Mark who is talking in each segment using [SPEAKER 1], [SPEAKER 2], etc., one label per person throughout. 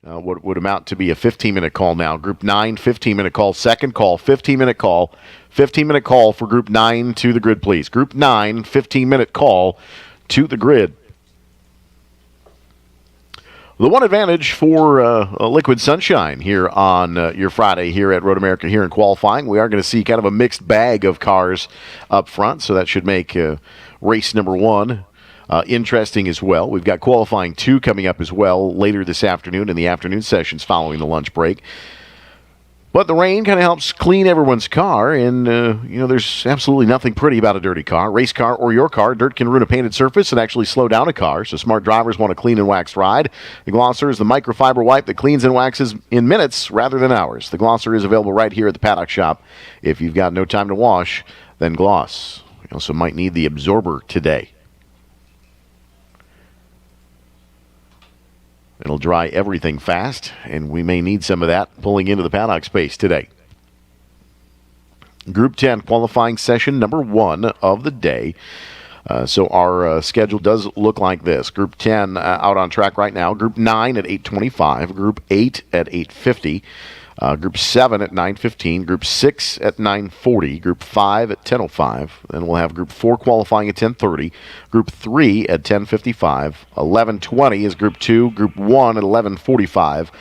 [SPEAKER 1] what would amount to be a 15-minute call now. Group 9, 15-minute call. Second call, 15-minute call. 15-minute call for Group 9 to the grid, please. Group 9, 15-minute call to the grid. The one advantage for Liquid Sunshine here on your Friday here at Road America here in qualifying, we are going to see kind of a mixed bag of cars up front, so that should make race number 1 interesting as well. We've got qualifying 2 coming up as well later this afternoon in the afternoon sessions following the lunch break. But the rain kind of helps clean everyone's car, and, there's absolutely nothing pretty about a dirty car. Race car or your car, dirt can ruin a painted surface and actually slow down a car, so smart drivers want a clean and waxed ride. The Glosser is the microfiber wipe that cleans and waxes in minutes rather than hours. The Glosser is available right here at the paddock shop. If you've got no time to wash, then gloss. You also might need the absorber today. It'll dry everything fast, and we may need some of that pulling into the paddock space today. Group 10 qualifying session number 1 of the day. So our schedule does look like this. Group 10 out on track right now. Group 9 at 8:25. Group 8 at 8:50. Group 7 at 9:15. Group 6 at 9:40. Group 5 at 10:05. Then we'll have Group 4 qualifying at 10:30. Group 3 at 10:55. 11:20 is Group 2. Group 1 at 11:45.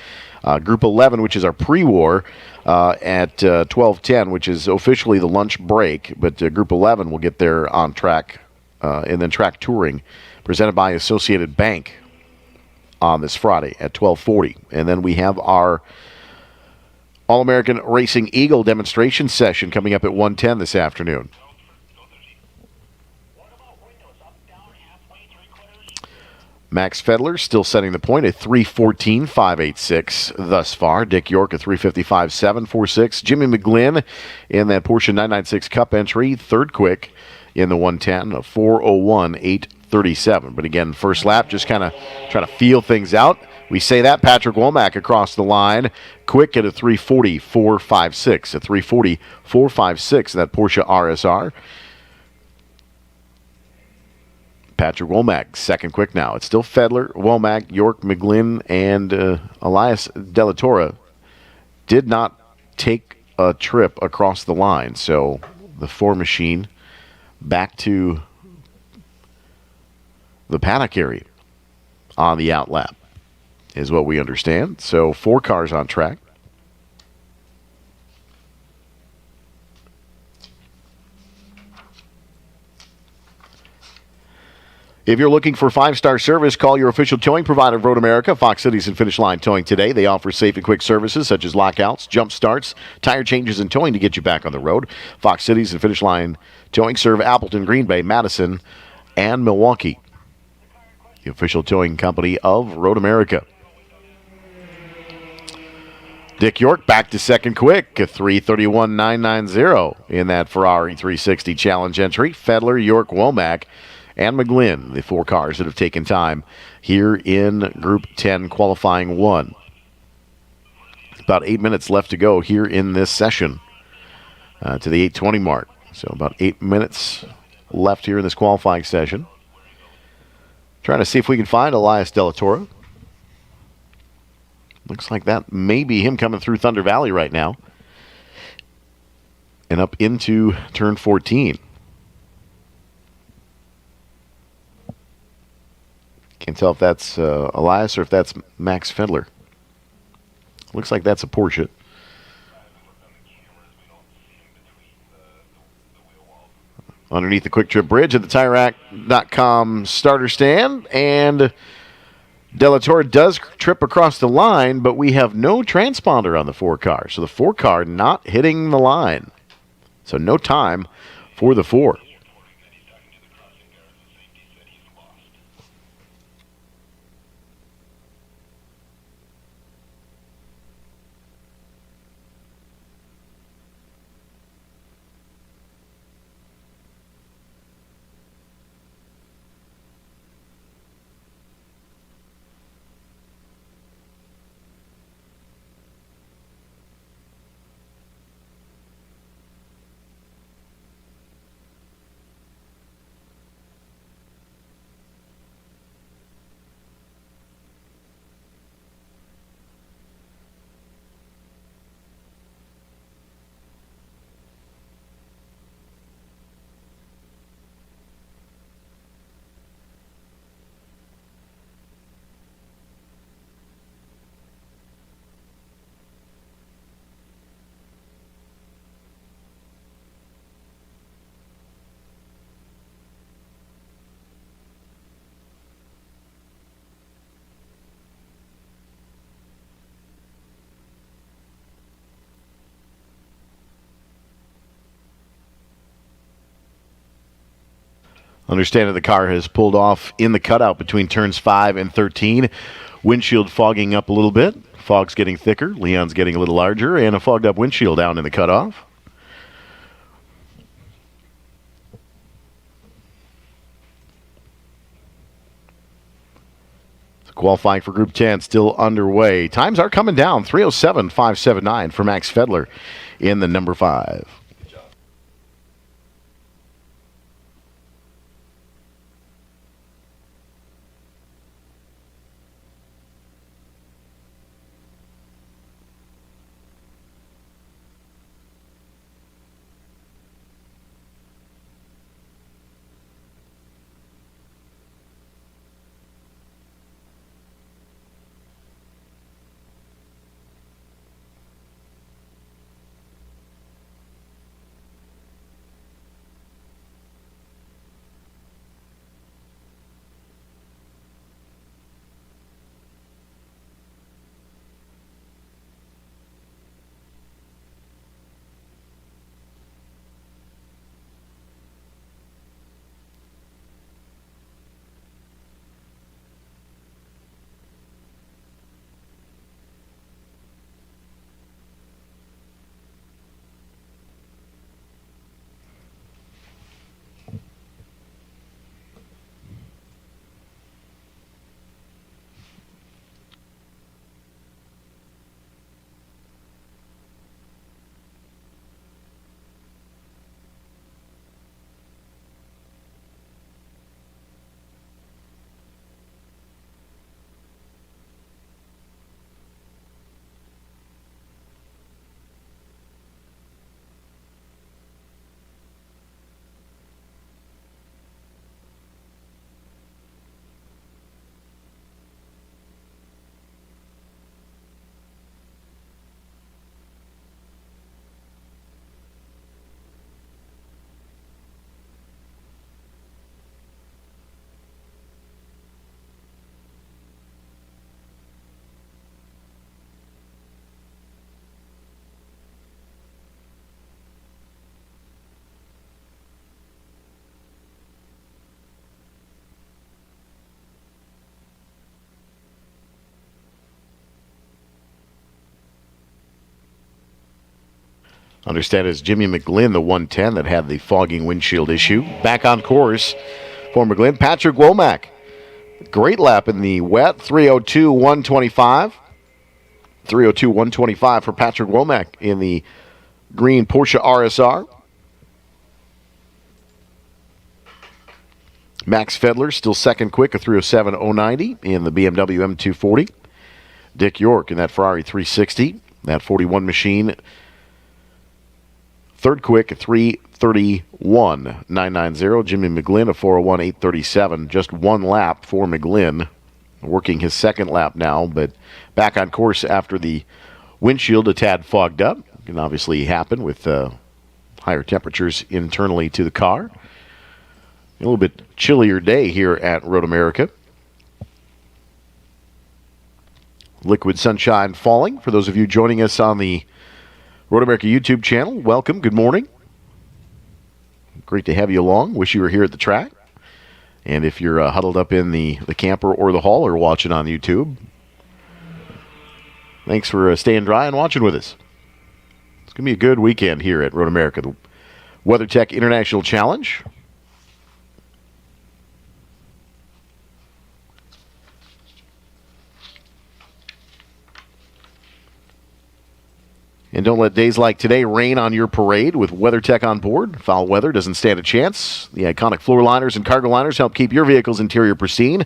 [SPEAKER 1] Group 11, which is our pre-war, at 12:10, which is officially the lunch break. But Group 11 will get there on track, and then track touring presented by Associated Bank on this Friday at 12:40. And then we have our All-American Racing Eagle demonstration session coming up at 1:10 this afternoon. Max Fedler still setting the point at 3:14.586 thus far. Dick York at 3:55.746. Jimmy McGlynn in that Porsche 996 Cup entry, third quick in the 110, 4:01.837. But again, first lap, just kind of trying to feel things out. We say that. Patrick Womack across the line, quick at a 3:40.456. A 3:40.456, that Porsche RSR. Patrick Womack, second quick now. It's still Fedler, Womack, York, McGlynn, and Elias De La Torre. Did not take a trip across the line. So the 4 machine back to the paddock area on the outlap is what we understand. So 4 cars on track. If you're looking for 5-star service, call your official towing provider of Road America, Fox Cities and Finish Line Towing today. They offer safe and quick services such as lockouts, jump starts, tire changes, and towing to get you back on the road. Fox Cities and Finish Line Towing serve Appleton, Green Bay, Madison, and Milwaukee. The official towing company of Road America. Dick York back to second quick, a 3:31.990 in that Ferrari 360 Challenge entry. Fedler, York, Womack, and McGlynn, the 4 cars that have taken time here in Group 10 qualifying 1. About 8 minutes left to go here in this session to the 8:20 mark. So about 8 minutes left here in this qualifying session. Trying to see if we can find Elias De La Torre. Looks like that may be him coming through Thunder Valley right now and up into turn 14. Can't tell if that's Elias or if that's Max Fedler. Looks like that's a Porsche. Underneath the Quick Trip Bridge at the TireRack.com starter stand. And De La Torre does trip across the line, but we have no transponder on the 4 car. So the 4 car not hitting the line. So no time for the 4. Understand that the car has pulled off in the cutout between turns 5 and 13. Windshield fogging up a little bit. Fog's getting thicker. Leon's getting a little larger. And a fogged up windshield down in the cutoff. Qualifying for Group 10 still underway. Times are coming down. 3:07.579 for Max Fedler in the number 5. Understand it's Jimmy McGlynn, the 110 that had the fogging windshield issue. Back on course for McGlynn. Patrick Womack, great lap in the wet, 3:02.125. 3:02.125 for Patrick Womack in the green Porsche RSR. Max Fedler still second quick, a 3:07.090 in the BMW M240. Dick York in that Ferrari 360, that 41 machine. Third quick, a 3:31.990. Jimmy McGlynn, a 4:01.837. Just one lap for McGlynn. Working his second lap now, but back on course after the windshield a tad fogged up. Can obviously happen with higher temperatures internally to the car. A little bit chillier day here at Road America. Liquid sunshine falling. For those of you joining us on the Road America YouTube channel, welcome. Good morning. Great to have you along. Wish you were here at the track. And if you're huddled up in the camper or the hall or watching on YouTube, thanks for staying dry and watching with us. It's going to be a good weekend here at Road America. The WeatherTech International Challenge. And don't let days like today rain on your parade with WeatherTech on board. Foul weather doesn't stand a chance. The iconic floor liners and cargo liners help keep your vehicle's interior pristine,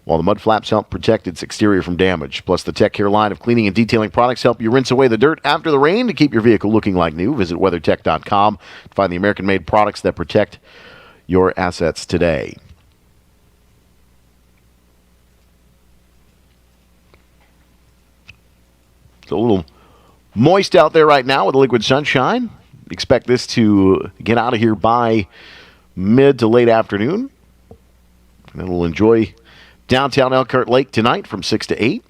[SPEAKER 1] while the mud flaps help protect its exterior from damage. Plus, the Tech Care line of cleaning and detailing products help you rinse away the dirt after the rain to keep your vehicle looking like new. Visit WeatherTech.com to find the American-made products that protect your assets today. It's a little moist out there right now with the liquid sunshine. Expect this to get out of here by mid to late afternoon. And then we'll enjoy downtown Elkhart Lake tonight from 6 to 8.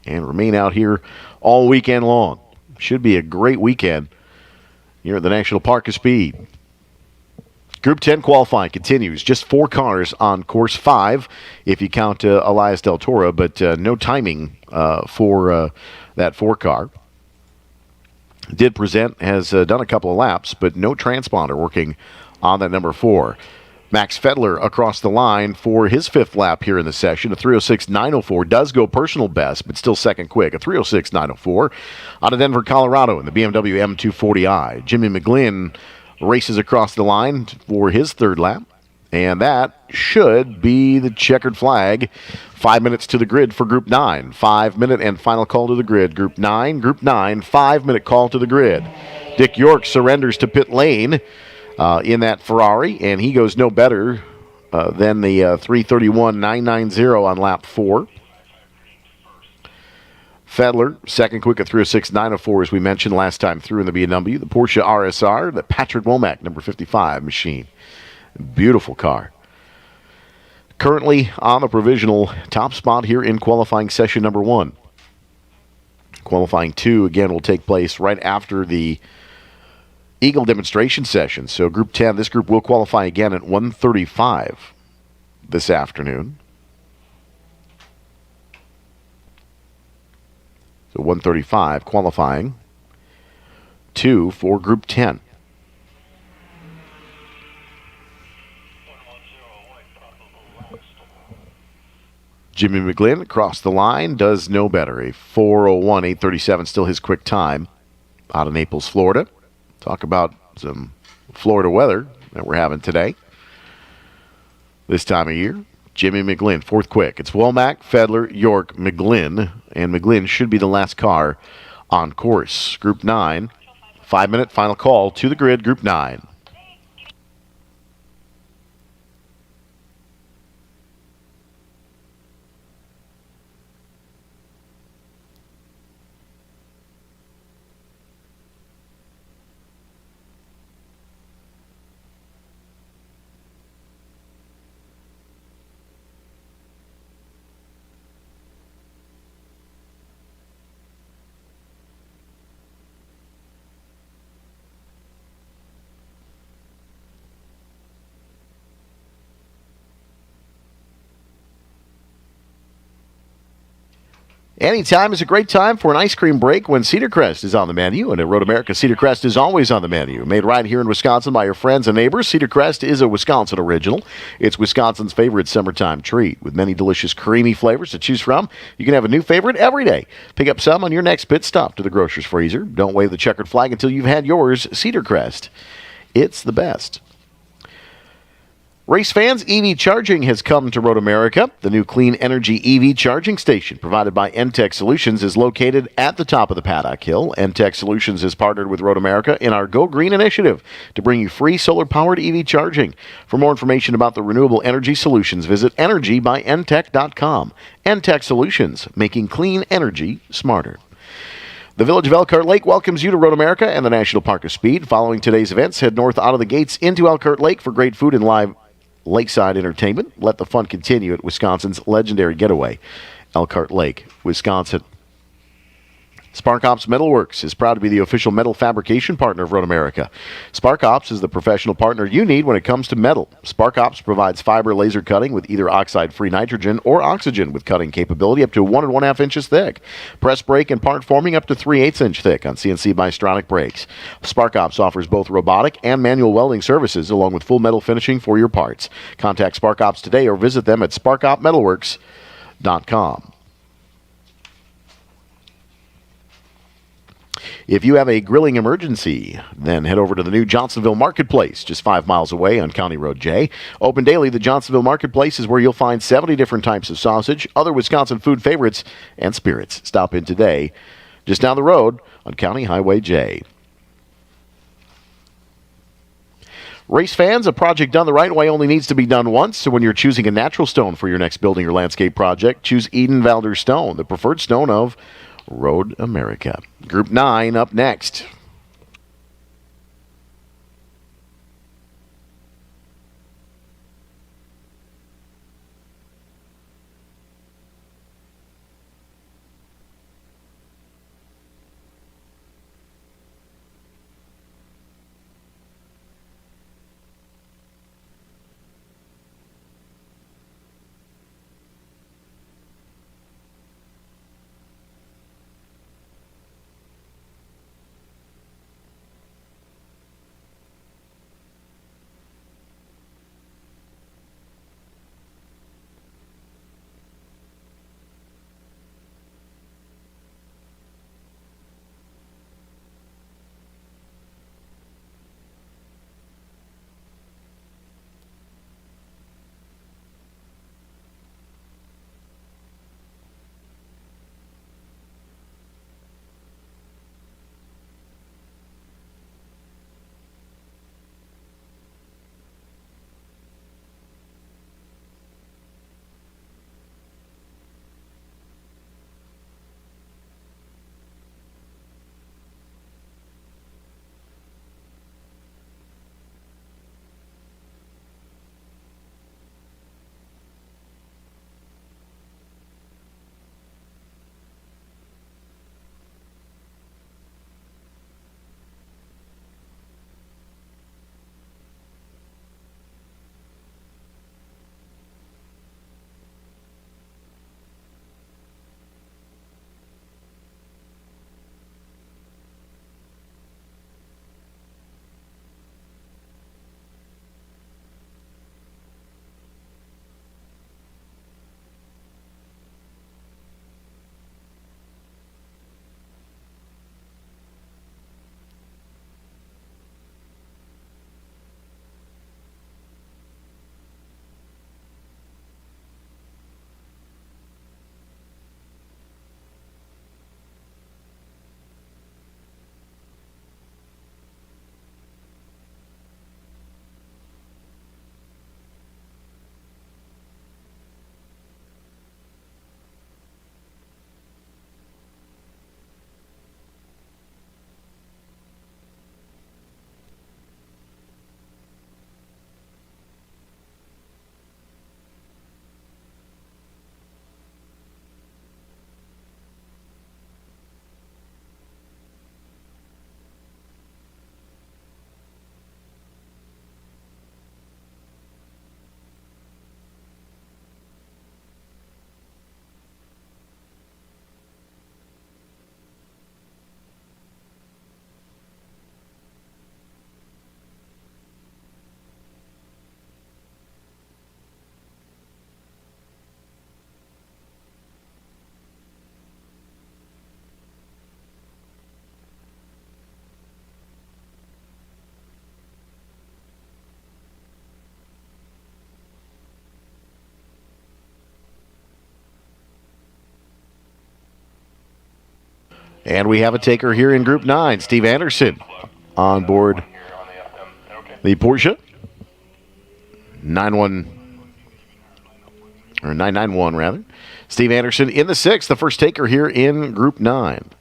[SPEAKER 1] And remain out here all weekend long. Should be a great weekend here at the National Park of Speed. Group 10 qualifying continues. Just 4 cars on course 5 if you count Elias Del Toro, but no timing for that 4 car. Did present, has done a couple of laps, but no transponder working on that number 4. Max Fedler across the line for his 5th lap here in the session. A 3:06.904 does go personal best, but still second quick. A 3:06.904 out of Denver, Colorado in the BMW M240i. Jimmy McGlynn races across the line for his 3rd lap, and that should be the checkered flag. 5 minutes to the grid for Group 9. 5-minute and final call to the grid. Group 9, 5-minute call to the grid. Dick York surrenders to pit lane in that Ferrari, and he goes no better than the 3:31.990 on lap 4. Fedler, second quick at 3:06.904, as we mentioned last time through in the BMW. The Porsche RSR, the Patrick Womack, number 55 machine. Beautiful car. Currently on the provisional top spot here in qualifying session number 1. Qualifying 2, again, will take place right after the Eagle demonstration session. So Group 10, this group will qualify again at 1:35 this afternoon. So 1:35 qualifying 2 for Group 10. Jimmy McGlynn across the line does no better. A 4:01.837, still his quick time out of Naples, Florida. Talk about some Florida weather that we're having today. This time of year. Jimmy McGlynn, 4th quick. It's Womack, Fedler, York, McGlynn, and McGlynn should be the last car on course. Group 9, 5-minute final call to the grid, Group 9. Anytime is a great time for an ice cream break when Cedar Crest is on the menu. And at Road America, Cedar Crest is always on the menu. Made right here in Wisconsin by your friends and neighbors, Cedar Crest is a Wisconsin original. It's Wisconsin's favorite summertime treat. With many delicious creamy flavors to choose from, you can have a new favorite every day. Pick up some on your next pit stop to the grocer's freezer. Don't wave the checkered flag until you've had yours. Cedar Crest. It's the best. Race fans, EV charging has come to Road America. The new clean energy EV charging station provided by NTech Solutions is located at the top of the Paddock Hill. NTech Solutions has partnered with Road America in our Go Green initiative to bring you free solar-powered EV charging. For more information about the renewable energy solutions, visit energybynTech.com. NTech Solutions, making clean energy smarter. The Village of Elkhart Lake welcomes you to Road America and the National Park of Speed. Following today's events, head north out of the gates into Elkhart Lake for great food and live lakeside entertainment. Let the fun continue at Wisconsin's legendary getaway, Elkhart Lake, Wisconsin. Spark Ops Metalworks is proud to be the official metal fabrication partner of Road America. Spark Ops is the professional partner you need when it comes to metal. Spark Ops provides fiber laser cutting with either oxide-free nitrogen or oxygen with cutting capability up to 1 1/2 inches thick. Press brake and part forming up to 3/8 inch thick on CNC Bystronic brakes. Spark Ops offers both robotic and manual welding services along with full metal finishing for your parts. Contact Spark Ops today or visit them at sparkopmetalworks.com. If you have a grilling emergency, then head over to the new Johnsonville Marketplace, just 5 miles away on County Road J. Open daily, the Johnsonville Marketplace is where you'll find 70 different types of sausage, other Wisconsin food favorites, and spirits. Stop in today, just down the road on County Highway J. Race fans, a project done the right way only needs to be done once, so when you're choosing a natural stone for your next building or landscape project, choose Eden Valder Stone, the preferred stone of Road America. Group 9 up next. And we have a taker here in Group 9, Steve Anderson, on board the Porsche 991 rather. Steve Anderson in the 6th, the first taker here in Group 9.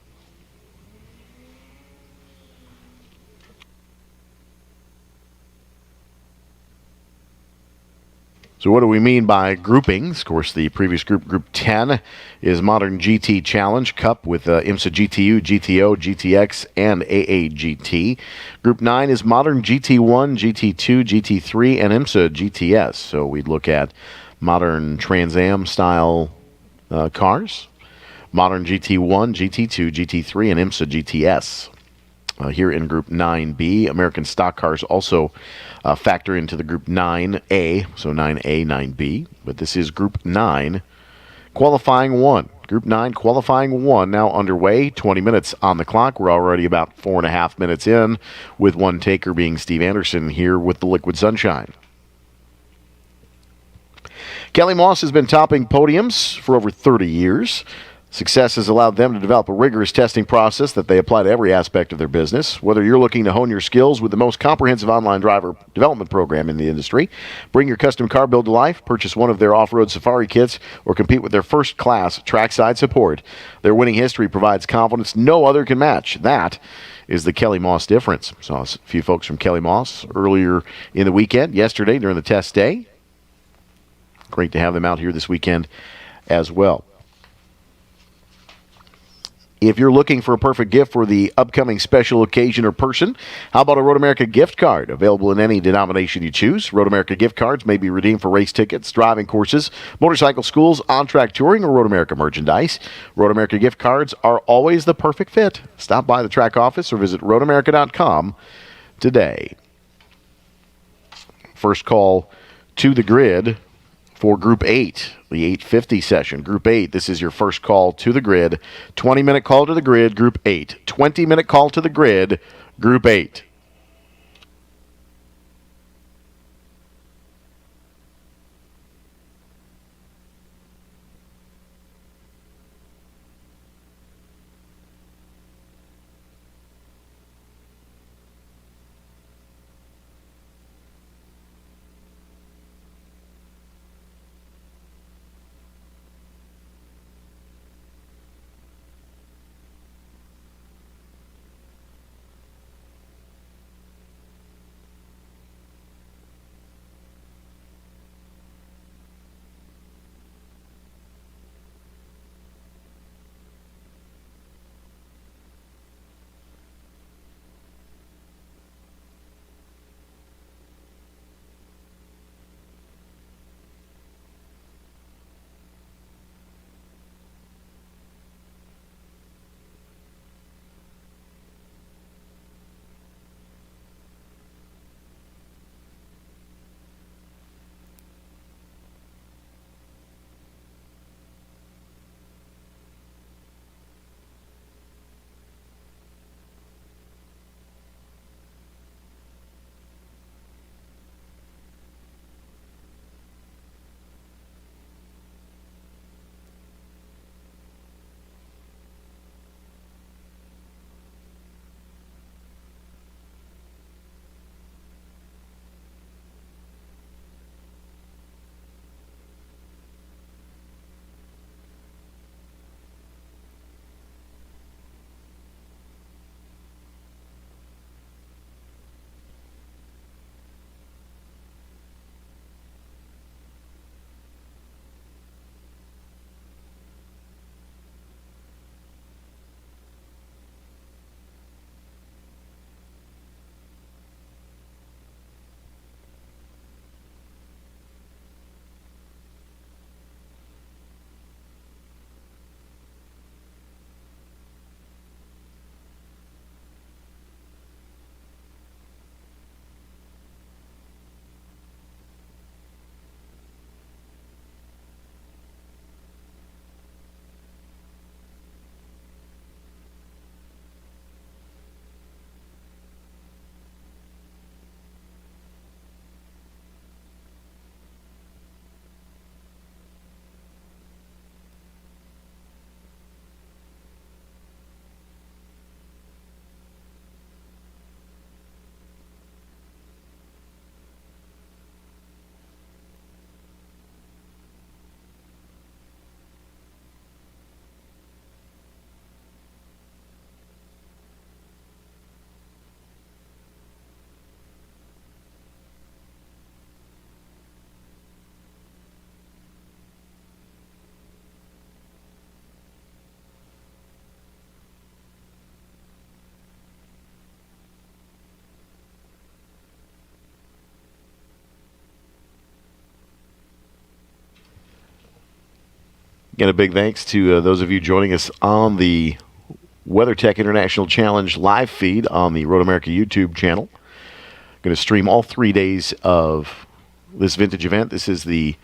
[SPEAKER 1] So what do we mean by groupings? Of course, the previous group, Group 10, is Modern GT Challenge Cup with IMSA GTU, GTO, GTX, and AAGT. Group 9 is Modern GT1, GT2, GT3, and IMSA GTS. So we'd look at modern Trans Am style cars, Modern GT1, GT2, GT3, and IMSA GTS. Here in Group 9B, American stock cars also factor into the Group 9A, so 9A, 9B. But this is Group 9, qualifying 1. Group 9 qualifying 1 now underway, 20 minutes on the clock. We're already about 4.5 minutes in, with one taker being Steve Anderson here with the Liquid Sunshine. Kelly Moss has been topping podiums for over 30 years. Success has allowed them to develop a rigorous testing process that they apply to every aspect of their business. Whether you're looking to hone your skills with the most comprehensive online driver development program in the industry, bring your custom car build to life, purchase one of their off-road safari kits, or compete with their first-class trackside support, their winning history provides confidence no other can match. That is the Kelly Moss difference. Saw a few folks from Kelly Moss earlier in the weekend, yesterday during the test day. Great to have them out here this weekend as well. If you're looking for a perfect gift for the upcoming special occasion or person, how about a Road America gift card? Available in any denomination you choose. Road America gift cards may be redeemed for race tickets, driving courses, motorcycle schools, on-track touring, or Road America merchandise. Road America gift cards are always the perfect fit. Stop by the track office or visit roadamerica.com today. First call to the grid for Group 8, the 850 session. Group 8, this is your first call to the grid. 20-minute call to the grid, Group 8. 20-minute call to the grid, Group 8. Again, a big thanks to those of you joining us on the WeatherTech International Challenge live feed on the Road America YouTube channel. Going to stream all 3 days of this vintage event. This is the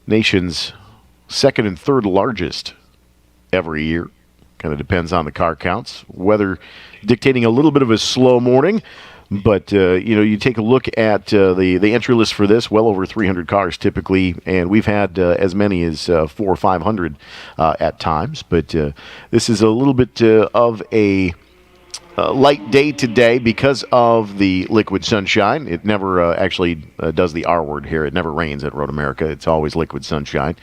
[SPEAKER 1] nation's second and third largest every year. Kind of depends on the car counts. Weather dictating a little bit of a slow morning. But, you take a look at the entry list for this, well over 300 cars typically, and we've had as many as 400 or 500 at times. But this is a little bit of a light day today because of the liquid sunshine. It never actually does the R word here. It never rains at Road America. It's always liquid sunshine.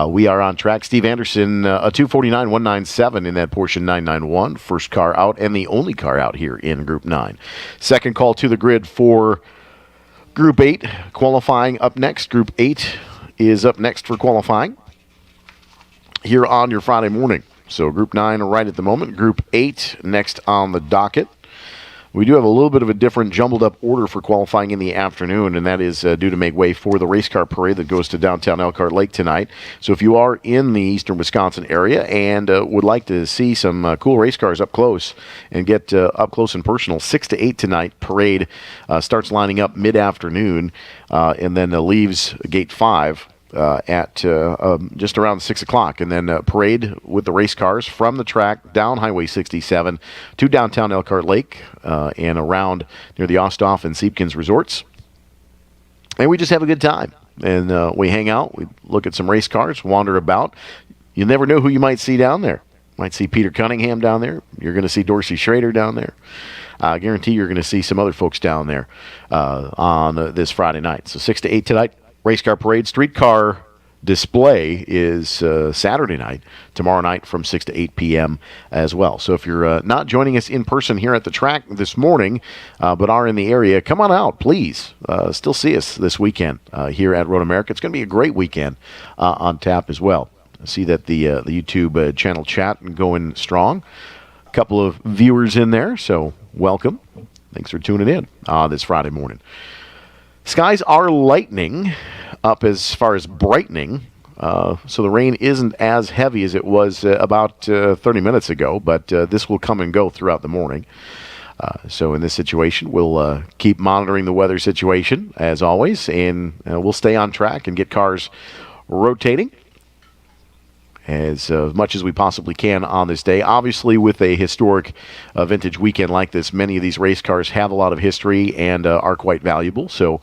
[SPEAKER 1] We are on track. Steve Anderson, a 249.197 in that Porsche 991. First car out and the only car out here in Group 9. Second call to the grid for Group 8. Qualifying up next. Group 8 is up next for qualifying here on your Friday morning. So Group 9 right at the moment. Group 8 next on the docket. We do have a little bit of a different jumbled up order for qualifying in the afternoon, and that is due to make way for the race car parade that goes to downtown Elkhart Lake tonight. So if you are in the eastern Wisconsin area and would like to see some cool race cars up close and get up close and personal, 6 to 8 tonight. Parade starts lining up mid-afternoon and then leaves Gate 5 at just around 6 o'clock, and then parade with the race cars from the track down Highway 67 to downtown Elkhart Lake and around near the Osthoff and Siepkins resorts. And we just have a good time. And we hang out, we look at some race cars, wander about. You never know who you might see down there. Might see Peter Cunningham down there. You're going to see Dorsey Schrader down there. I guarantee you're going to see some other folks down there on this Friday night. So 6 to 8 tonight. Race car parade. Streetcar display is Saturday night, tomorrow night from 6 to 8 p.m. as well. So if you're not joining us in person here at the track this morning, but are in the area, come on out, please. Still see us this weekend here at Road America. It's going to be a great weekend on tap as well. I see that the YouTube channel chat going strong. A couple of viewers in there, so welcome. Thanks for tuning in this Friday morning. Skies are lightening up as far as brightening, so the rain isn't as heavy as it was about 30 minutes ago, but this will come and go throughout the morning. So in this situation, we'll keep monitoring the weather situation, as always, and we'll stay on track and get cars rotating as much as we possibly can on this day. Obviously, with a historic vintage weekend like this, many of these race cars have a lot of history and are quite valuable. So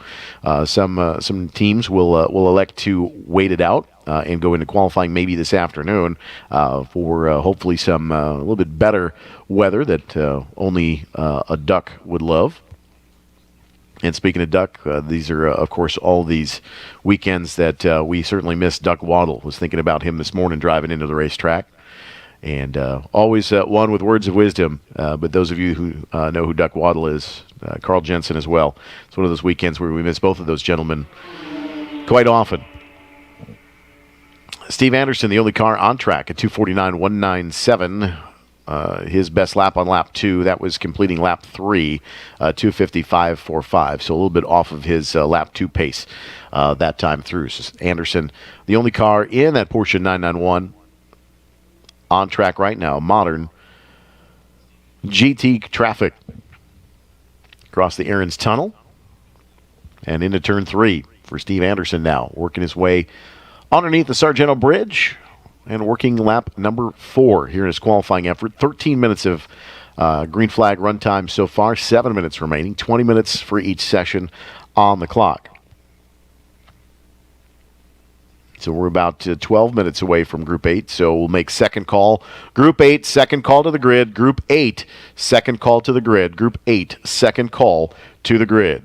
[SPEAKER 1] some teams will elect to wait it out and go into qualifying maybe this afternoon for hopefully some a little bit better weather that only a duck would love. And speaking of duck, these are, of course, all these weekends that we certainly miss Duck Waddle. Was thinking about him this morning driving into the racetrack. And always one with words of wisdom. But those of you who know who Duck Waddle is, Carl Jensen as well. It's one of those weekends where we miss both of those gentlemen quite often. Steve Anderson, the only car on track at 249.197. His best lap on lap 2, that was completing lap 3, 255.45. So a little bit off of his lap 2 pace that time through. So Anderson, the only car in that Porsche 991 on track right now. Modern GT traffic across the Aaron's Tunnel and into turn 3 for Steve Anderson now, working his way underneath the Sargento Bridge. And working lap number 4 here in his qualifying effort. 13 minutes of green flag run time so far. 7 minutes remaining. 20 minutes for each session on the clock. So we're about 12 minutes away from Group 8. So we'll make second call. Group 8, second call to the grid. Group 8, second call to the grid. Group 8, second call to the grid.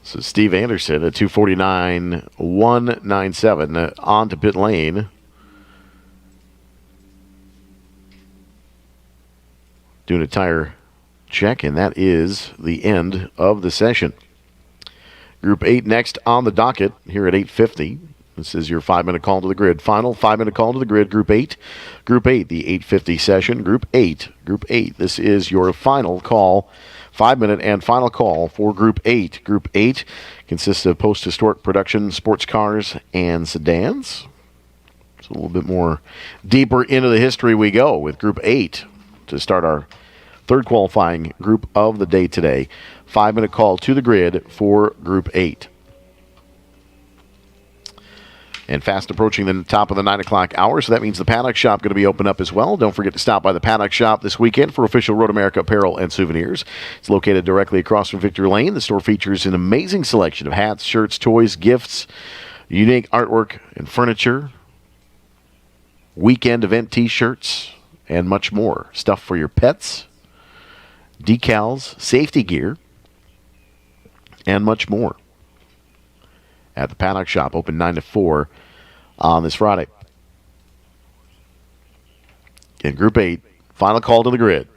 [SPEAKER 1] So Steve Anderson at 249.197 on to pit lane. Doing a tire check, and that is the end of the session. Group 8 next on the docket here at 8:50. This is your 5-minute call to the grid. Final 5-minute call to the grid, Group 8. Group 8, the 8:50 session. Group 8. This is your final call, 5-minute and final call for Group 8. Group 8 consists of post-historic production, sports cars, and sedans. So a little bit more deeper into the history we go with Group 8 to start our third qualifying group of the day today. 5-minute call to the grid for Group 8. And fast approaching the top of the 9 o'clock hour, so that means the Paddock Shop going to be open up as well. Don't forget to stop by the Paddock Shop this weekend for official Road America apparel and souvenirs. It's located directly across from Victory Lane. The store features an amazing selection of hats, shirts, toys, gifts, unique artwork and furniture, weekend event t-shirts, and much more. Stuff for your pets, decals, safety gear, and much more. At the Paddock Shop, open 9 to 4 on this Friday. In Group 8, final call to the grid.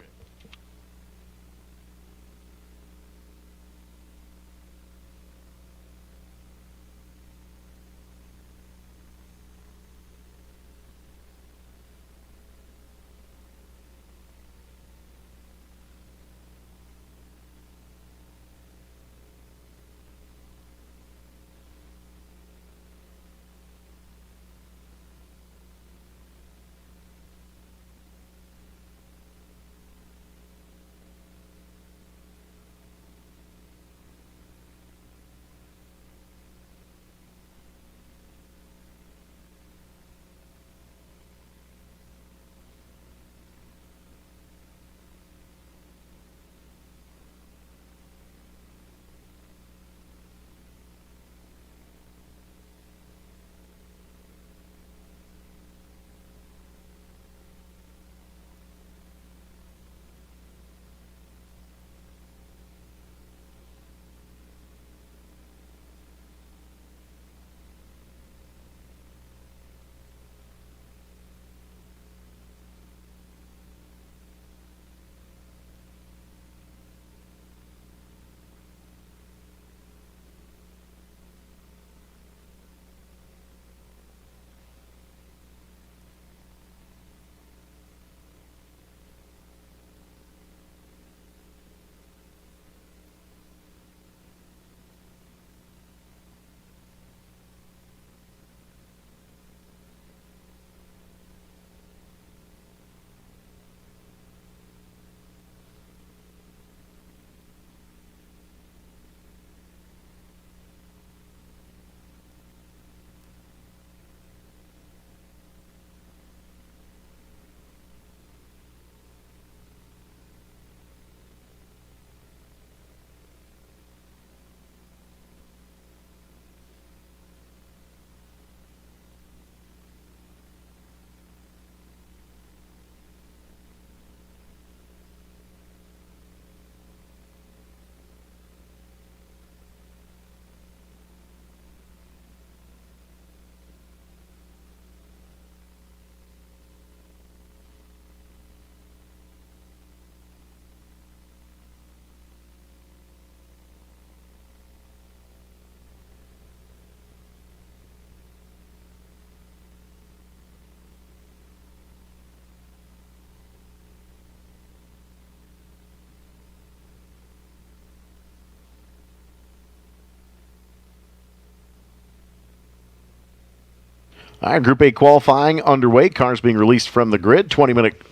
[SPEAKER 1] All right, Group 8 qualifying underway. Cars being released from the grid. 20-minute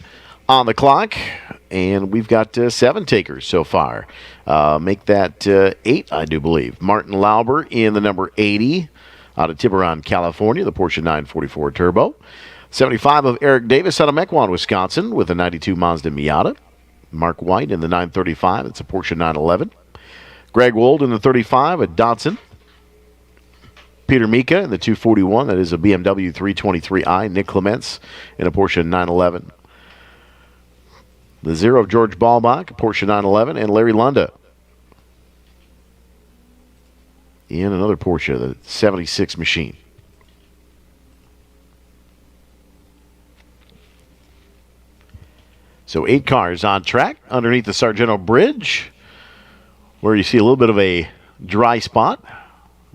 [SPEAKER 1] on the clock. And we've got 7 takers so far. Make that 8, I do believe. Martin Lauber in the number 80 out of Tiburon, California, the Porsche 944 Turbo. 75 of Eric Davis out of Mequon, Wisconsin, with a 92 Mazda Miata. Mark White in the 935. It's a Porsche 911. Greg Wold in the 35 at Datsun. Peter Mika in the 241. That is a BMW 323i. Nick Clements in a Porsche 911. The 0 of George Ballbach, Porsche 911. And Larry Lunda in another Porsche, the 76 machine. So 8 cars on track underneath the Sargento Bridge, where you see a little bit of a dry spot.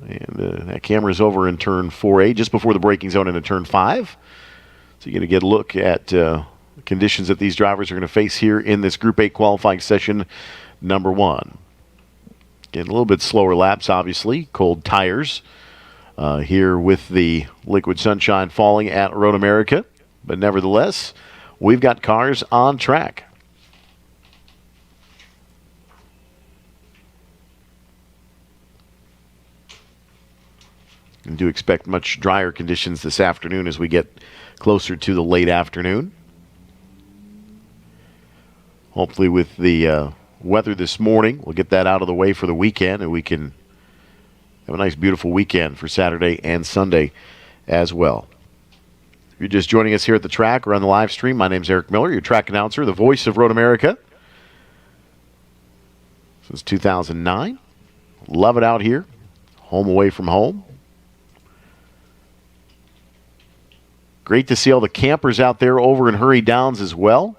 [SPEAKER 1] And that camera's over in turn 4A, just before the braking zone into turn 5. So you're going to get a look at conditions that these drivers are going to face here in this Group 8 qualifying session number 1. Getting a little bit slower laps, obviously. Cold tires here with the liquid sunshine falling at Road America. But nevertheless, we've got cars on track. And do expect much drier conditions this afternoon as we get closer to the late afternoon. Hopefully with the weather this morning, we'll get that out of the way for the weekend, and we can have a nice, beautiful weekend for Saturday and Sunday as well. If you're just joining us here at the track or on the live stream, my name's Eric Miller, your track announcer, the voice of Road America. Since 2009. Love it out here. Home away from home. Great to see all the campers out there over in Hurry Downs as well.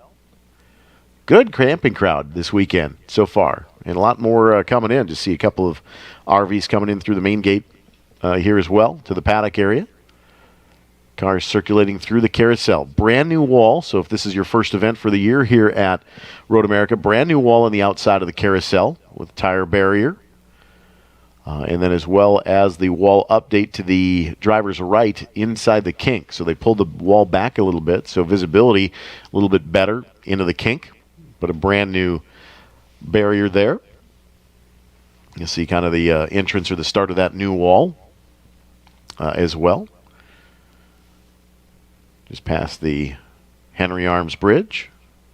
[SPEAKER 1] Good camping crowd this weekend so far. And a lot more coming in. Just see a couple of RVs coming in through the main gate here as well to the paddock area. Cars circulating through the carousel. Brand new wall. So if this is your first event for the year here at Road America, brand new wall on the outside of the carousel with tire barrier. And then as well as the wall update to the driver's right inside the kink. So they pulled the wall back a little bit, so visibility a little bit better into the kink. But a brand new barrier there. You'll see kind of the entrance or the start of that new wall as well. Just past the Henry Arms Bridge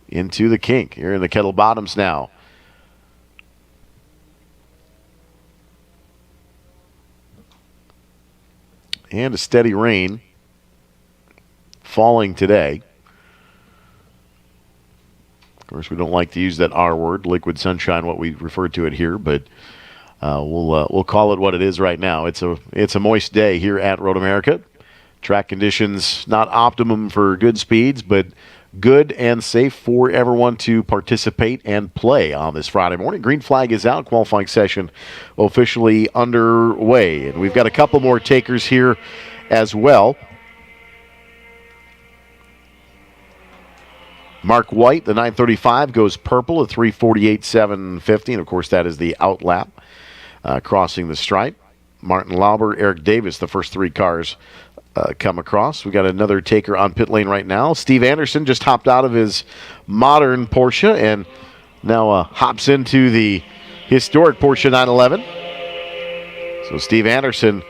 [SPEAKER 1] into the kink. You're in the Kettle Bottoms now. And a steady rain falling today. Of course, we don't like to use that R word, liquid sunshine, what we refer to it here, but we'll call it what it is right now. It's a moist day here at Road America. Track conditions not optimum for good speeds, but good and safe for everyone to participate and play on this Friday morning. Green flag is out. Qualifying session officially underway. And we've got a couple more takers here as well. Mark White, the 935, goes purple, a 348.750. And, of course, that is the out lap crossing the stripe. Martin Lauber, Eric Davis, the first 3 cars come across. We got another taker on pit lane right now. Steve Anderson just hopped out of his modern Porsche and now hops into the historic Porsche 911. So Steve Anderson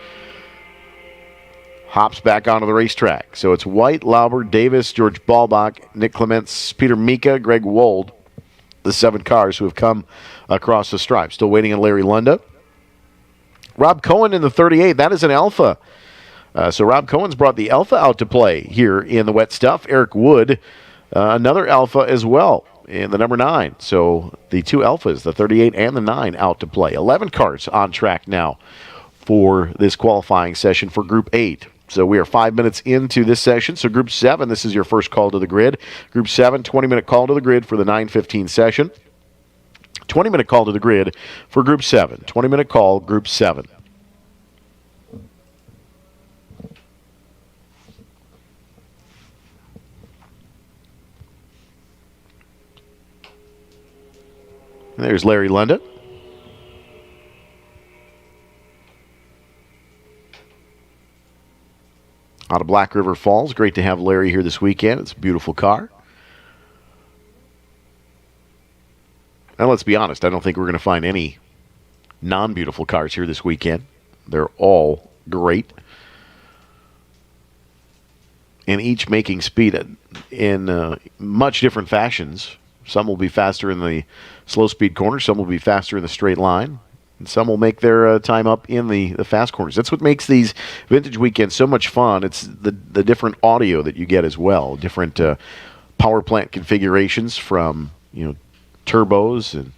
[SPEAKER 1] hops back onto the racetrack. So it's White, Lauber, Davis, George Balbach, Nick Clements, Peter Mika, Greg Wold, the 7 cars who have come across the stripe. Still waiting on Larry Lunda. Rob Cohen in the 38. That is an Alpha. So Rob Cohen's brought the Alpha out to play here in the wet stuff. Eric Wood, another Alpha as well in the number 9. So the 2 Alphas, the 38 and the 9, out to play. 11 cars on track now for this qualifying session for Group 8. So we are 5 minutes into this session. So Group 7, this is your first call to the grid. Group 7, 20-minute call to the grid for the 9:15 session. 20-minute call to the grid for Group 7. 20-minute call, Group 7. And there's Larry Lunda. Out of Black River Falls. Great to have Larry here this weekend. It's a beautiful car. And let's be honest, I don't think we're going to find any non-beautiful cars here this weekend. They're all great. And each making speed in much different fashions. Some will be faster in the slow speed corner. Some will be faster in the straight line. And some will make their time up in the fast corners. That's what makes these vintage weekends so much fun. It's the different audio that you get as well. Different power plant configurations from, turbos. And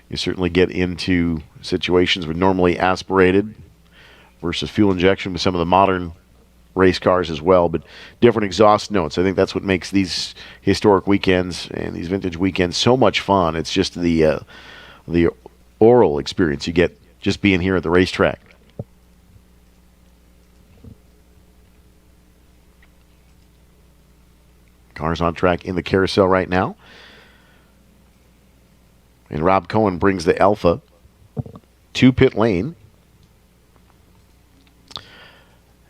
[SPEAKER 1] you certainly get into situations with normally aspirated versus fuel injection with some of the modern race cars as well, but different exhaust notes. I think that's what makes these historic weekends and these vintage weekends so much fun. It's just the oral experience you get just being here at the racetrack. Cars on track in the carousel right now. And Rob Cohen brings the Alpha to pit lane,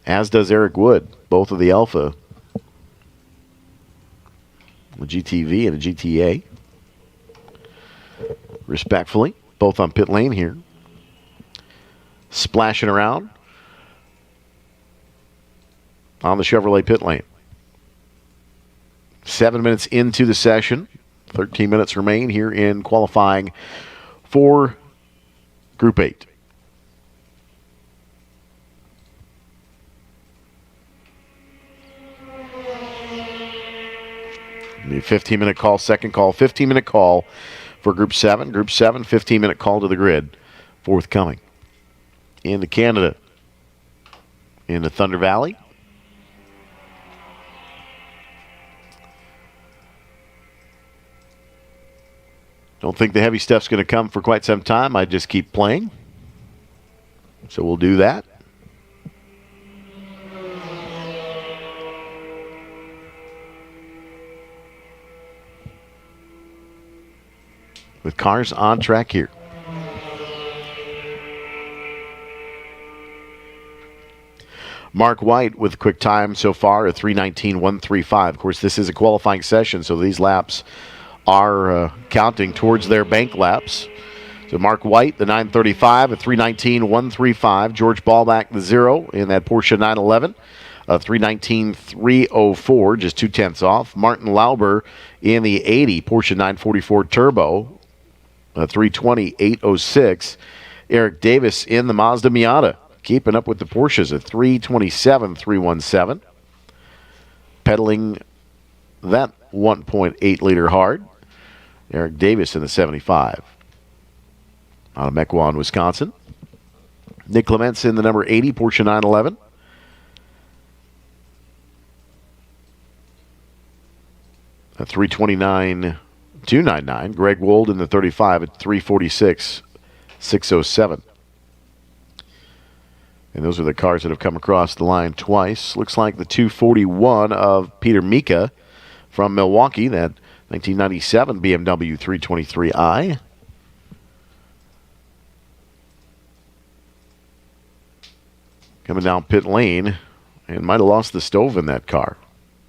[SPEAKER 1] as does Eric Wood. Both of the Alpha, a GTV and a GTA. Respectfully, both on pit lane here. Splashing around on the Chevrolet pit lane. 7 minutes into the session. 13 minutes remain here in qualifying for Group 8. The 15-minute call, second call, 15-minute call for Group 7. Group 7, 15-minute call to the grid, forthcoming. Into Canada, into Thunder Valley. Don't think the heavy stuff's going to come for quite some time. I just keep playing. So we'll do that. With cars on track here. Mark White with a quick time so far, a 3:19.135. Of course, this is a qualifying session, so these laps are counting towards their bank laps. So Mark White, the 9:35, a 3:19.135. George Ballback, the 0 in that Porsche 911, a 3:19.304, just 0.2 off. Martin Lauber in the 80 Porsche 944 Turbo, a 3:20.806. Eric Davis in the Mazda Miata, keeping up with the Porsches, a 3:27.317. Pedaling that 1.8 liter hard. Eric Davis in the 75. Out of Mequon, Wisconsin. Nick Clements in the number 80 Porsche 911. A 3:29.299. Greg Wold in the 35 at 3:46.607. And those are the cars that have come across the line twice. Looks like the 241 of Peter Mika from Milwaukee, that 1997 BMW 323i. Coming down pit lane, and might have lost the stove in that car.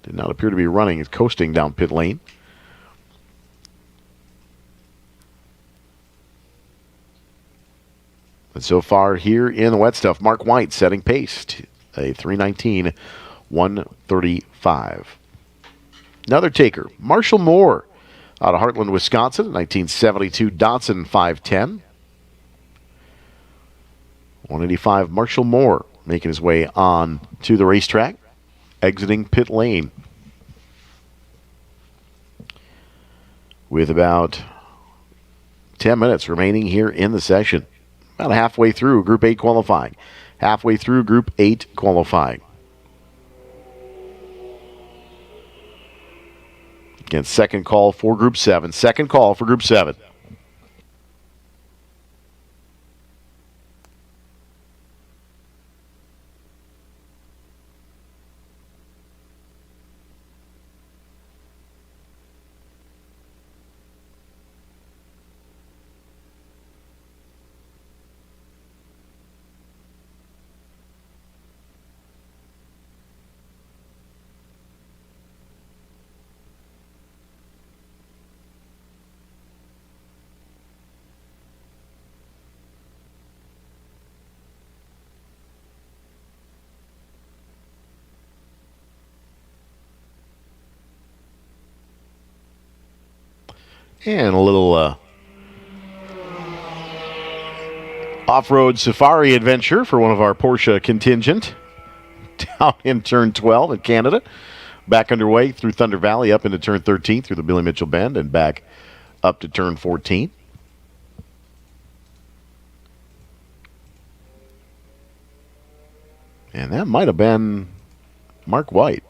[SPEAKER 1] Did not appear to be running. It's coasting down pit lane. And so far here in the wet stuff, Mark White setting pace, a 3:19.135. Another taker, Marshall Moore, out of Heartland, Wisconsin, 1972 Datsun 510. 185 Marshall Moore making his way on to the racetrack, exiting pit lane. With about 10 minutes remaining here in the session. About halfway through Group 8 qualifying. Halfway through Group 8 qualifying. Again, second call for Group 7. Second call for Group 7. And a little off-road safari adventure for one of our Porsche contingent down in turn 12 in Canada. Back underway through Thunder Valley, up into turn 13 through the Billy Mitchell Bend, and back up to turn 14. And that might have been Mark White.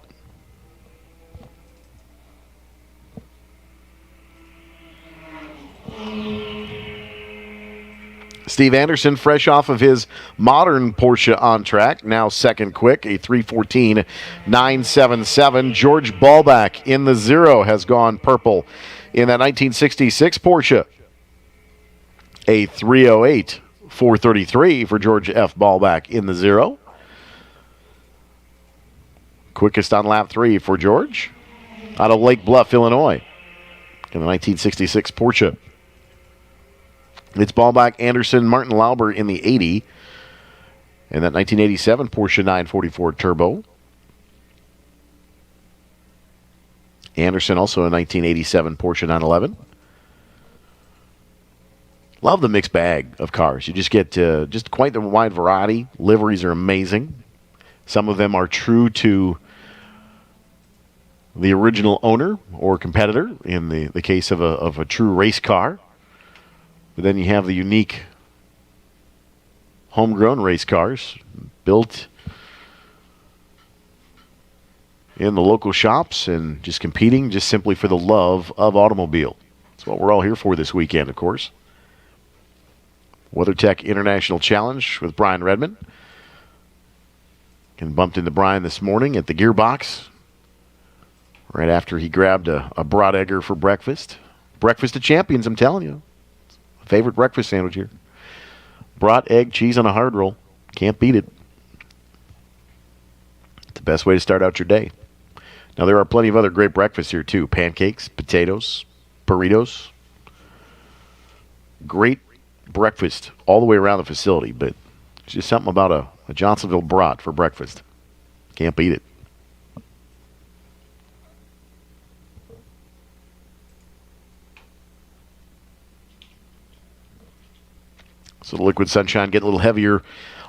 [SPEAKER 1] Steve Anderson, fresh off of his modern Porsche on track, now second quick, a 3:14.977. George Ballback in the 0 has gone purple in that 1966 Porsche. A 3:08.433 for George F. Ballback in the 0. Quickest on lap 3 for George out of Lake Bluff, Illinois in the 1966 Porsche. It's Ballback, Anderson, Martin Lauber in the 80. And that 1987 Porsche 944 Turbo. Anderson also a 1987 Porsche 911. Love the mixed bag of cars. You just get just quite the wide variety. Liveries are amazing. Some of them are true to the original owner or competitor in the case of a true race car. But then you have the unique homegrown race cars built in the local shops and just competing just simply for the love of automobile. That's what we're all here for this weekend, of course. WeatherTech International Challenge with Brian Redmond. And bumped into Brian this morning at the Gearbox right after he grabbed a broad egger for breakfast. Breakfast of champions, I'm telling you. Favorite breakfast sandwich here. Brought egg, cheese on a hard roll. Can't beat it. It's the best way to start out your day. Now, there are plenty of other great breakfasts here, too. Pancakes, potatoes, burritos. Great breakfast all the way around the facility, but it's just something about a Johnsonville brat for breakfast. Can't beat it. So the Liquid Sunshine getting a little heavier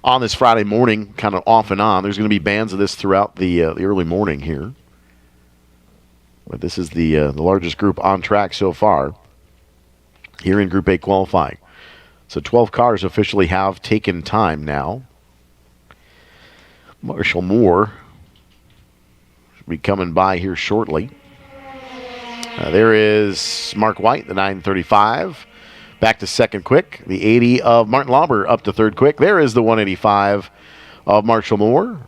[SPEAKER 1] on this Friday morning, kind of off and on. There's going to be bands of this throughout the early morning here. But this is the largest group on track so far here in Group A qualifying. So 12 cars officially have taken time now. Marshall Moore should be coming by here shortly. There is Mark White, the 935. Back to second quick. The 80 of Martin Lauber up to third quick. There is the 185 of Marshall Moore.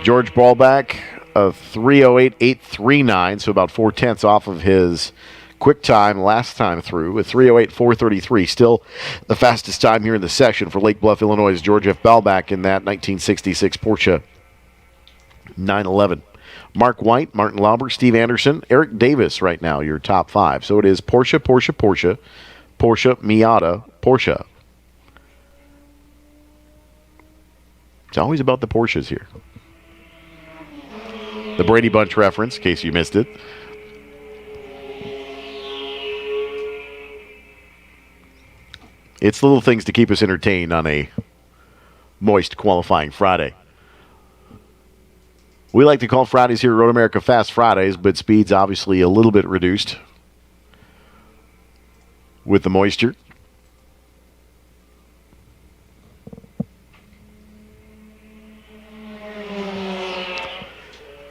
[SPEAKER 1] George Ballback, a 3:08.839, so about 4/10 off of his quick time last time through. A 3:08.433, still the fastest time here in the session for Lake Bluff, Illinois' George F. Ballback in that 1966 Porsche 911. Mark White, Martin Lauber, Steve Anderson, Eric Davis right now, your top 5. So it is Porsche, Porsche, Porsche, Porsche, Miata, Porsche. It's always about the Porsches here. The Brady Bunch reference, in case you missed it. It's the little things to keep us entertained on a moist qualifying Friday. We like to call Fridays here at Road America Fast Fridays, but speed's obviously a little bit reduced with the moisture.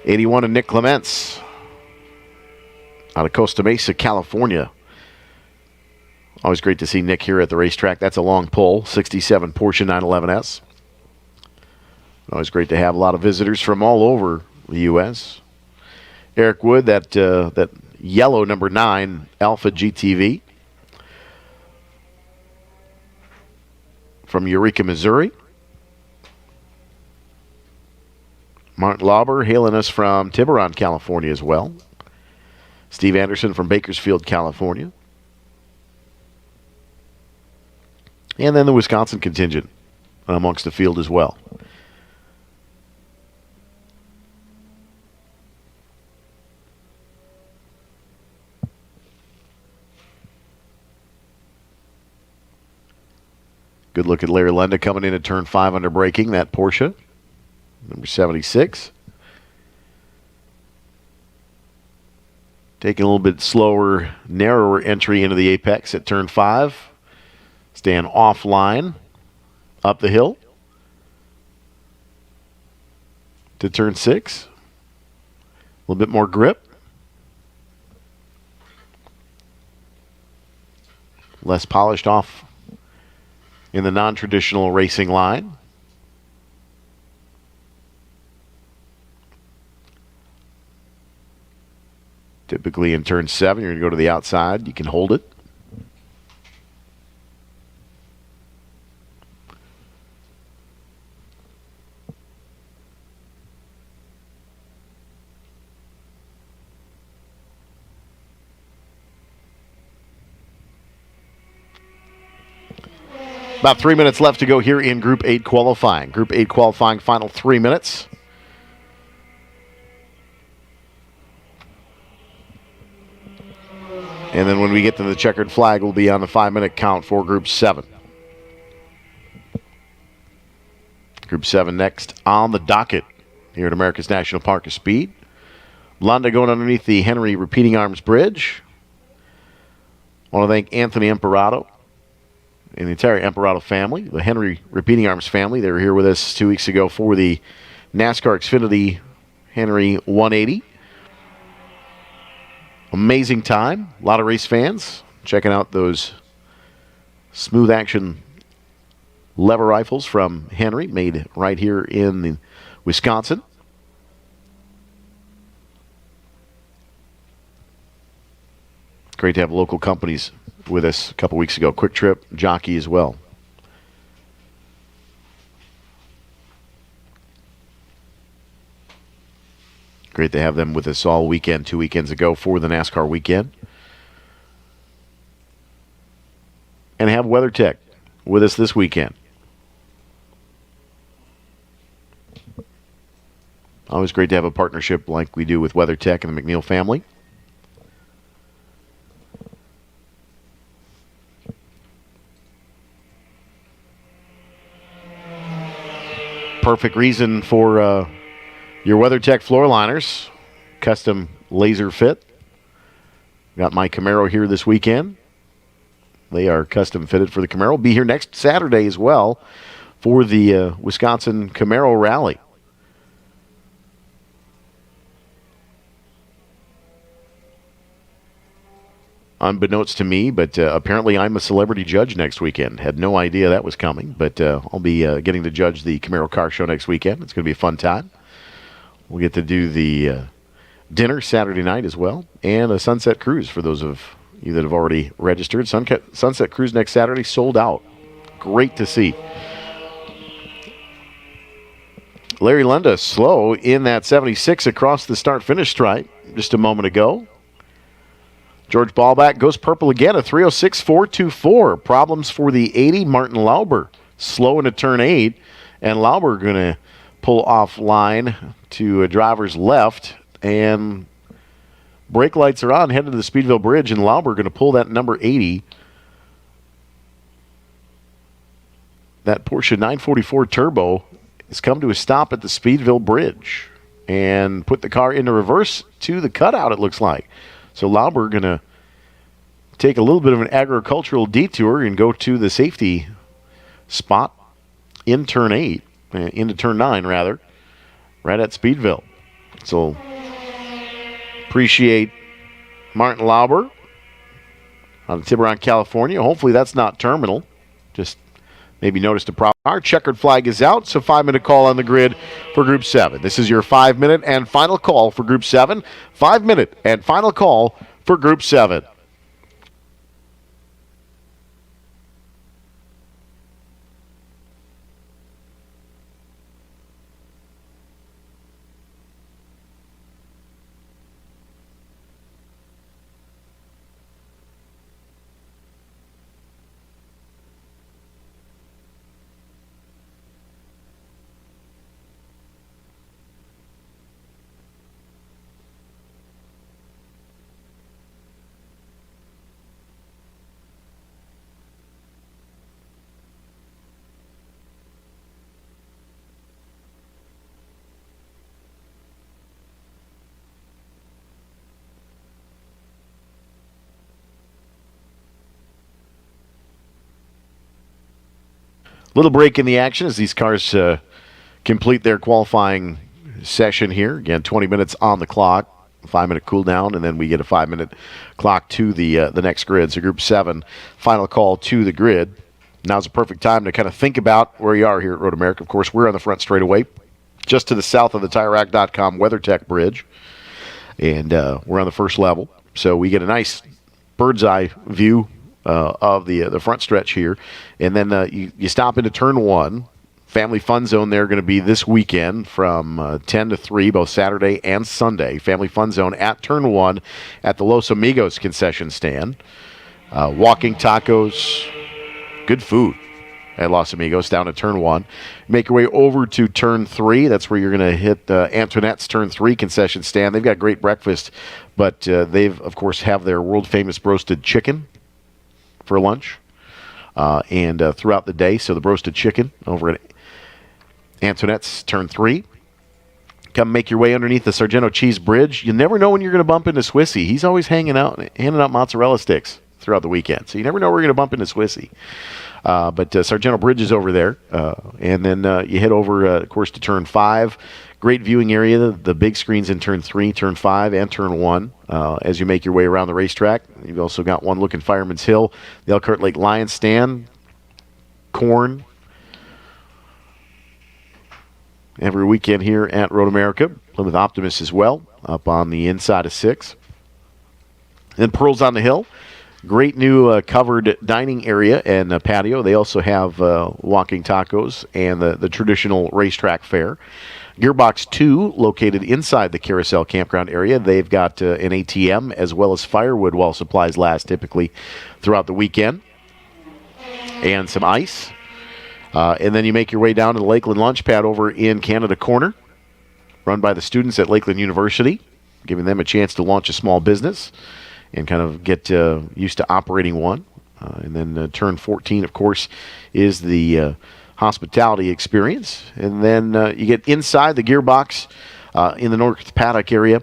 [SPEAKER 1] '81 of Nick Clements out of Costa Mesa, California. Always great to see Nick here at the racetrack. That's a long pull. 67 Porsche 911S. Always great to have a lot of visitors from all over the U.S. Eric Wood, that yellow number 9 Alpha GTV from Eureka, Missouri. Martin Lauber hailing us from Tiburon, California as well. Steve Anderson from Bakersfield, California. And then the Wisconsin contingent amongst the field as well. Good look at Larry Lenda coming in at turn 5 under braking. That Porsche, number 76. Taking a little bit slower, narrower entry into the apex at turn 5. Staying offline, up the hill to turn 6. A little bit more grip. Less polished off in the non-traditional racing line. Typically in turn 7, you're going to go to the outside. You can hold it. About 3 minutes left to go here in Group 8 qualifying. Group 8 qualifying, final 3 minutes. And then when we get to the checkered flag, we'll be on the 5-minute count for Group 7. Group 7 next on the docket here at America's National Park of Speed. Londa going underneath the Henry Repeating Arms Bridge. I want to thank Anthony Imperato and the entire Imperato family, the Henry Repeating Arms family. They were here with us 2 weeks ago for the NASCAR Xfinity Henry 180. Amazing time. A lot of race fans checking out those smooth action lever rifles from Henry, made right here in Wisconsin. Great to have local companies with us a couple weeks ago. Quick Trip, Jockey as well. Great to have them with us all weekend, 2 weekends ago for the NASCAR weekend. And have WeatherTech with us this weekend. Always great to have a partnership like we do with WeatherTech and the McNeil family. Perfect reason for your WeatherTech floor liners. Custom laser fit. Got my Camaro here this weekend. They are custom fitted for the Camaro. Be here next Saturday as well for the Wisconsin Camaro Rally. Unbeknownst to me, but apparently I'm a celebrity judge next weekend. Had no idea that was coming, but I'll be getting to judge the Camaro Car Show next weekend. It's going to be a fun time. We'll get to do the dinner Saturday night as well, and a sunset cruise for those of you that have already registered. Sunset cruise next Saturday, sold out. Great to see. Larry Lunda slow in that 76 across the start-finish stripe just a moment ago. George Ballback goes purple again, a 306.424. Problems for the 80, Martin Lauber. Slow into turn 8, and Lauber going to pull off line to a driver's left, and brake lights are on, headed to the Speedville Bridge, and Lauber going to pull that number 80. That Porsche 944 Turbo has come to a stop at the Speedville Bridge and put the car into reverse to the cutout, it looks like. So Lauber going to take a little bit of an agricultural detour and go to the safety spot in turn 8, into turn 9 rather, right at Speedville. So appreciate Martin Lauber out of Tiburon, California. Hopefully that's not terminal. Just maybe noticed a problem. Our checkered flag is out, so 5-minute call on the grid for Group 7. This is your 5-minute and final call for Group 7. 5-minute and final call for Group 7. Little break in the action as these cars complete their qualifying session here. Again, 20 minutes on the clock, 5-minute cool down, and then we get a 5-minute clock to the next grid. So Group 7, final call to the grid. Now's a perfect time to kind of think about where you are here at Road America. Of course, we're on the front straightaway, just to the south of the TireRack.com WeatherTech bridge, and we're on the first level. So we get a nice bird's eye view of the front stretch here, and then you stop into turn 1. Family Fun Zone there going to be this weekend from 10 to 3, both Saturday and Sunday. Family Fun Zone at turn 1 at the Los Amigos concession stand. Walking tacos, good food at Los Amigos down at turn 1. Make your way over to turn 3. That's where you're going to hit Antoinette's turn 3 concession stand. They've got great breakfast, but they've, of course, have their world-famous roasted chicken for lunch and throughout the day. So the roasted chicken over at Antoinette's turn 3. Come make your way underneath the Sargento Cheese Bridge. You never know when you're going to bump into Swissy. He's always handing out mozzarella sticks throughout the weekend. So you never know where you're going to bump into Swissy. But Sargento Bridge is over there. And then you head over, of course, to turn 5. Great viewing area. The big screens in turn 3, turn 5, and turn 1 as you make your way around the racetrack. You've also got one look at Fireman's Hill, the Elkhart Lake Lions Stand, corn. Every weekend here at Road America. Plymouth Optimist as well, up on the inside of 6. Then Pearls on the Hill. Great new covered dining area and patio. They also have walking tacos and the traditional racetrack fare. Gearbox 2, located inside the Carousel Campground area. They've got an ATM as well as firewood while supplies last typically throughout the weekend. And some ice. And then you make your way down to the Lakeland Lunch Pad over in Canada Corner, run by the students at Lakeland University, giving them a chance to launch a small business and kind of get used to operating one. And then turn 14, of course, is the hospitality experience. And then you get inside the gearbox in the North Paddock area.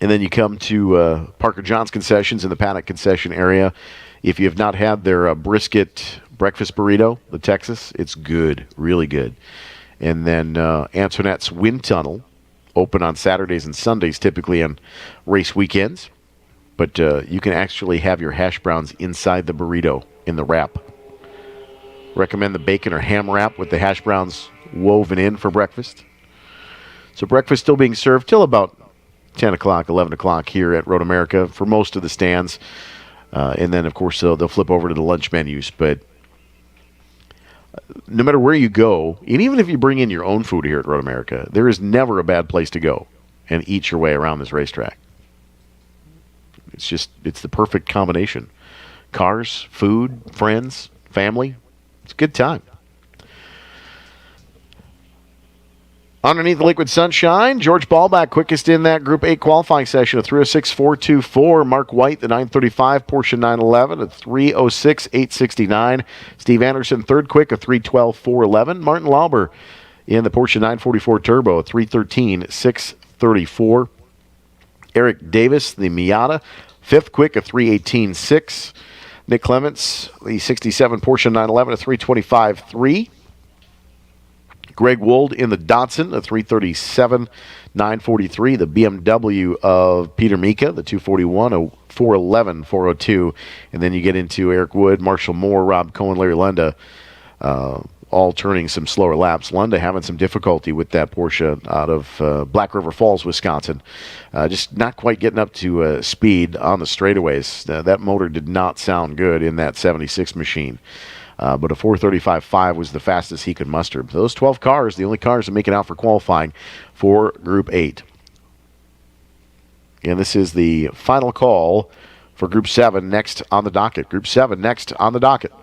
[SPEAKER 1] And then you come to Parker John's concessions in the Paddock concession area. If you have not had their brisket breakfast burrito, the Texas, it's good, really good. And then Antoinette's Wind Tunnel, open on Saturdays and Sundays, typically on race weekends. But you can actually have your hash browns inside the burrito in the wrap. Recommend the bacon or ham wrap with the hash browns woven in for breakfast. So breakfast still being served till about 10 o'clock, 11 o'clock here at Road America for most of the stands. And then, of course, they'll flip over to the lunch menus. But no matter where you go, and even if you bring in your own food here at Road America, there is never a bad place to go and eat your way around this racetrack. It's the perfect combination. Cars, food, friends, family. It's a good time. Underneath the liquid sunshine, George Ballback quickest in that Group 8 qualifying session, a 3:06.424. Mark White, the 9:35 Porsche 911, a 3:06.869. Steve Anderson, third quick, a 3:12.411. Martin Lauber in the Porsche 944 Turbo, a 3:13.634. Eric Davis, the Miata, fifth quick, a 3:18.6. Nick Clements, the 67 Porsche 911, a 3:25.3. Greg Wold in the Datsun, a 3:37.943. The BMW of Peter Mika, the 241, a 4:11.402. And then you get into Eric Wood, Marshall Moore, Rob Cohen, Larry Lunda, all turning some slower laps. Lunda having some difficulty with that Porsche out of Black River Falls, Wisconsin. Just not quite getting up to speed on the straightaways. That motor did not sound good in that 76 machine. But a 4:35.5 was the fastest he could muster. Those 12 cars, the only cars that make it out for qualifying for Group 8. And this is the final call for Group 7 next on the docket. Group 7 next on the docket.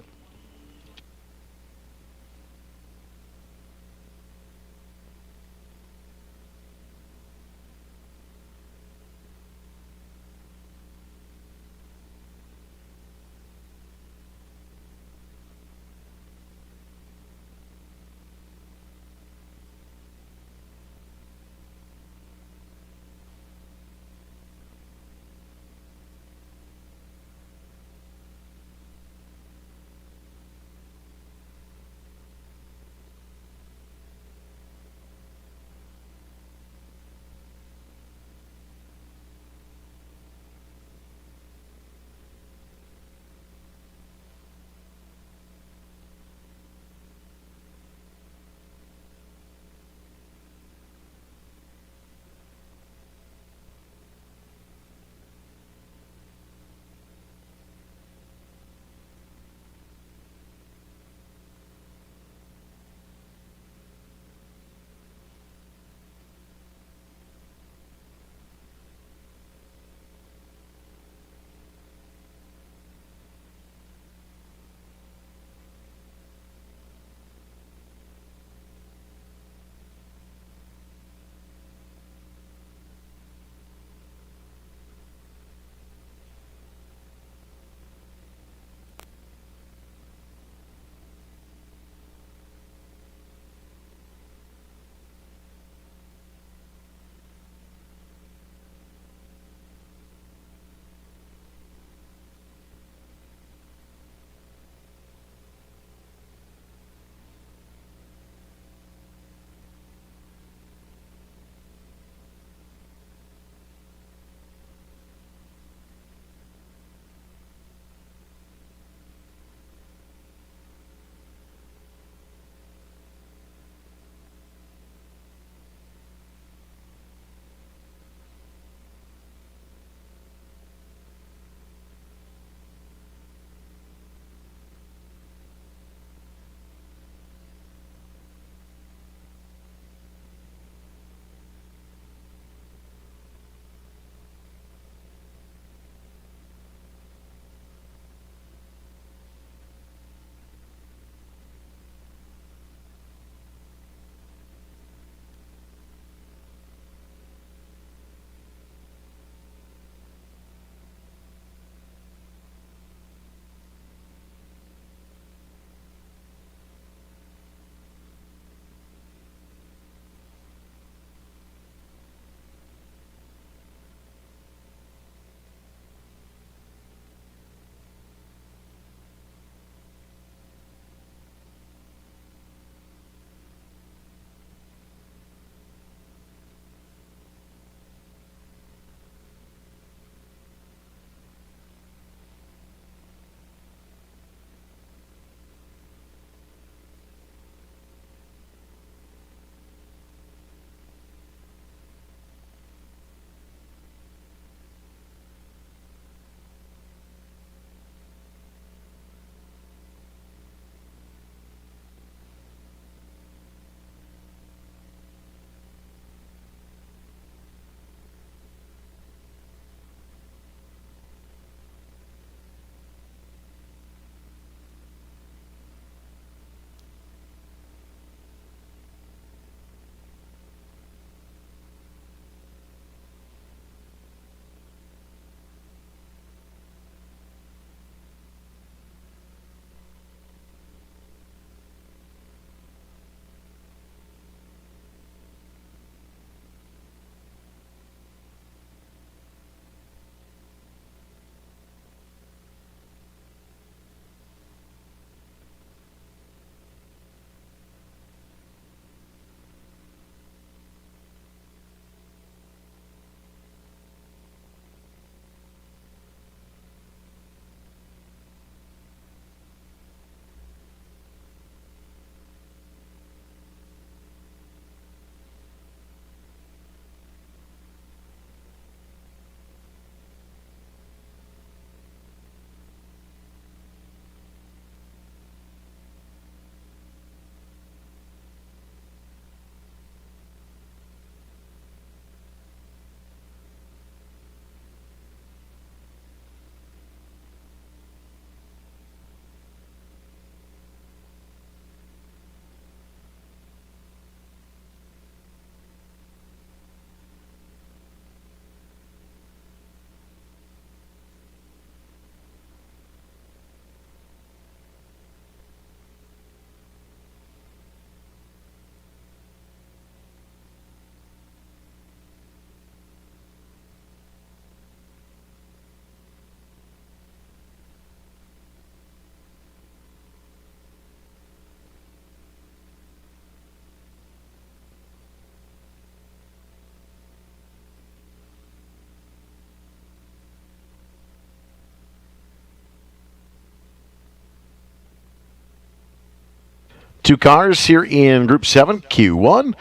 [SPEAKER 1] Two cars here in Group 7, Q1.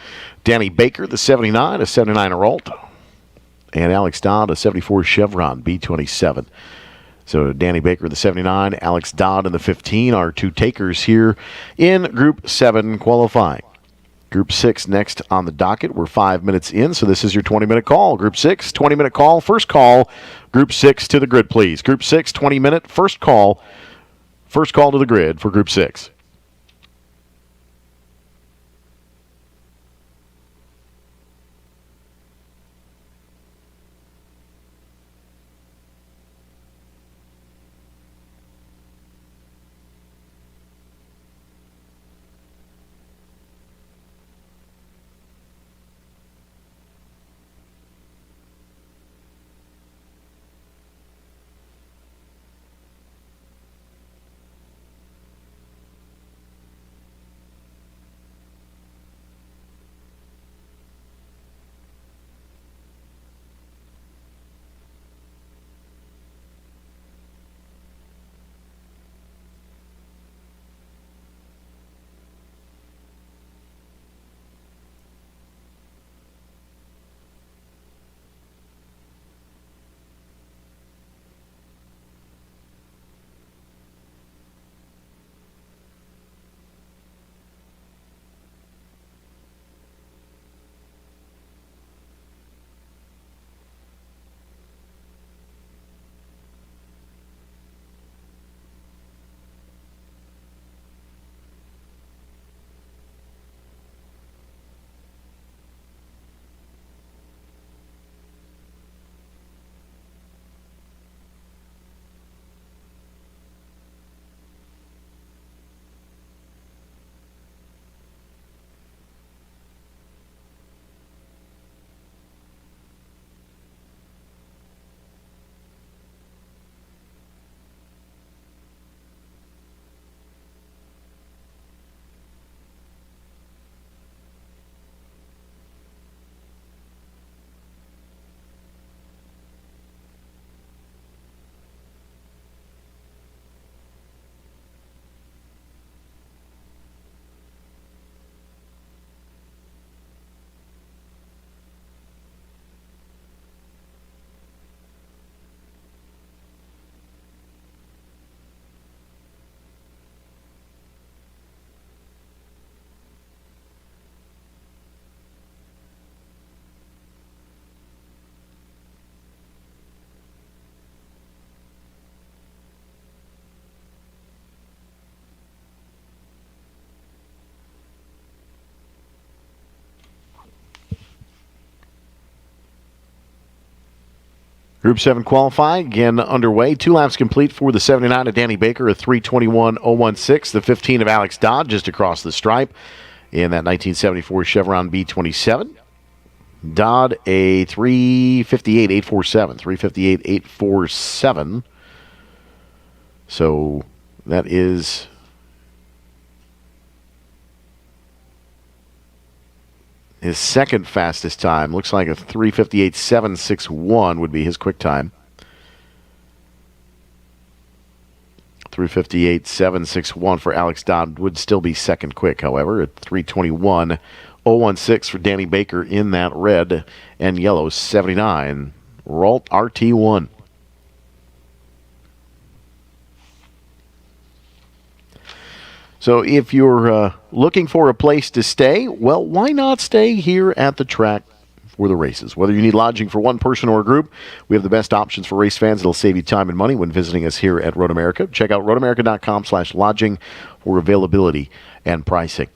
[SPEAKER 1] Danny Baker, the 79, a 79 Aralt. And Alex Dodd, a 74 Chevron B27. So Danny Baker, the 79, Alex Dodd, and the 15 are two takers here in Group 7 qualifying. Group 6 next on the docket. We're 5 minutes in, so this is your 20-minute call. Group 6, 20-minute call. First call, Group 6 to the grid, please. Group 6, 20-minute, first call. First call to the grid for Group 6. Group 7 qualifying, again underway. 2 laps complete for the 79 of Danny Baker, a 3:21.016. The 15 of Alex Dodd just across the stripe in that 1974 Chevron B27. Dodd, a 3:58.847. 3:58.847. So that is his second fastest time. Looks like a 3:58.761 would be his quick time. 3:58.761 for Alex Dodd would still be second quick, however, at 3:21.016 for Danny Baker in that red and yellow 79 Ralt RT1. So if you're looking for a place to stay, well, why not stay here at the track for the races? Whether you need lodging for one person or a group, we have the best options for race fans. It'll save you time and money when visiting us here at Road America. Check out roadamerica.com/lodging for availability and pricing.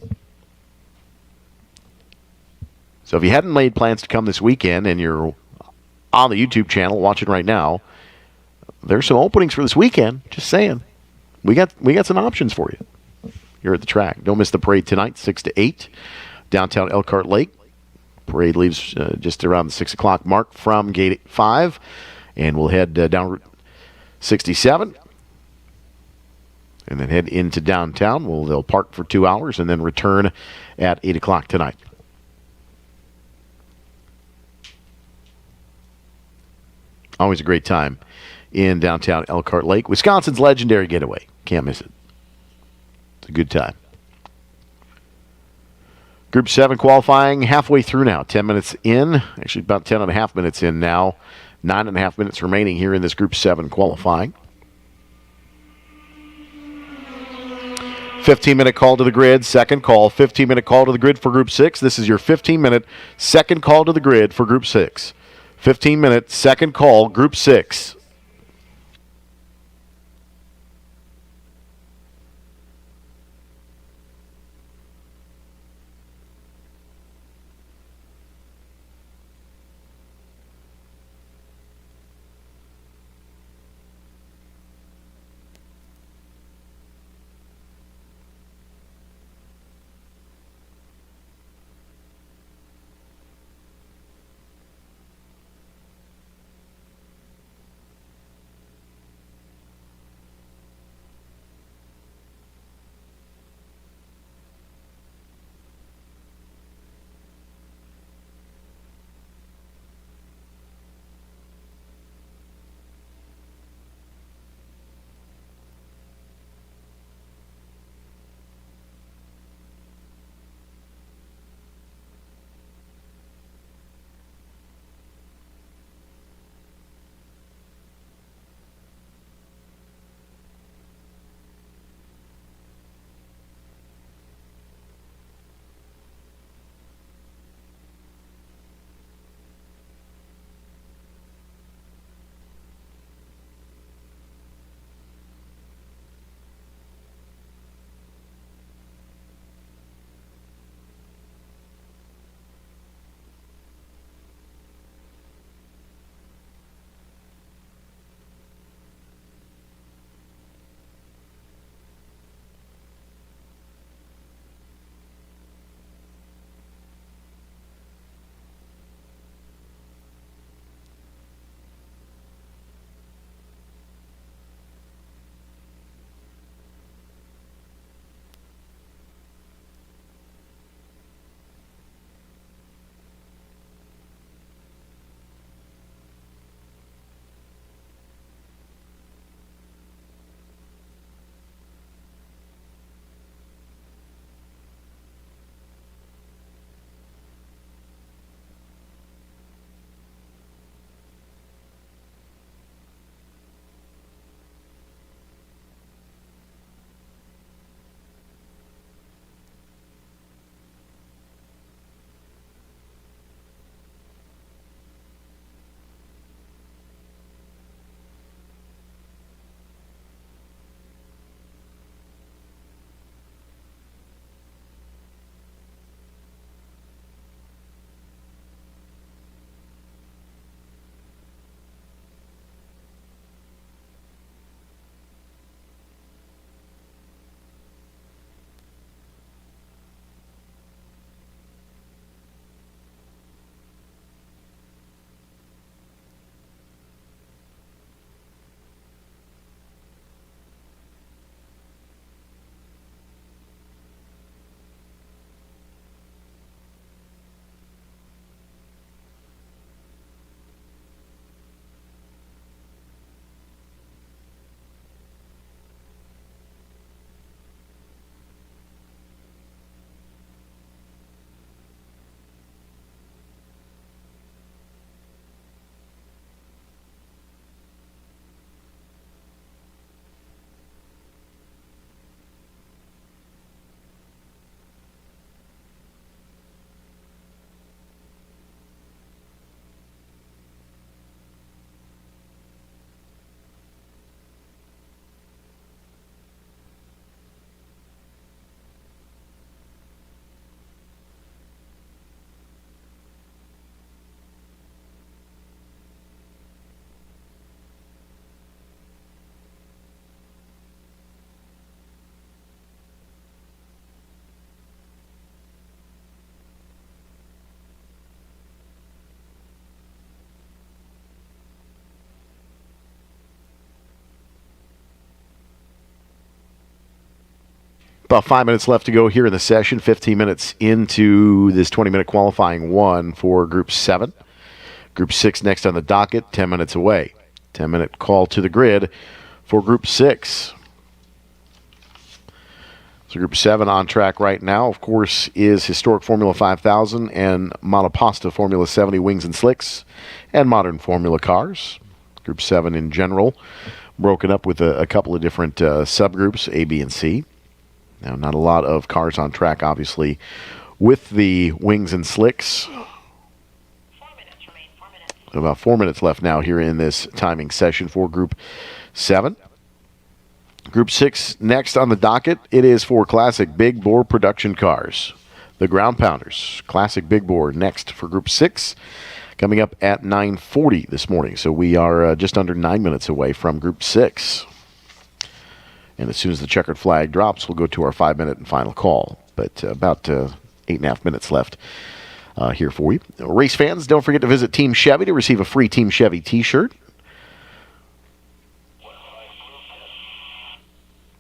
[SPEAKER 1] So if you hadn't made plans to come this weekend and you're on the YouTube channel watching right now, there's some openings for this weekend. Just saying. We got some options for you. You're at the track. Don't miss the parade tonight, 6 to 8, downtown Elkhart Lake. Parade leaves just around the 6 o'clock mark from Gate 5, and we'll head down Route 67 and then head into downtown. They'll park for 2 hours and then return at 8 o'clock tonight. Always a great time in downtown Elkhart Lake. Wisconsin's legendary getaway. Can't miss it. It's a good time. Group 7 qualifying halfway through now. 10 minutes in. Actually, about 10 and a half minutes in now. 9.5 minutes remaining here in this Group 7 qualifying. 15-minute call to the grid, second call. 15-minute call to the grid for Group 6. This is your 15-minute second call to the grid for Group 6. 15-minute second call, Group 6. About 5 minutes left to go here in the session. 15 minutes into this 20-minute qualifying one for Group 7. Group 6 next on the docket, 10 minutes away. 10-minute call to the grid for Group 6. So Group 7 on track right now, of course, is historic Formula 5000 and Monoposto Formula 70 wings and slicks and modern Formula cars. Group 7 in general, broken up with a couple of different subgroups, A, B, and C. Now, not a lot of cars on track, obviously, with the wings and slicks.
[SPEAKER 2] 4 minutes remain, 4 minutes.
[SPEAKER 1] About 4 minutes left now here in this timing session for Group 7. Group 6 next on the docket. It is for classic big bore production cars. The Ground Pounders, classic big bore, next for Group 6, coming up at 9:40 this morning. So we are just under 9 minutes away from Group 6. And as soon as the checkered flag drops, we'll go to our 5-minute and final call. But about 8.5 minutes left here for you. Race fans, don't forget to visit Team Chevy to receive a free Team Chevy t-shirt.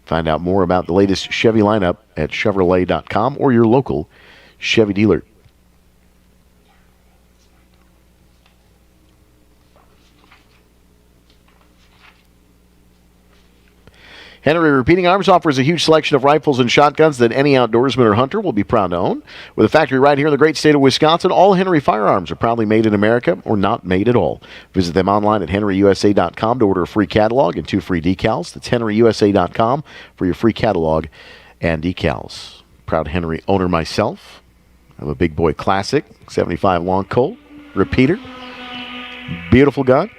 [SPEAKER 1] Find out more about the latest Chevy lineup at Chevrolet.com or your local Chevy dealer. Henry Repeating Arms offers a huge selection of rifles and shotguns that any outdoorsman or hunter will be proud to own. With a factory right here in the great state of Wisconsin, all Henry firearms are proudly made in America or not made at all. Visit them online at henryusa.com to order a free catalog and 2 free decals. That's henryusa.com for your free catalog and decals. Proud Henry owner myself. I have a Big Boy Classic 75 Long Colt repeater. Beautiful gun.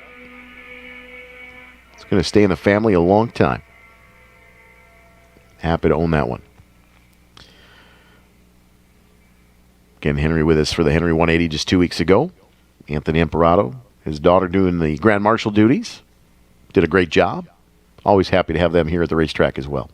[SPEAKER 1] It's going to stay in the family a long time. Happy to own that one. Again, Henry with us for the Henry 180 just 2 weeks ago. Anthony Imperato, his daughter doing the Grand Marshal duties. Did a great job. Always happy to have them here at the racetrack as well.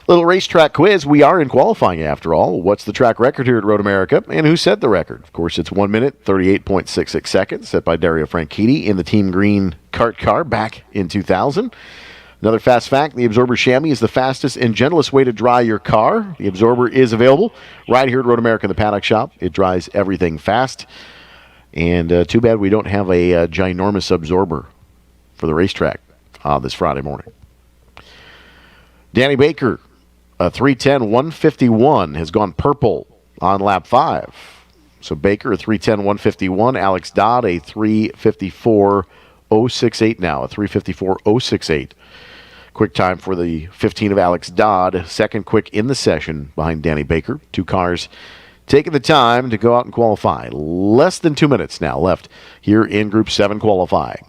[SPEAKER 1] Little racetrack quiz. We are in qualifying after all. What's the track record here at Road America? And who set the record? Of course, it's 1 minute, 38.66 seconds, set by Dario Franchitti in the Team Green kart car back in 2000. Another fast fact, the Absorber Chamois is the fastest and gentlest way to dry your car. The Absorber is available right here at Road America in the paddock shop. It dries everything fast. And too bad we don't have a ginormous Absorber for the racetrack this Friday morning. Danny Baker, a 310-151, has gone purple on lap 5. So Baker, a 310-151. Alex Dodd, a 354.068 now, a 354.068. Quick time for the 15 of Alex Dodd. Second quick in the session behind Danny Baker. 2 cars taking the time to go out and qualify. Less than 2 minutes now left here in Group 7 qualifying.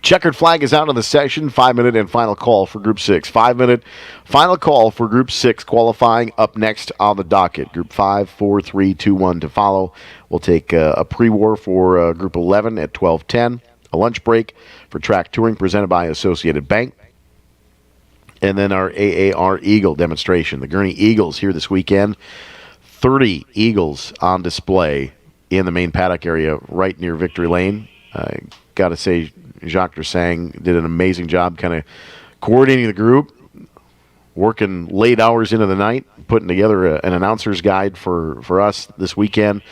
[SPEAKER 1] Checkered flag is out of the session. 5-minute and final call for Group 6. 5-minute final call for Group 6 qualifying up next on the docket. Group 5, 4, 3, 2, 1 to follow. We'll take a pre-war for Group 11 at 12:10. A lunch break for track touring presented by Associated Bank. And then our AAR Eagle demonstration. The Gurney Eagles here this weekend. 30 Eagles on display in the main paddock area right near Victory Lane. Got to say, Jacques Dersang did an amazing job kind of coordinating the group, working late hours into the night, putting together an announcer's guide for us this weekend.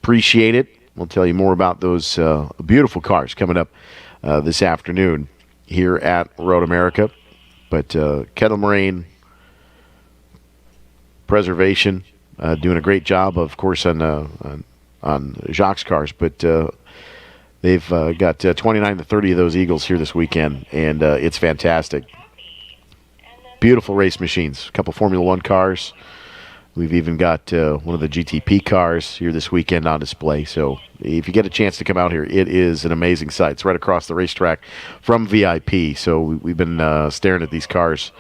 [SPEAKER 1] Appreciate it. We'll tell you more about those beautiful cars coming up this afternoon here at Road America. But Kettle Moraine Preservation doing a great job, of course, on Jacques' cars. But they've got 29 to 30 of those Eagles here this weekend, and it's fantastic. Beautiful race machines. A couple Formula One cars. We've even got one of the GTP cars here this weekend on display. So if you get a chance to come out here, it is an amazing sight. It's right across the racetrack from VIP. So we've been staring at these cars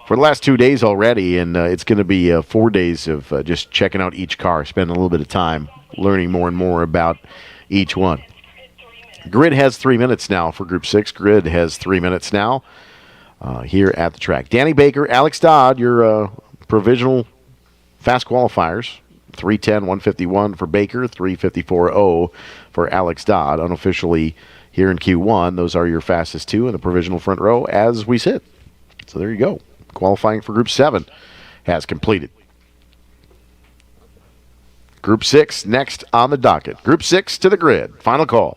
[SPEAKER 1] for the last 2 days already, and it's going to be 4 days of just checking out each car, spending a little bit of time learning more and more about each one. Grid has 3 minutes now for Group 6. Grid has 3 minutes now here at the track. Danny Baker, Alex Dodd, your provisional fast qualifiers. 3:10, 151 for Baker, 3:54.0 for Alex Dodd. Unofficially here in Q1, those are your fastest two in the provisional front row as we sit. So there you go. Qualifying for Group 7 has completed. Group 6 next on the docket. Group 6 to the grid. Final call.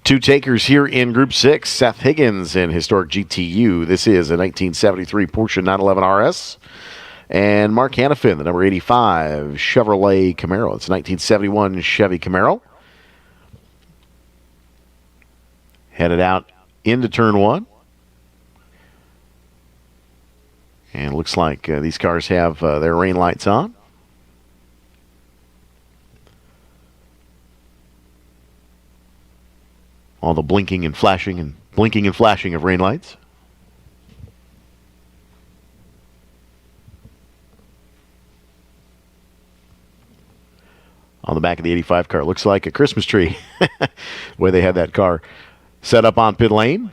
[SPEAKER 1] Two takers here in Group 6. Seth Higgins in historic GTU. This is a 1973 Porsche 911 RS. And Mark Hannafin, the number 85 Chevrolet Camaro. It's a 1971 Chevy Camaro. Headed out into turn one. And it looks like these cars have their rain lights on. All the blinking and flashing of rain lights. on the back of the 85 car. Looks like a Christmas tree, the way they had that car set up on pit lane.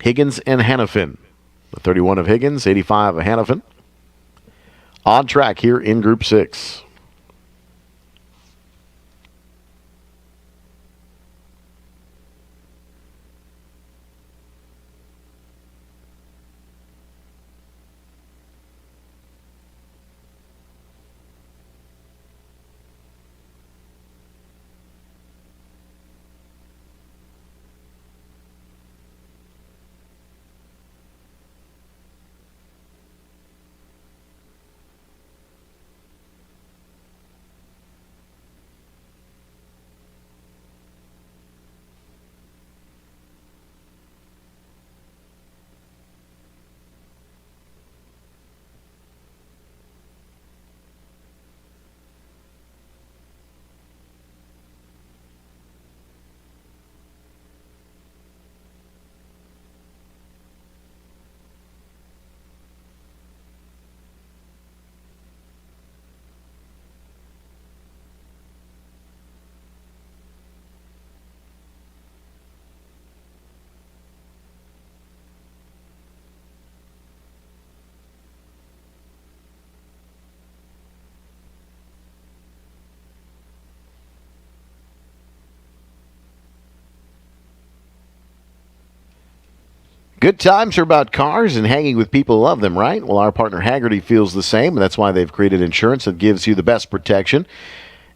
[SPEAKER 1] Higgins and Hannafin. The 31 of Higgins, 85 of Hannafin. On track here in Group 6. Good times are about cars and hanging with people who love them, right? Well, our partner Haggerty feels the same, and that's why they've created insurance that gives you the best protection.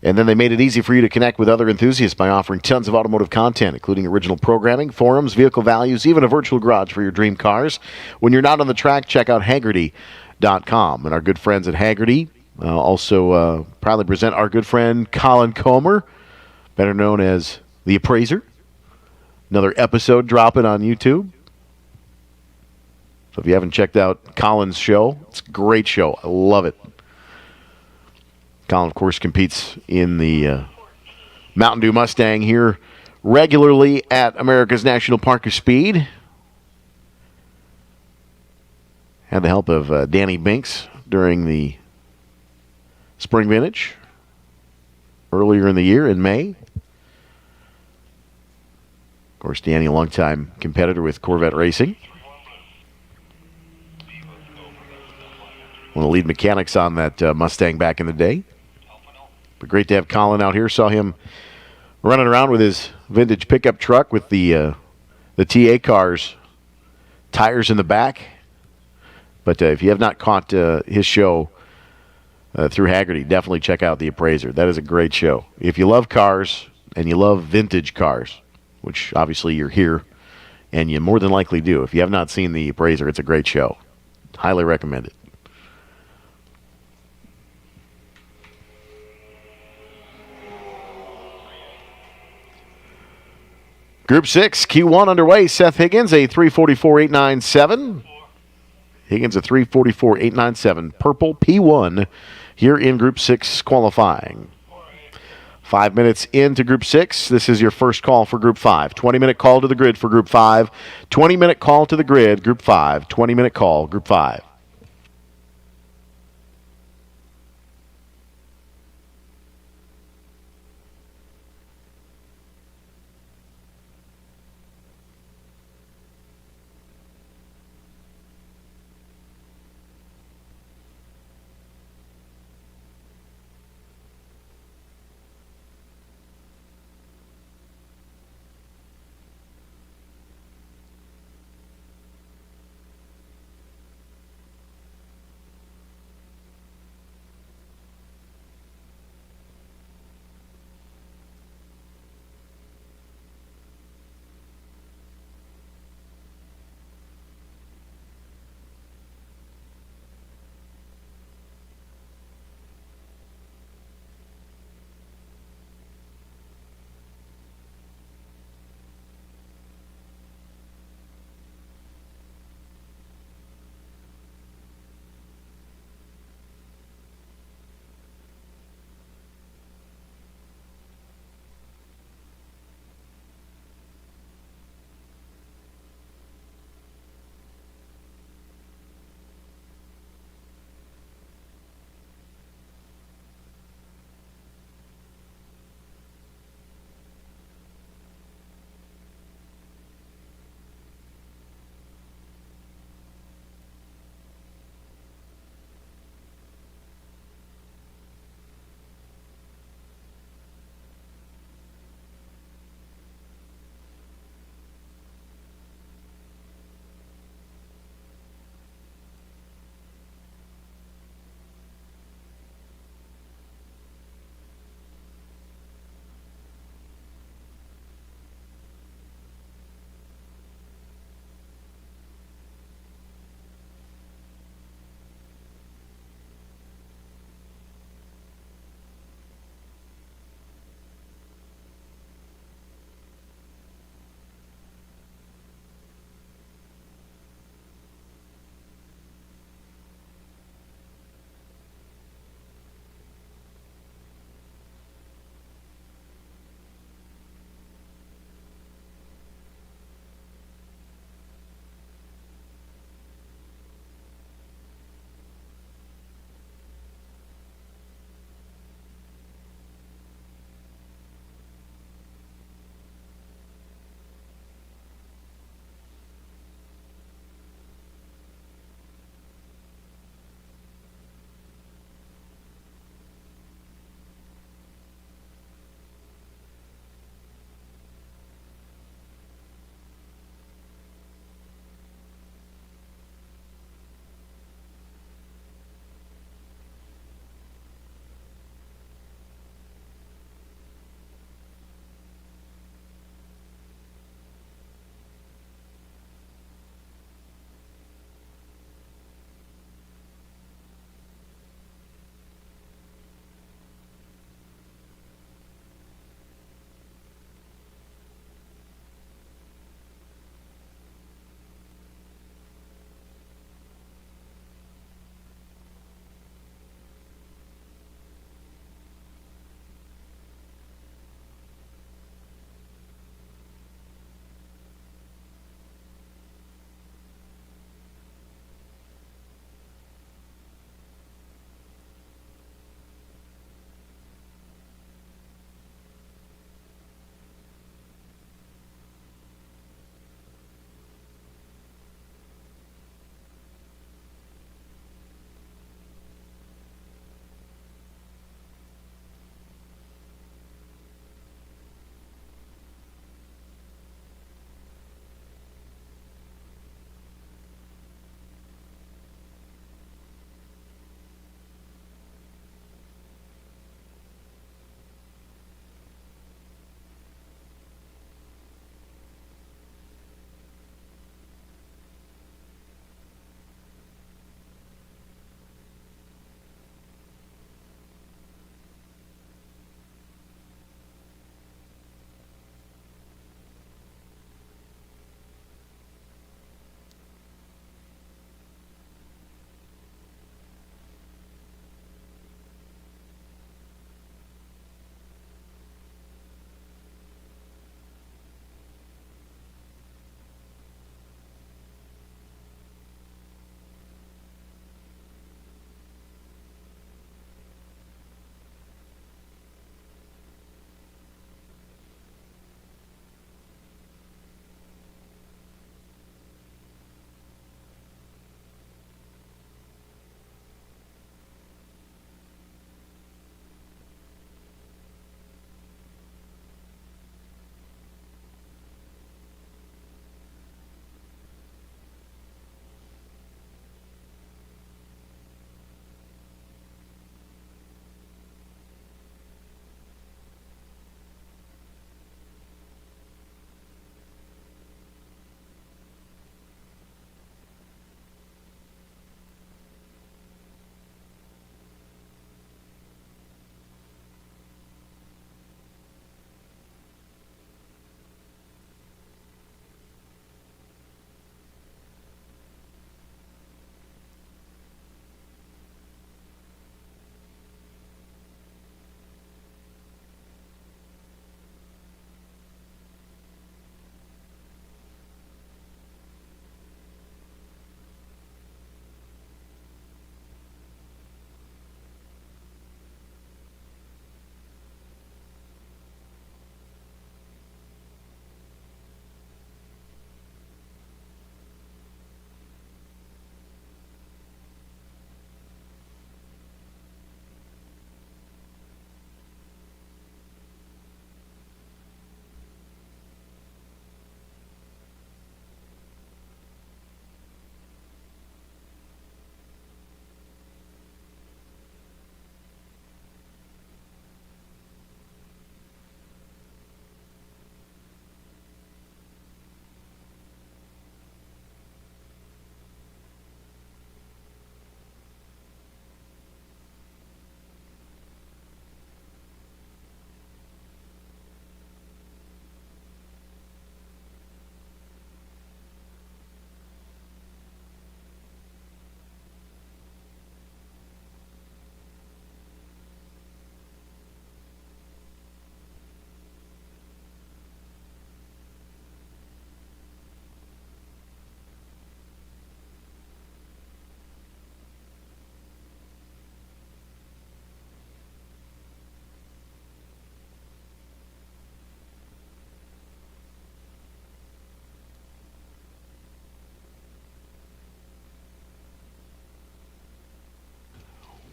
[SPEAKER 1] And then they made it easy for you to connect with other enthusiasts by offering tons of automotive content, including original programming, forums, vehicle values, even a virtual garage for your dream cars. When you're not on the track, check out Haggerty.com. And our good friends at Haggerty also proudly present our good friend Colin Comer, better known as The Appraiser. Another episode dropping on YouTube. So if you haven't checked out Colin's show, it's a great show. I love it. Colin, of course, competes in the Mountain Dew Mustang here regularly at America's National Park of Speed. Had the help of Danny Binks during the Spring Vintage earlier in the year in May. Of course, Danny, a longtime competitor with Corvette Racing. One of the lead mechanics on that Mustang back in the day. But great to have Colin out here. Saw him running around with his vintage pickup truck with the TA cars, tires in the back. But if you have not caught his show through Haggerty, definitely check out The Appraiser. That is a great show. If you love cars and you love vintage cars, which obviously you're here, and you more than likely do. If you have not seen The Appraiser, it's a great show. Highly recommend it. Group 6, Q1 underway. Seth Higgins, a 344.897. Higgins, a 344.897. Purple P1 here in Group 6 qualifying. 5 minutes into Group 6. This is your first call for Group 5. 20-minute call to the grid for Group 5. 20-minute call to the grid, Group 5. 20-minute call, Group 5.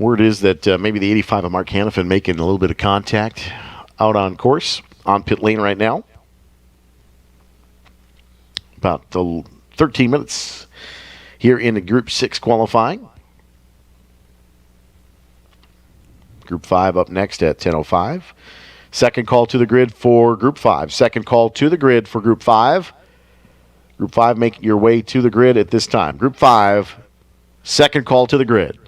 [SPEAKER 1] Word is that maybe the 85 of Mark Hannafin making a little bit of contact out on course, on pit lane right now. About 13 minutes here in the Group 6 qualifying. Group 5 up next at 10:05. Second call to the grid for Group 5. Second call to the grid for Group 5. Group 5, make your way to the grid at this time. Group 5, second call to the grid.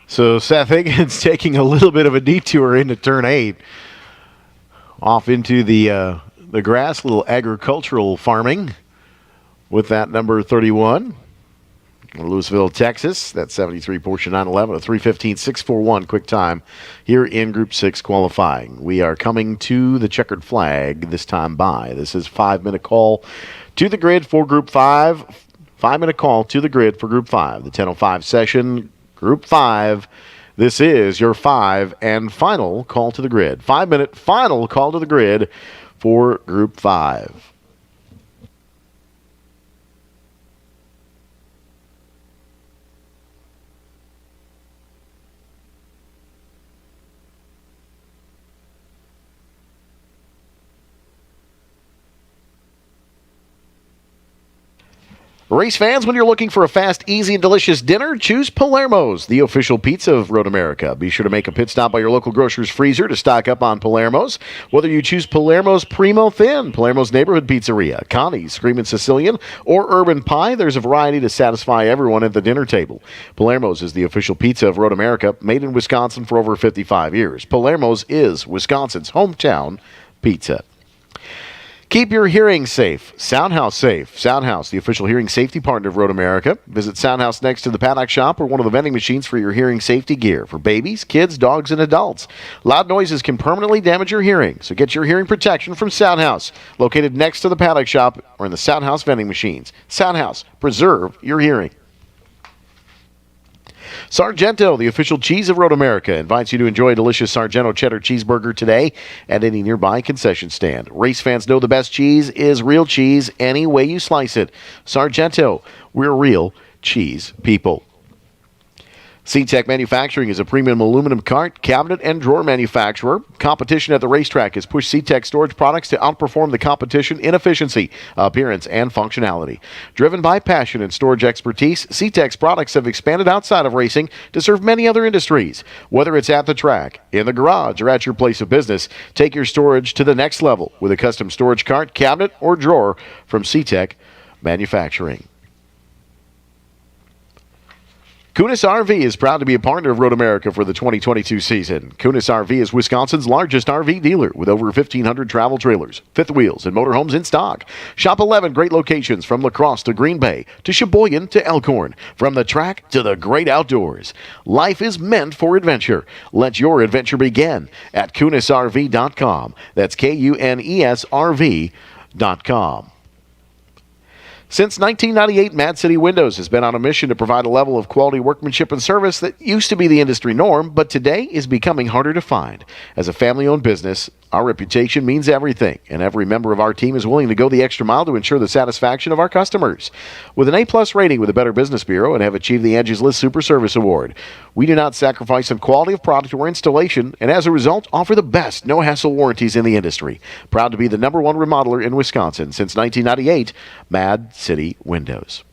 [SPEAKER 1] So Seth Higgins taking a little bit of a detour into turn 8. Off into the grass, little agricultural farming with that number 31. Louisville, Texas. That 73 Porsche 911, a 3:15.641 quick time here in Group 6 qualifying. We are coming to the checkered flag this time by. This is 5-minute call to the grid for Group 5. 5-minute call to the grid for Group 5. The 10:05 session, Group 5. This is your 5 and final call to the grid. 5-minute final call to the grid for Group 5. Race fans, when you're looking for a fast, easy, and delicious dinner, choose Palermo's, the official pizza of Road America. Be sure to make a pit stop by your local grocer's freezer to stock up on Palermo's. Whether you choose Palermo's Primo Thin, Palermo's Neighborhood Pizzeria, Connie's Screamin' Sicilian, or Urban Pie, there's a variety to satisfy everyone at the dinner table. Palermo's is the official pizza of Road America, made in Wisconsin for over 55 years. Palermo's is Wisconsin's hometown pizza. Keep your hearing safe. Soundhouse Safe. Soundhouse, the official hearing safety partner of Road America. Visit Soundhouse next to the paddock shop or one of the vending machines for your hearing safety gear for babies, kids, dogs, and adults. Loud noises can permanently damage your hearing, so get your hearing protection from Soundhouse, located next to the paddock shop or in the Soundhouse vending machines. Soundhouse, preserve your hearing. Sargento, the official cheese of Road America, invites you to enjoy a delicious Sargento cheddar cheeseburger today at any nearby concession stand. Race fans know the best cheese is real cheese any way you slice it. Sargento, we're real cheese people. SeaTech Manufacturing is a premium aluminum cart, cabinet, and drawer manufacturer. Competition at the racetrack has pushed SeaTech storage products to outperform the competition in efficiency, appearance, and functionality. Driven by passion and storage expertise, SeaTech's products have expanded outside of racing to serve many other industries. Whether it's at the track, in the garage, or at your place of business, take your storage to the next level with a custom storage cart, cabinet, or drawer from SeaTech Manufacturing. Kunis RV is proud to be a partner of Road America for the 2022 season. Kunis RV is Wisconsin's largest RV dealer with over 1,500 travel trailers, fifth wheels, and motorhomes in stock. Shop 11 great locations from La Crosse to Green Bay to Sheboygan to Elkhorn, from the track to the great outdoors. Life is meant for adventure. Let your adventure begin at KunisRV.com. That's KUNESRV.com. Since 1998, Mad City Windows has been on a mission to provide a level of quality workmanship and service that used to be the industry norm, but today is becoming harder to find. As a family-owned business, our reputation means everything, and every member of our team is willing to go the extra mile to ensure the satisfaction of our customers. With an A-plus rating with the Better Business Bureau and have achieved the Angie's List Super Service Award, we do not sacrifice on quality of product or installation, and as a result, offer the best no-hassle warranties in the industry. Proud to be the #1 remodeler in Wisconsin since 1998, Mad City Windows.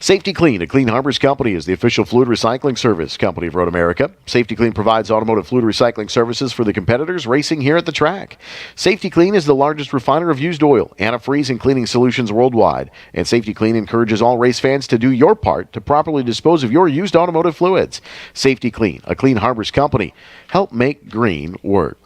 [SPEAKER 1] Safety Clean, a Clean Harbors company, is the official fluid recycling service company of Road America. Safety Clean provides automotive fluid recycling services for the competitors racing here at the track. Safety Clean is the largest refiner of used oil, antifreeze, and cleaning solutions worldwide. And Safety Clean encourages all race fans to do your part to properly dispose of your used automotive fluids. Safety Clean, a Clean Harbors company. Help make green work.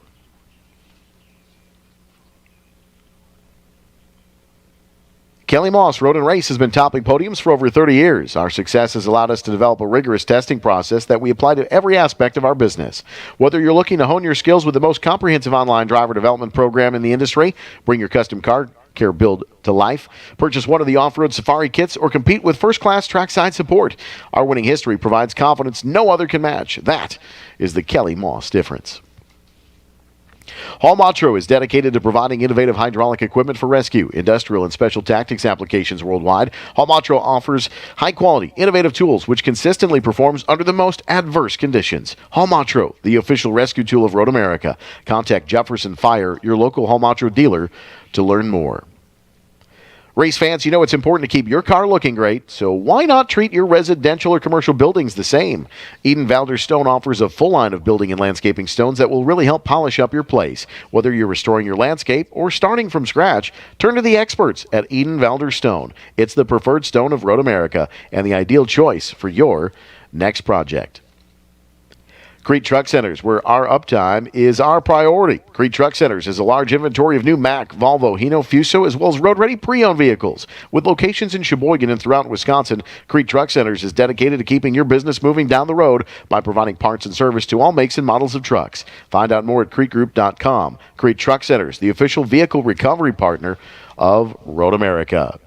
[SPEAKER 1] Kelly Moss Road and Race has been topping podiums for over 30 years. Our success has allowed us to develop a rigorous testing process that we apply to every aspect of our business. Whether you're looking to hone your skills with the most comprehensive online driver development program in the industry, bring your custom car care build to life, purchase one of the off-road safari kits, or compete with first-class trackside support, our winning history provides confidence no other can match. That is the Kelly Moss difference. Hall Matro is dedicated to providing innovative hydraulic equipment for rescue, industrial, and special tactics applications worldwide. Hall Matro offers high-quality, innovative tools which consistently performs under the most adverse conditions. Hall Matro, the official rescue tool of Road America. Contact Jefferson Fire, your local Hall Matro dealer, to learn more. Race fans, you know it's important to keep your car looking great, so why not treat your residential or commercial buildings the same? Eden Valder Stone offers a full line of building and landscaping stones that will really help polish up your place. Whether you're restoring your landscape or starting from scratch, turn to the experts at Eden Valder Stone. It's the preferred stone of Road America and the ideal choice for your next project. Crete Truck Centers, where our uptime is our priority. Crete Truck Centers has a large inventory of new Mack, Volvo, Hino, Fuso, as well as road-ready pre-owned vehicles. With locations in Sheboygan and throughout Wisconsin, Crete Truck Centers is dedicated to keeping your business moving down the road by providing parts and service to all makes and models of trucks. Find out more at CreteGroup.com. Crete Truck Centers, the official vehicle recovery partner of Road America.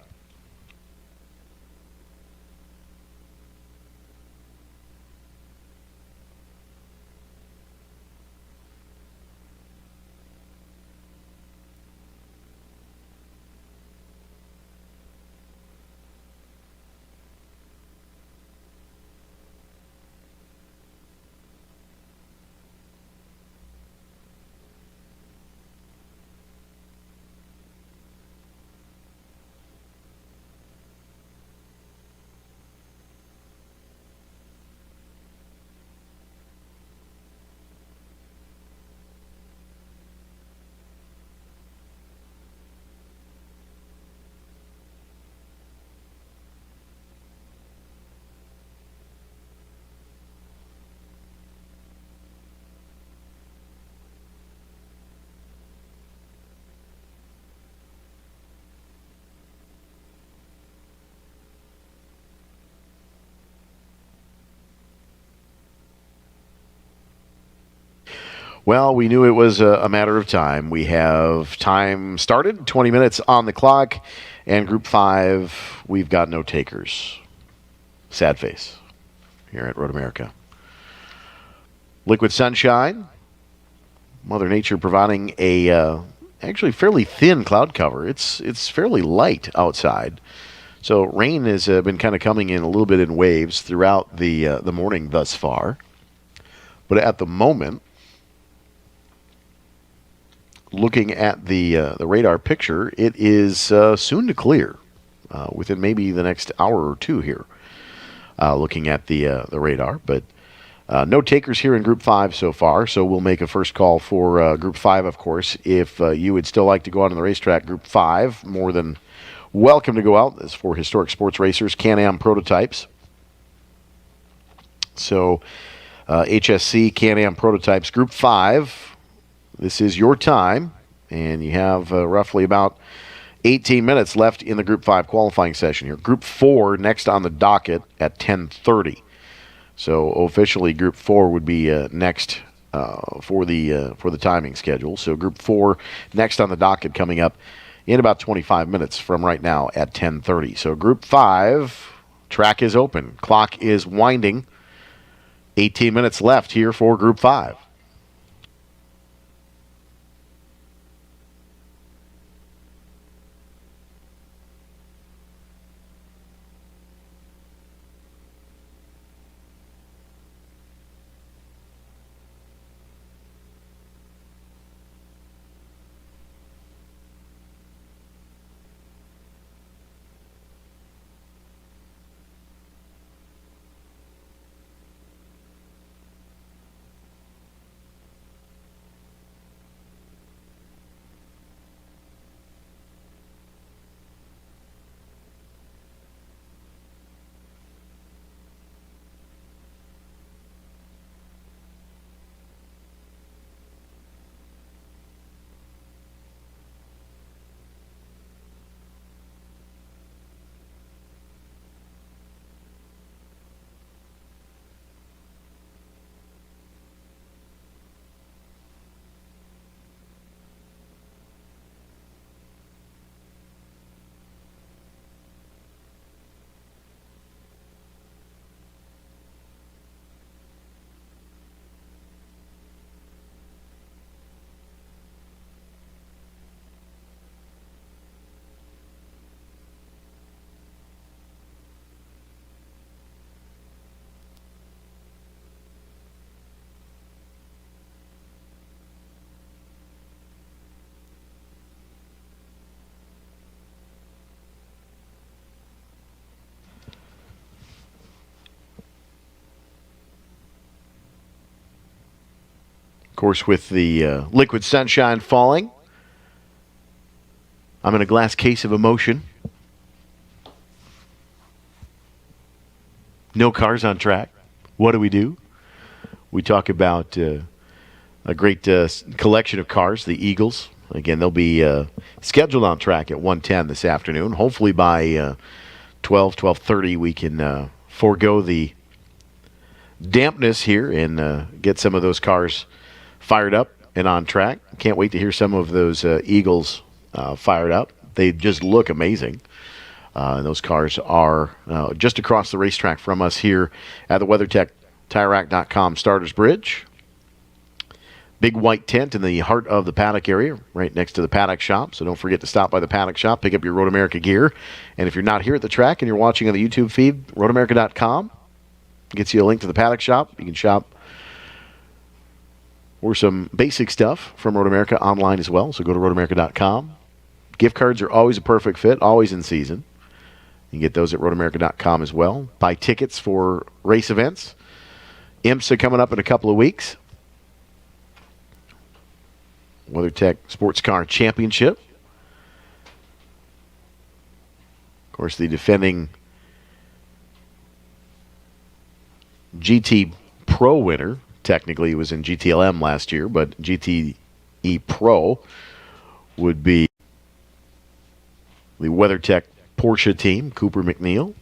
[SPEAKER 1] Well, we knew it was a matter of time. We have time started, 20 minutes on the clock, and Group 5, we've got no takers. Sad face here at Road America. Liquid sunshine, Mother Nature providing a actually fairly thin cloud cover. It's fairly light outside. So rain has been kind of coming in a little bit in waves throughout the morning thus far. But at the moment, looking at the radar picture, it is soon to clear within maybe the next hour or two here. Looking at the radar, but no takers here in Group 5 so far. So we'll make a first call for Group 5, of course. If you would still like to go out on the racetrack, Group 5, more than welcome to go out. This is for historic sports racers, Can-Am prototypes. So HSC Can-Am prototypes, Group 5. This is your time, and you have roughly about 18 minutes left in the Group 5 qualifying session here. Group 4 next on the docket at 10:30. So officially, Group 4 would be next for the timing schedule. So Group 4 next on the docket coming up in about 25 minutes from right now at 10:30. So Group 5 track is open, clock is winding. 18 minutes left here for Group 5. Of course, with the liquid sunshine falling, I'm in a glass case of emotion. No cars on track. what do? We talk about a great collection of cars, the Eagles. Again, they'll be scheduled on track at 1:10 this afternoon. Hopefully by 12:30, we can forego the dampness here and get some of those cars fired up and on track. Can't wait to hear some of those Eagles fired up. They just look amazing. Those cars are just across the racetrack from us here at the WeatherTech TireRack.com Starters Bridge. Big white tent in the heart of the paddock area, right next to the paddock shop. So don't forget to stop by the paddock shop, pick up your Road America gear. And if you're not here at the track and you're watching on the YouTube feed, RoadAmerica.com gets you a link to the paddock shop. You can shop or some basic stuff from Road America online as well. So go to RoadAmerica.com. Gift cards are always a perfect fit, always in season. You can get those at RoadAmerica.com as well. Buy tickets for race events. IMSA coming up in a couple of weeks. WeatherTech Sports Car Championship. Of course, the defending GT Pro winner, technically he was in GTLM last year, but GTE Pro would be the WeatherTech Porsche team, Cooper McNeil.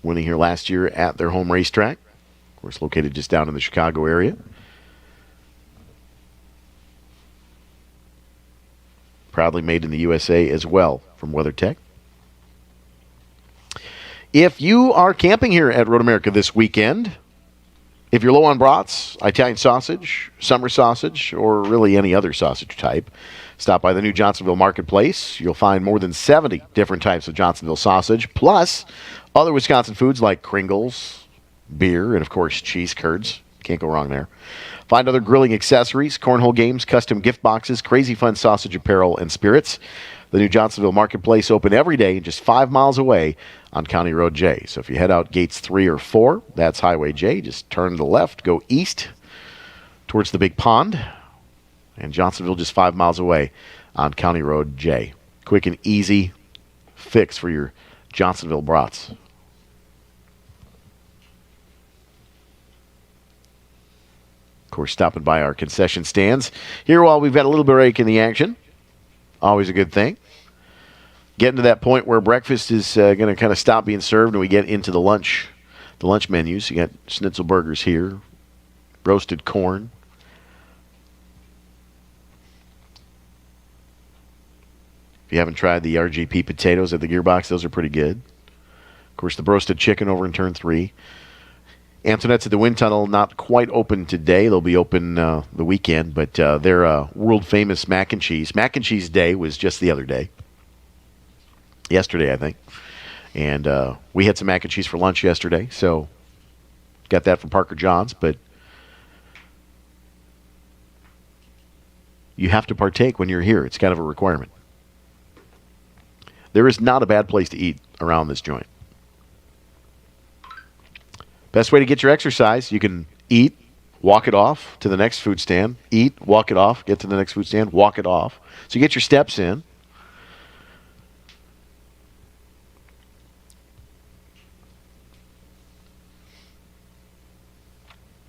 [SPEAKER 1] Winning here last year at their home racetrack. Of course, located just down in the Chicago area. Proudly made in the USA as well from WeatherTech. If you are camping here at Road America this weekend, if you're low on brats, Italian sausage, summer sausage, or really any other sausage type, stop by the new Johnsonville Marketplace. You'll find more than 70 different types of Johnsonville sausage, plus other Wisconsin foods like Kringles, beer, and of course cheese curds. Can't go wrong there. Find other grilling accessories, cornhole games, custom gift boxes, crazy fun sausage apparel, and spirits. The new Johnsonville Marketplace open every day just 5 miles away on County Road J. So if you head out gates 3 or 4, that's Highway J. Just turn to the left, go east towards the big pond. And Johnsonville just 5 miles away on County Road J. Quick and easy fix for your Johnsonville brats. Of course, stopping by our concession stands here while we've got a little break in the action. Always a good thing. Getting to that point where breakfast is going to kind of stop being served and we get into the lunch menus. You got schnitzel burgers here, roasted corn. If you haven't tried the RGP potatoes at the Gearbox, those are pretty good. Of course, the roasted chicken over in Turn 3. Antoinette's at the Wind Tunnel, not quite open today. They'll be open the weekend, but their world-famous mac and cheese. Mac and cheese day was just the other day. Yesterday, I think. And we had some mac and cheese for lunch yesterday, so got that from Parker Johns, but you have to partake when you're here. It's kind of a requirement. There is not a bad place to eat around this joint. Best way to get your exercise, you can eat, walk it off to the next food stand. Eat, walk it off, get to the next food stand, walk it off. So you get your steps in.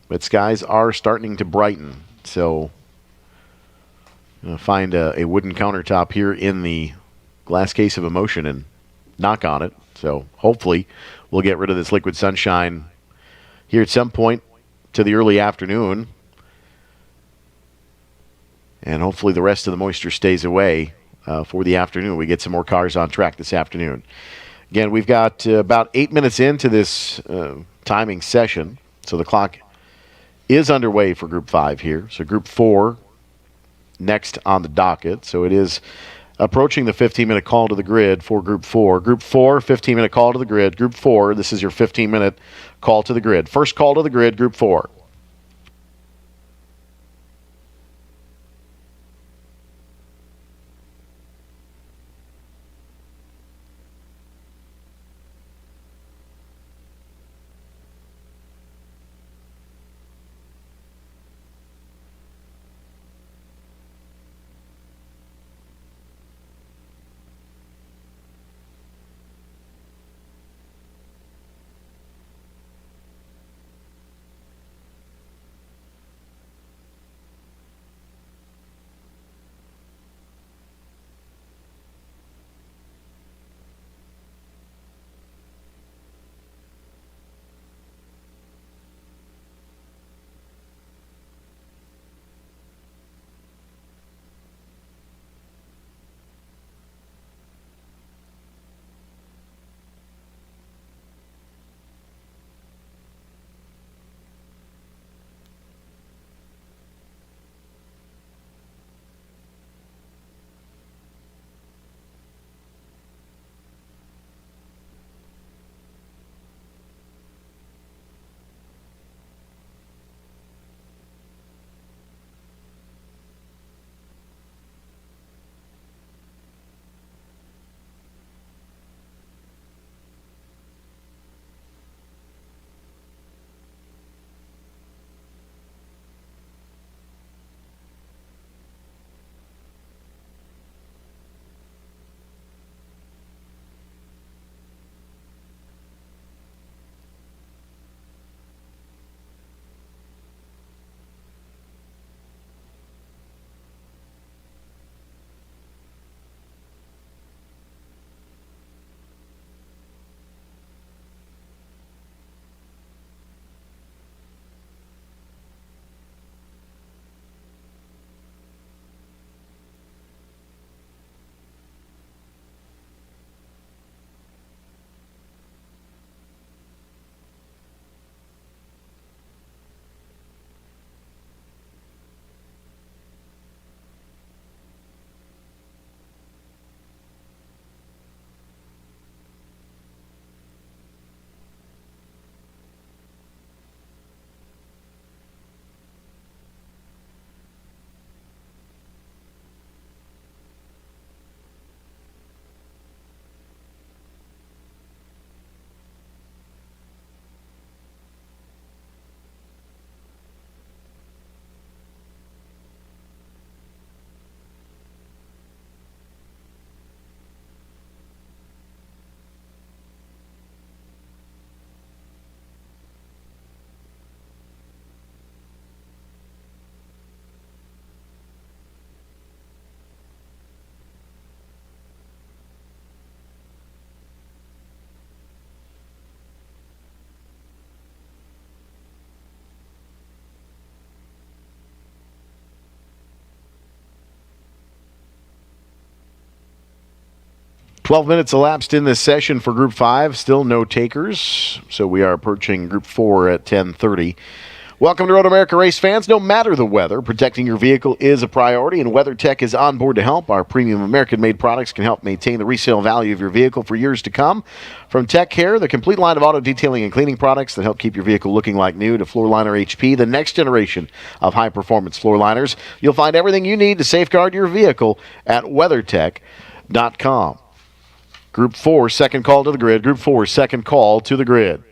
[SPEAKER 1] But skies are starting to brighten. So find a wooden countertop here in the glass case of emotion and knock on it. So hopefully we'll get rid of this liquid sunshine here at some point to the early afternoon. And hopefully the rest of the moisture stays away for the afternoon. We get some more cars on track this afternoon. Again, we've got about 8 minutes into this timing session. So the clock is underway for Group 5 here. So Group 4 next on the docket. So it is approaching the 15-minute call to the grid for Group 4. Group 4, 15-minute call to the grid. Group 4, this is your 15-minute call to the grid. First call to the grid, Group 4. 12 minutes elapsed in this session for Group 5. Still no takers, so we are approaching Group 4 at 10:30. Welcome to Road America race fans. No matter the weather, protecting your vehicle is a priority, and WeatherTech is on board to help. Our premium American-made products can help maintain the resale value of your vehicle for years to come. From Tech Care, the complete line of auto detailing and cleaning products that help keep your vehicle looking like new, to Floor Liner HP, the next generation of high-performance floor liners, you'll find everything you need to safeguard your vehicle at WeatherTech.com. Group 4, second call to the grid. Group 4, second call to the grid.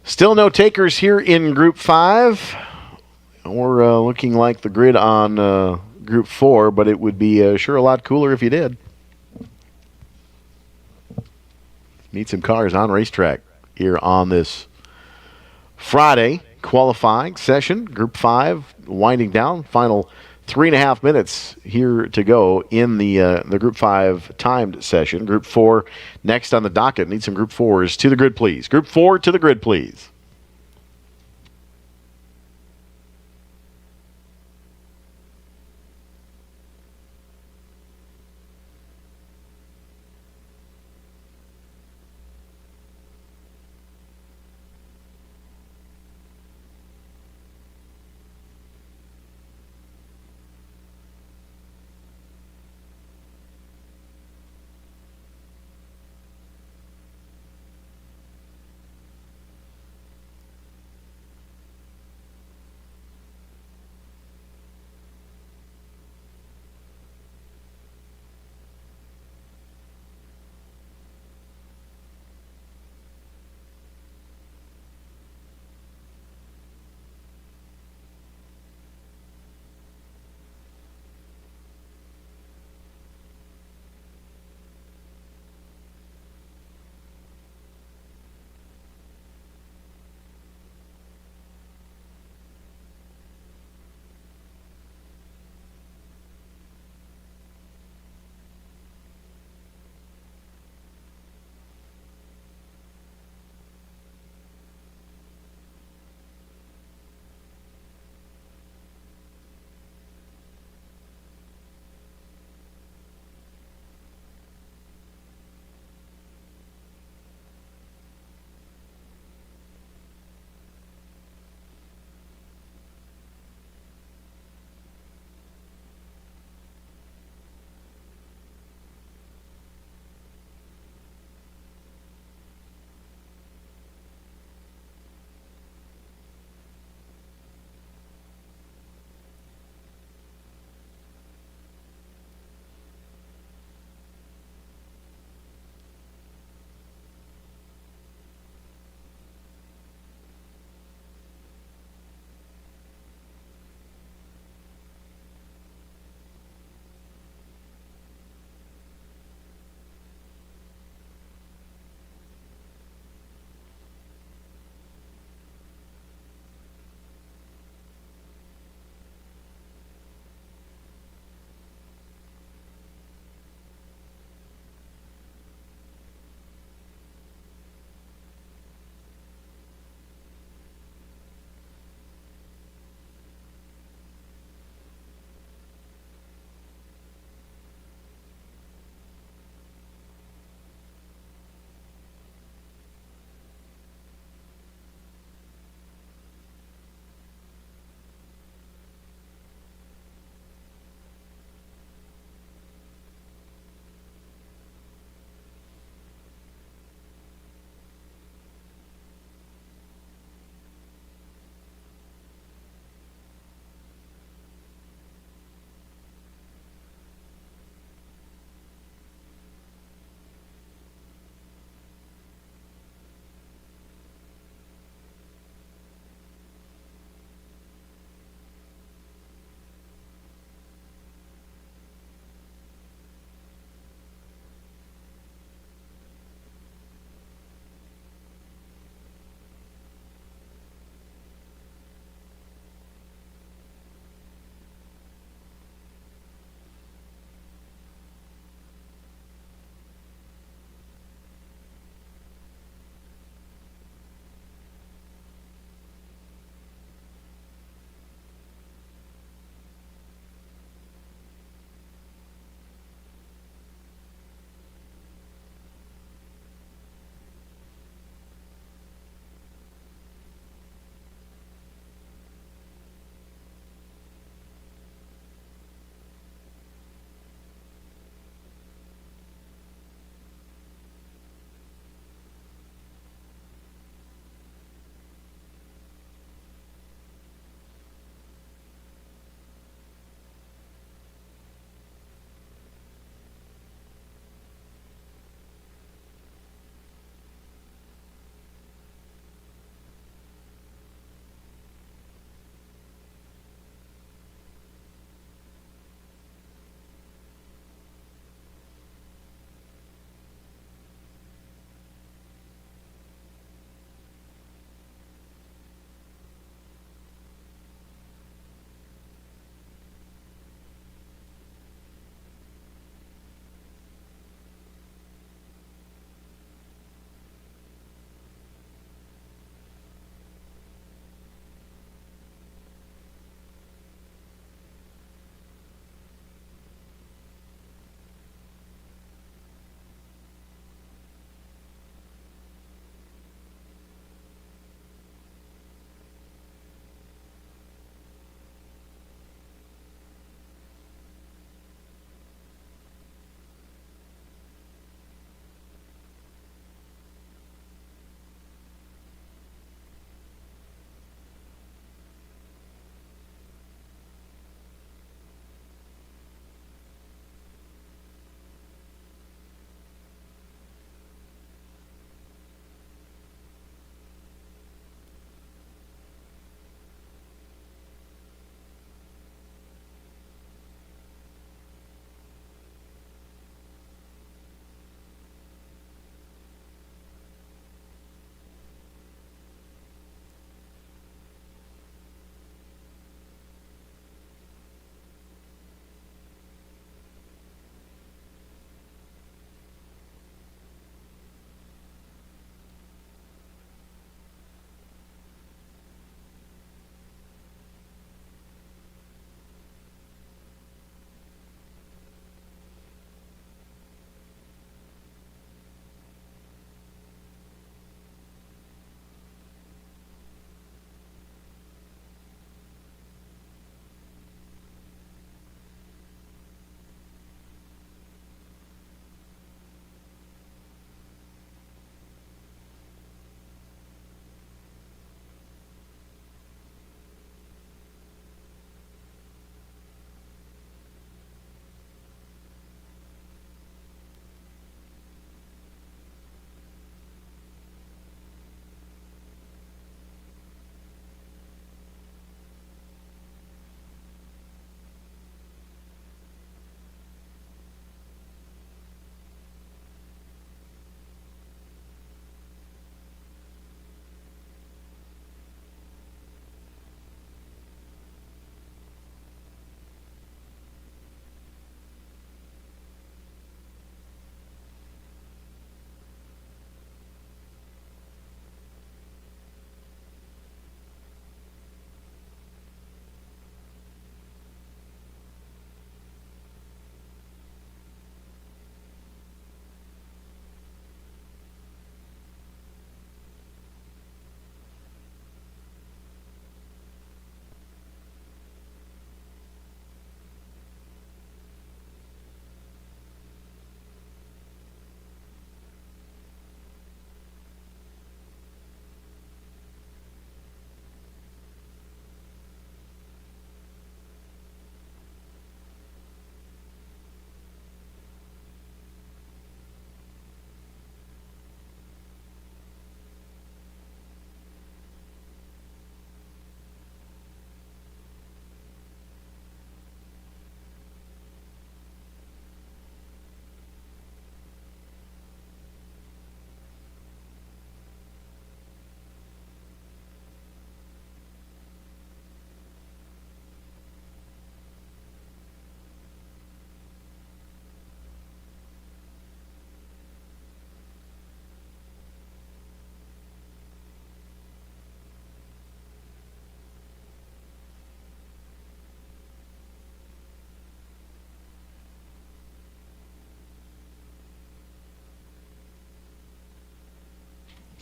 [SPEAKER 1] Still no takers here in Group 5. We're looking like the grid on Group 4, but it would be sure a lot cooler if you did. Meet some cars on racetrack here on this Friday qualifying session. Group 5 winding down. Final 3.5 minutes here to go in the Group 5 timed session. Group 4 next on the docket. Need some Group 4s to the grid, please. Group 4 to the grid, please.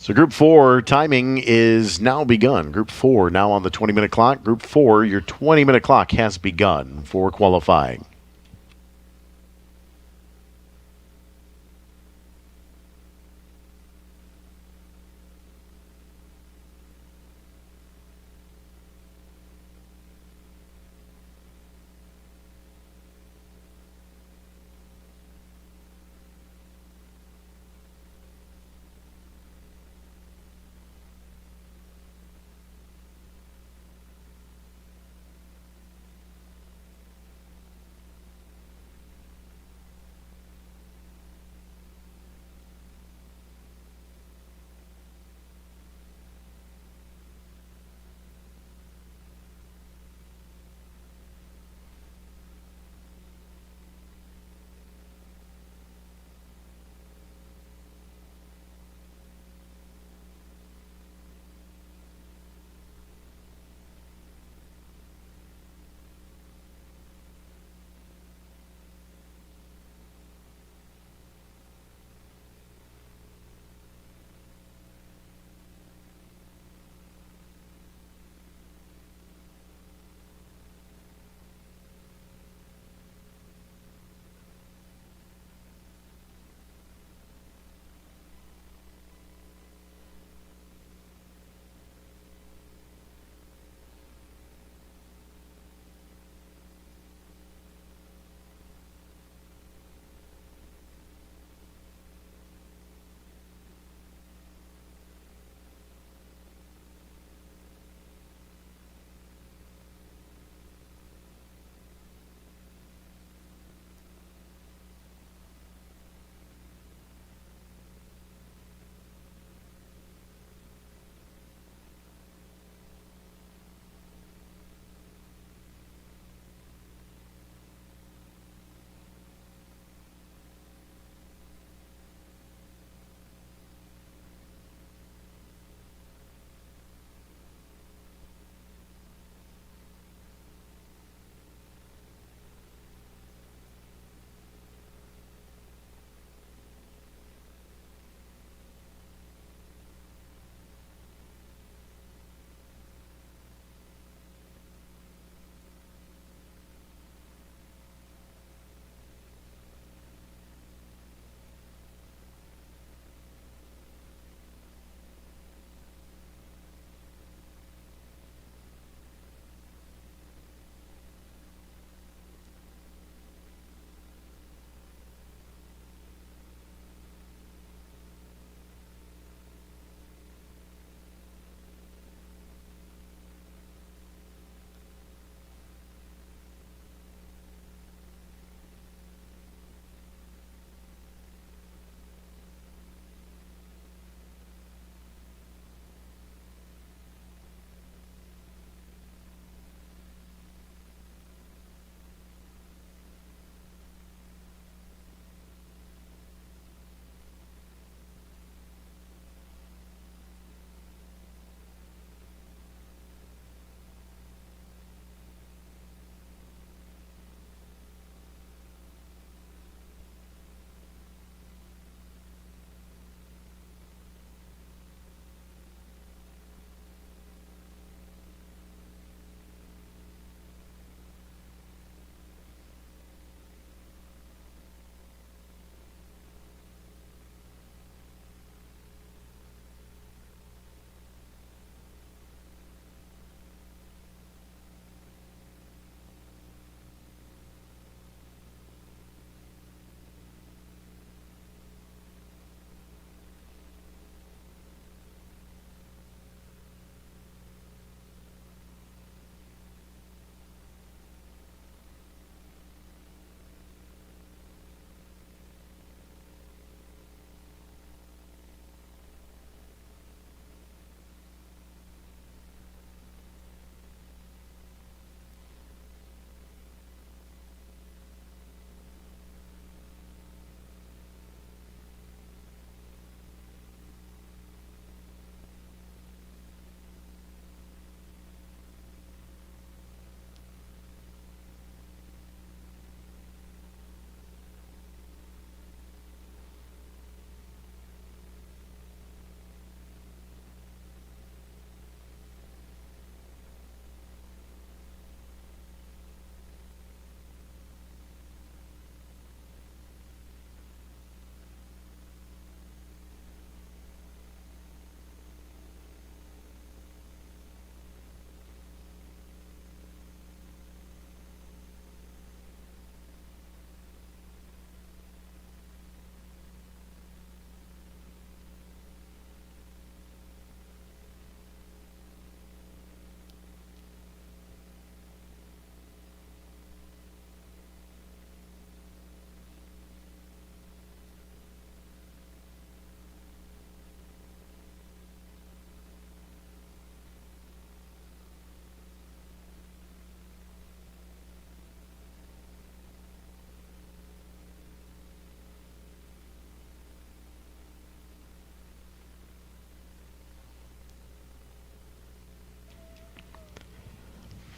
[SPEAKER 1] So Group 4 timing is now begun. Group 4 now on the 20-minute clock. Group 4, your 20-minute clock has begun for qualifying.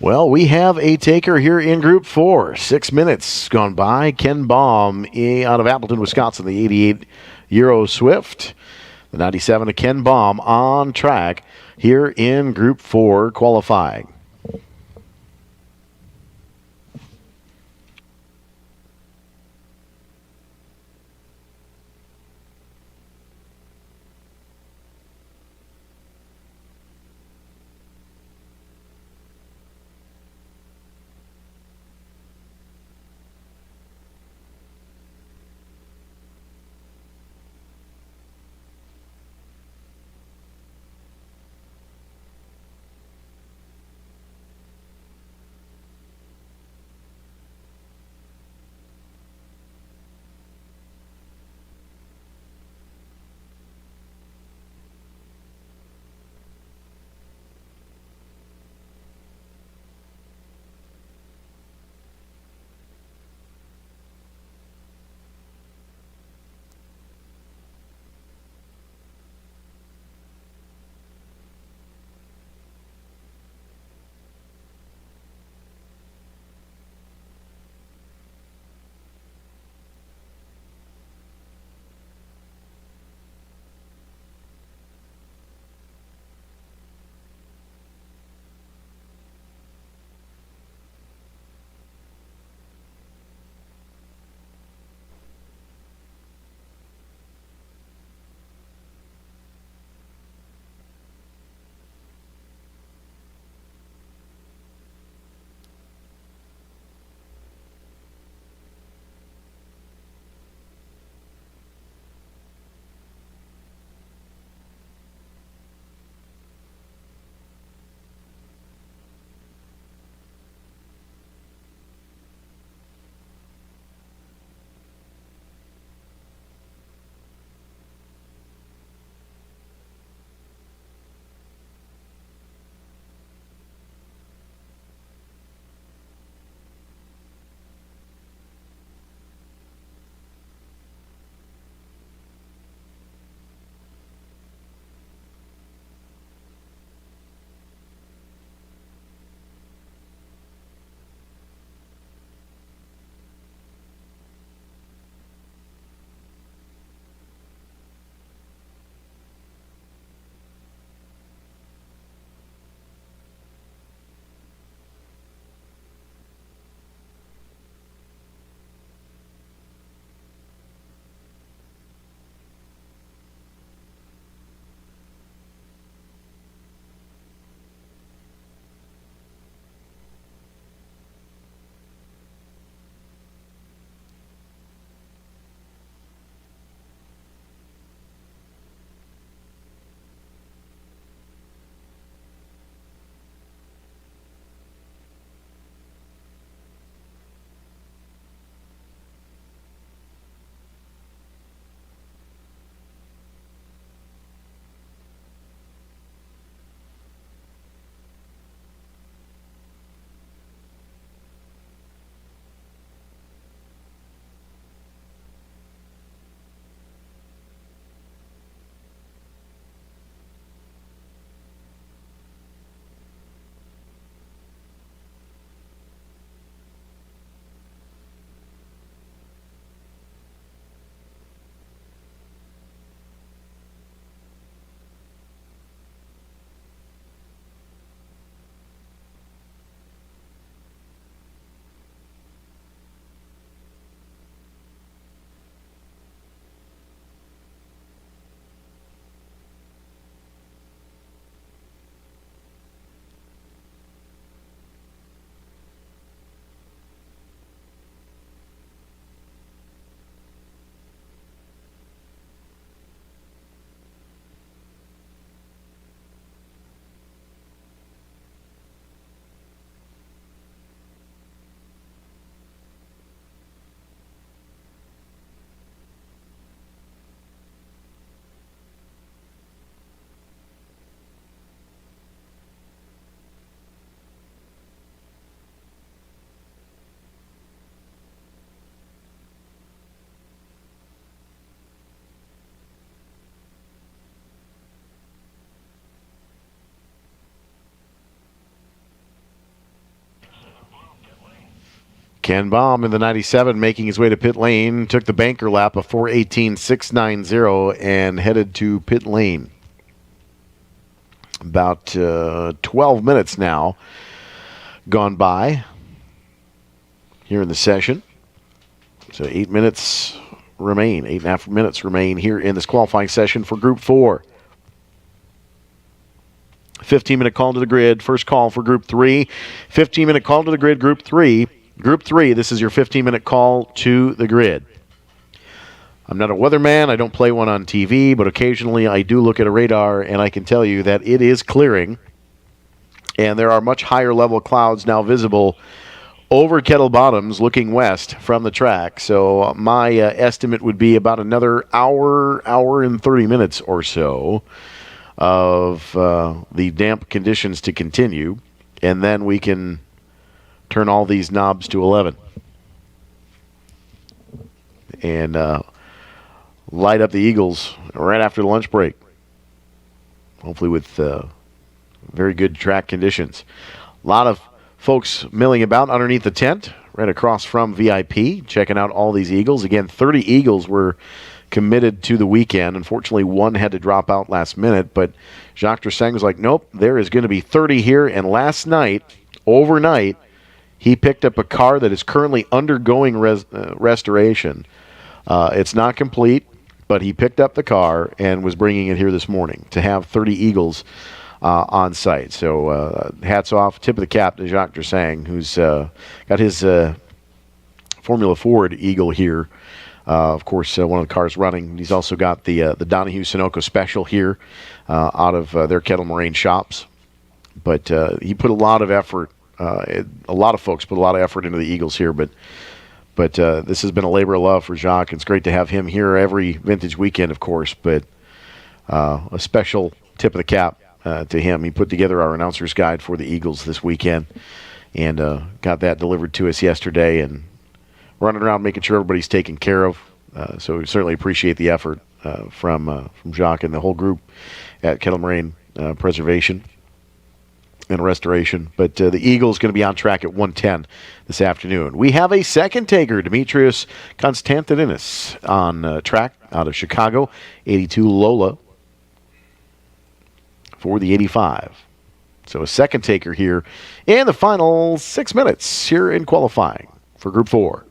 [SPEAKER 1] Well, we have a taker here in Group 4. 6 minutes gone by. Ken Baum out of Appleton, Wisconsin, the 88 Euro Swift. The 97 of Ken Baum on track here in Group 4 qualifying. Ken Baum in the 97 making his way to pit lane. Took the banker lap of 4:18.690 and headed to pit lane. About 12 minutes now gone by here in the session. So 8 minutes remain, 8.5 minutes remain here in this qualifying session for Group 4. 15-minute call to the grid. First call for Group 3. 15-minute call to the grid, Group 3. Group 3, this is your 15-minute call to the grid. I'm not a weatherman. I don't play one on TV, but occasionally I do look at a radar, and I can tell you that it is clearing, and there are much higher level clouds now visible over Kettle Bottoms looking west from the track. So my estimate would be about another hour and 30 minutes or so of the damp conditions to continue, and then we can turn all these knobs to 11 and light up the Eagles right after the lunch break, hopefully with very good track conditions. A lot of folks milling about underneath the tent right across from VIP, checking out all these Eagles. Again, 30 Eagles were committed to the weekend. Unfortunately, one had to drop out last minute, but Jacques Dressing was like, nope, there is going to be 30 here. And last night, overnight, he picked up a car that is currently undergoing restoration. It's not complete, but he picked up the car and was bringing it here this morning to have 30 Eagles on site. So hats off, tip of the cap to Jacques Dressing, who's got his Formula Ford Eagle here. Of course, one of the cars running. He's also got the Donahue Sunoco Special here out of their Kettle Moraine shops. But he put a lot of effort. A lot of folks put a lot of effort into the Eagles here, but this has been a labor of love for Jacques. It's great to have him here every vintage weekend, of course, but a special tip of the cap to him. He put together our announcer's guide for the Eagles this weekend and got that delivered to us yesterday, and running around making sure everybody's taken care of. So we certainly appreciate the effort from Jacques and the whole group at Kettle Moraine Preservation and Restoration. But the Eagle's going to be on track at 1:10 this afternoon. We have a second taker, Demetrius Konstantinis, on track out of Chicago, 82 Lola for the 85. So a second taker here in the final 6 minutes here in qualifying for Group 4.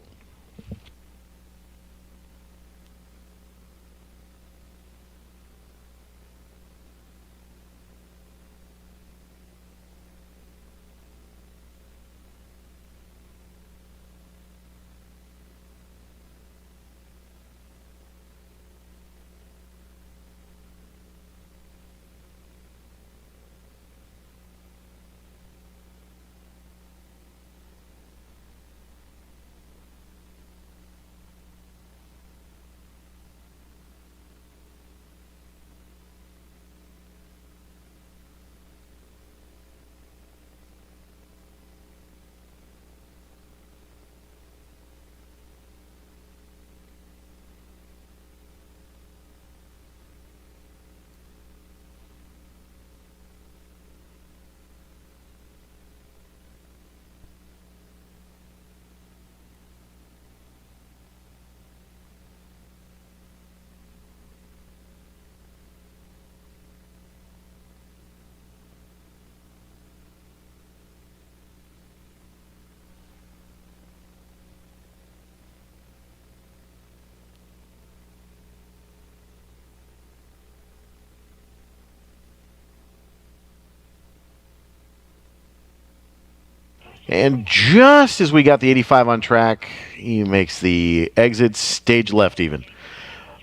[SPEAKER 1] And just as we got the 85 on track, he makes the exit stage left even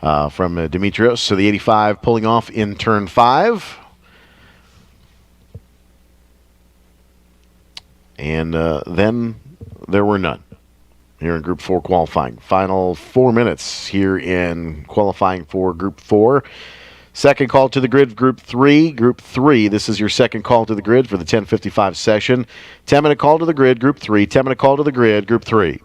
[SPEAKER 1] from Demetrios. So the 85 pulling off in turn 5. And then there were none here in Group 4 qualifying. Final 4 minutes here in qualifying for Group 4. Second call to the grid, Group 3. Group 3, this is your second call to the grid for the 10:55 session. 10-minute call to the grid, Group 3. 10-minute call to the grid, Group 3.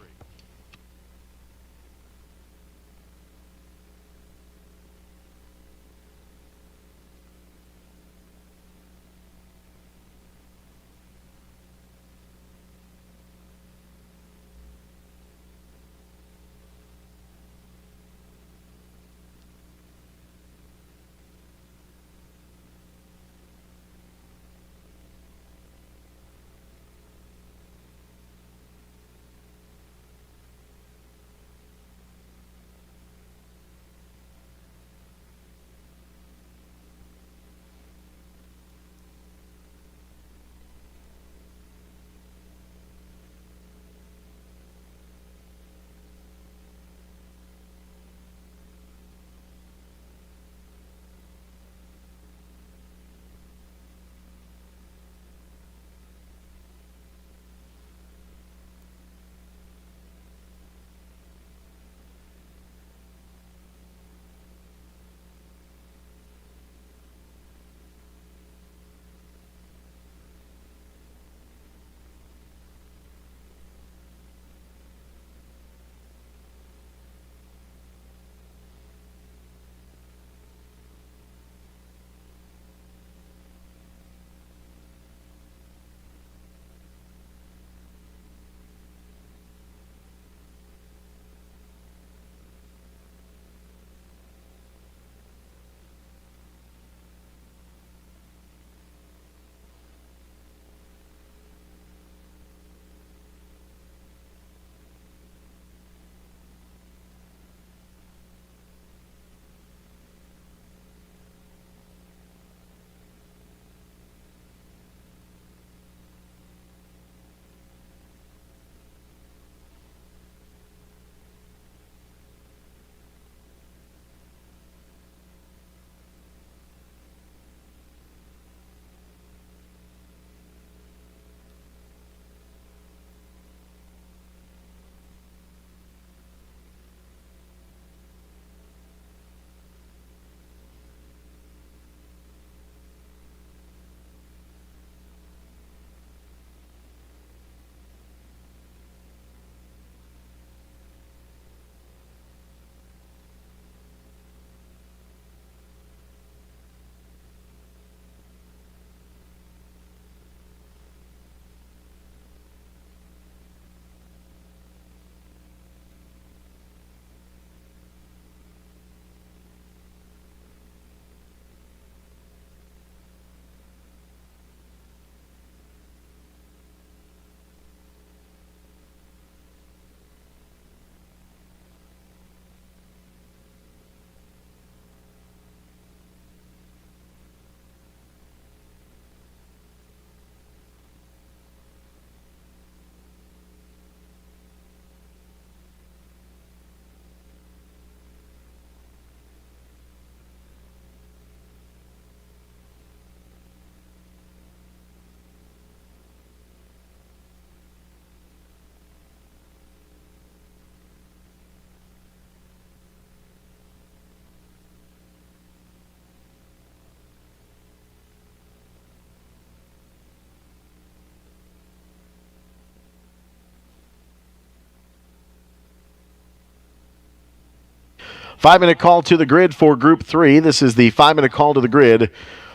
[SPEAKER 1] 5-minute call to the grid for Group 3. This is the 5-minute call to the grid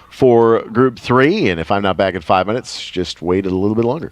[SPEAKER 1] for Group 3. And if I'm not back in 5 minutes, just wait a little bit longer.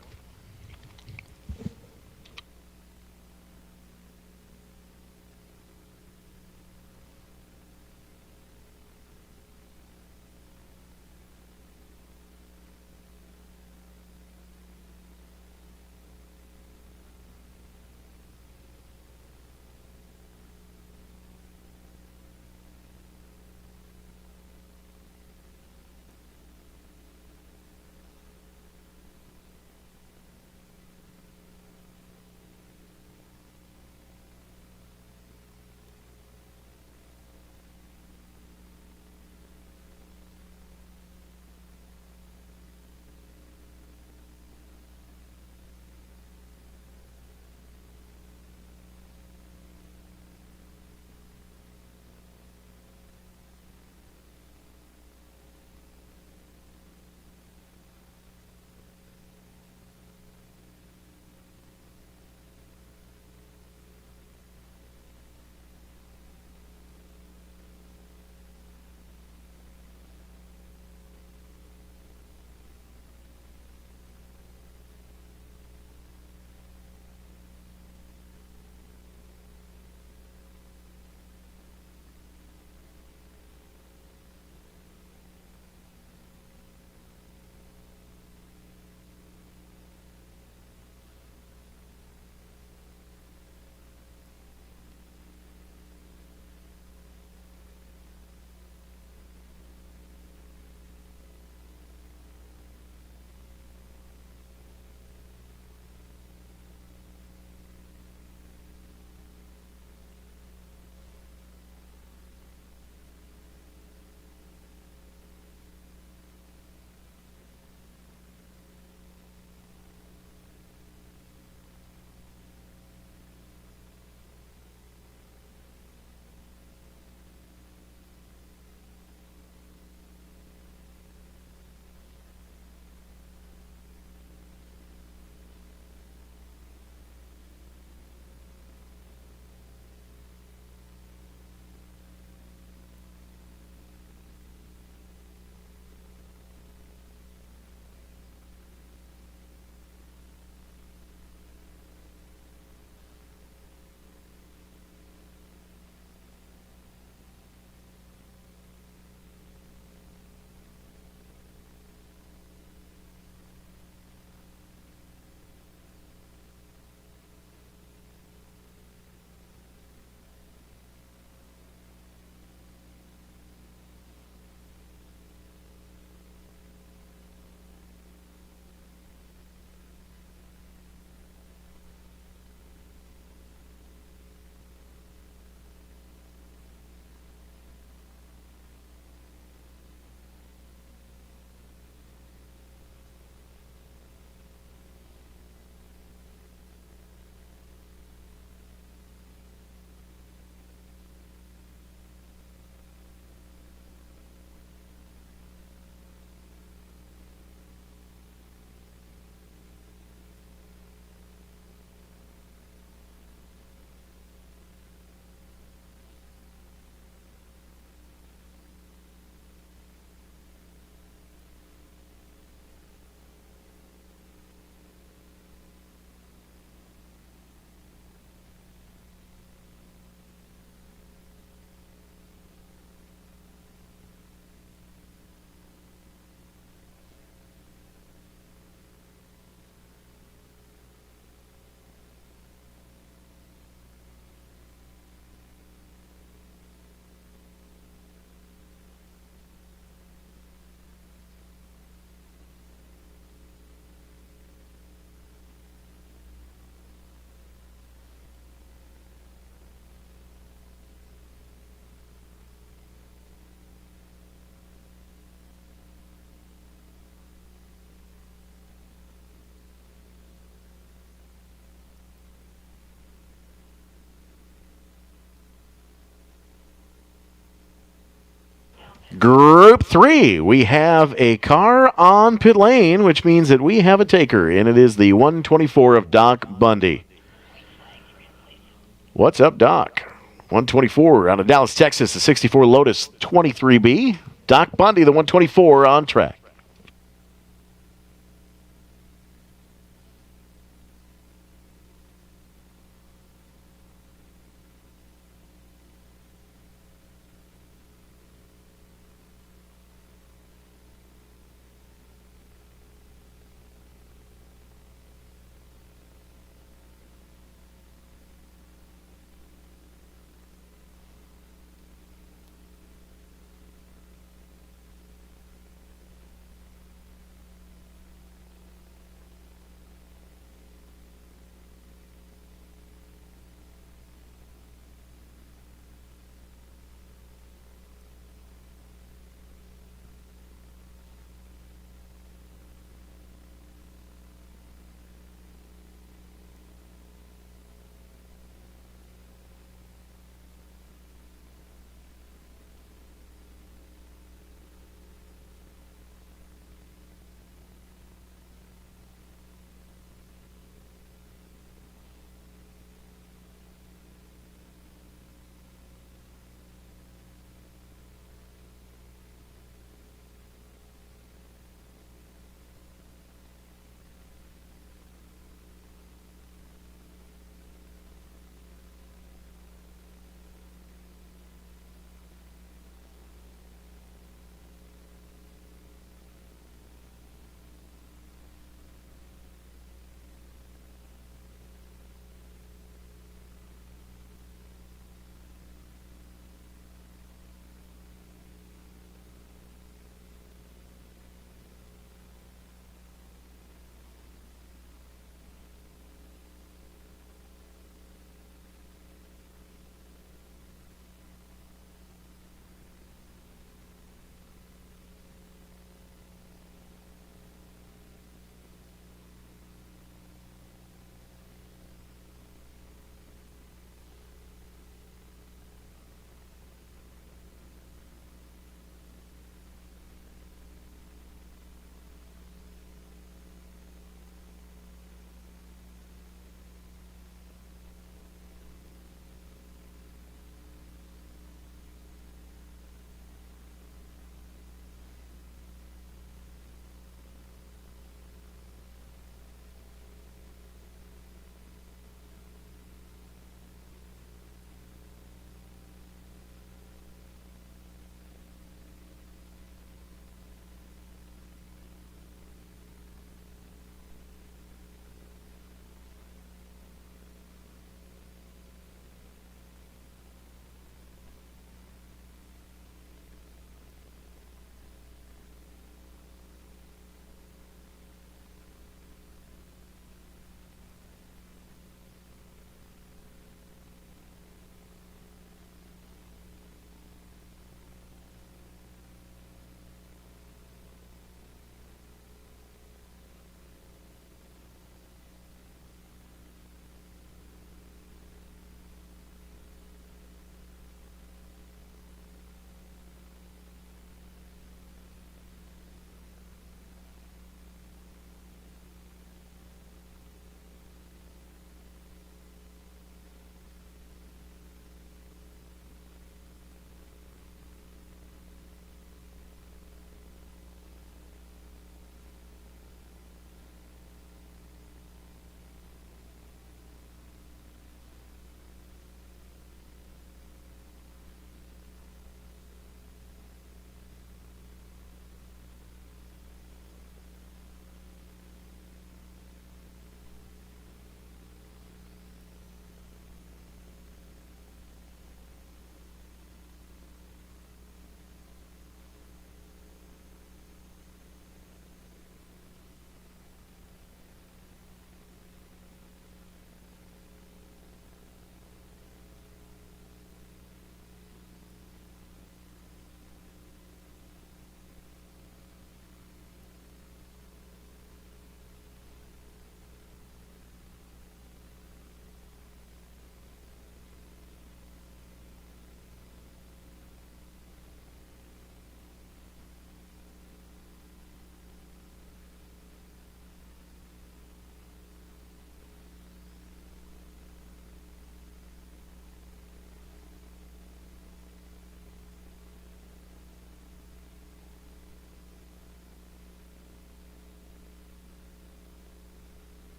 [SPEAKER 1] Group 3, we have a car on pit lane, which means that we have a taker, and it is the 124 of Doc Bundy. What's up, Doc? 124 out of Dallas, Texas, the 64 Lotus 23B. Doc Bundy, the 124 on track.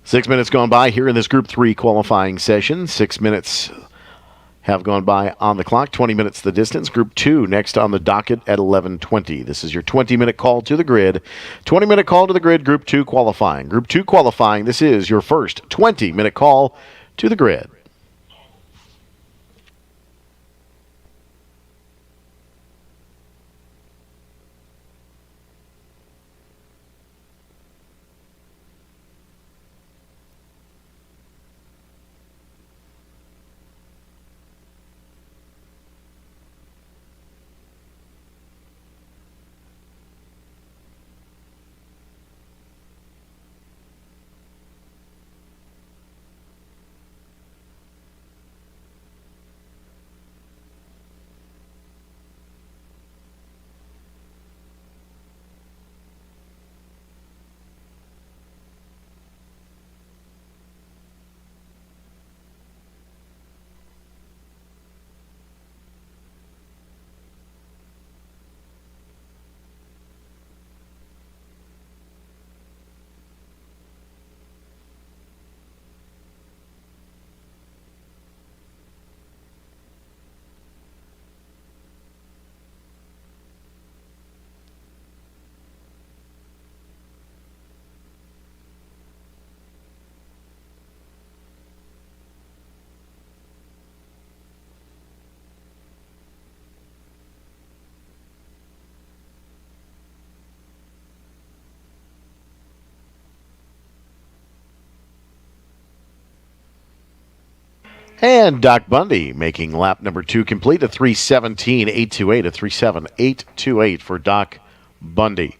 [SPEAKER 1] 6 minutes gone by here in this Group 3 qualifying session. 6 minutes have gone by on the clock. 20 minutes the distance. Group 2 next on the docket at 11:20. This is your 20-minute call to the grid. 20-minute call to the grid, Group 2 qualifying. Group 2 qualifying, this is your first 20-minute call to the grid. And Doc Bundy making lap number 2 complete, a 3:17.828, a 3:7.828 for Doc Bundy.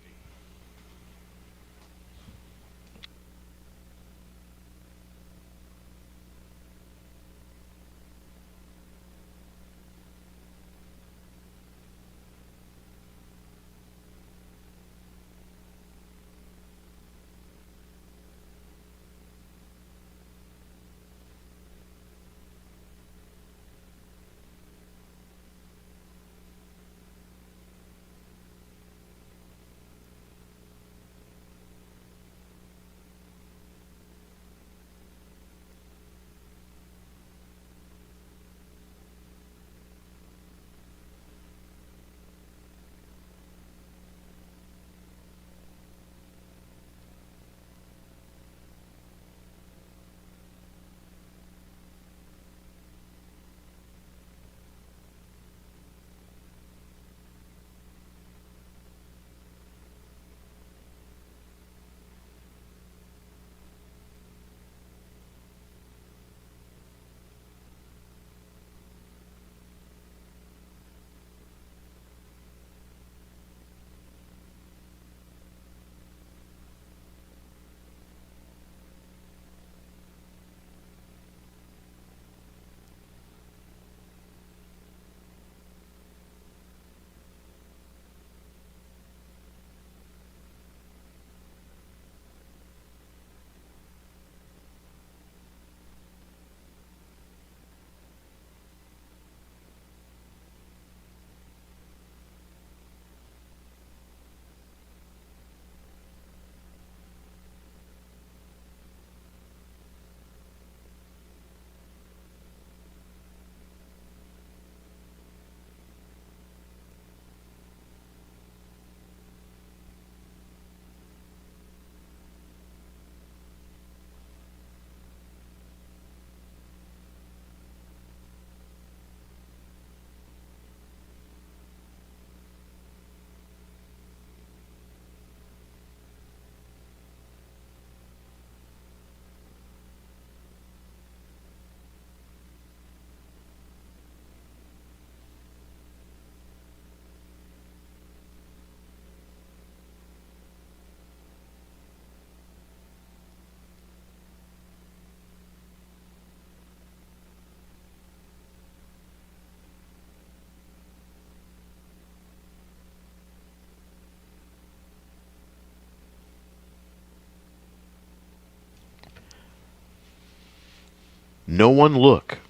[SPEAKER 1] No one look,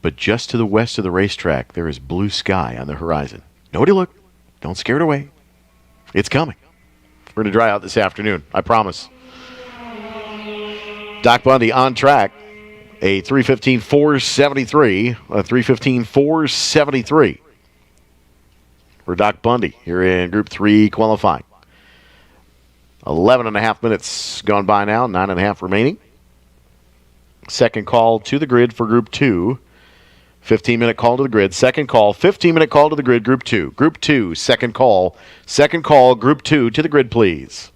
[SPEAKER 1] but just to the west of the racetrack, there is blue sky on the horizon. Nobody look. Don't scare it away. It's coming. We're going to dry out this afternoon. I promise. Doc Bundy on track. A 3:15.473. A 3:15.473 for Doc Bundy here in Group 3 qualifying. 11 and a half minutes gone by now, 9.5 remaining. Second call to the grid for Group 2. 15-minute call to the grid. Second call, 15-minute call to the grid, Group 2. Group 2, second call. Second call, Group 2 to the grid, please.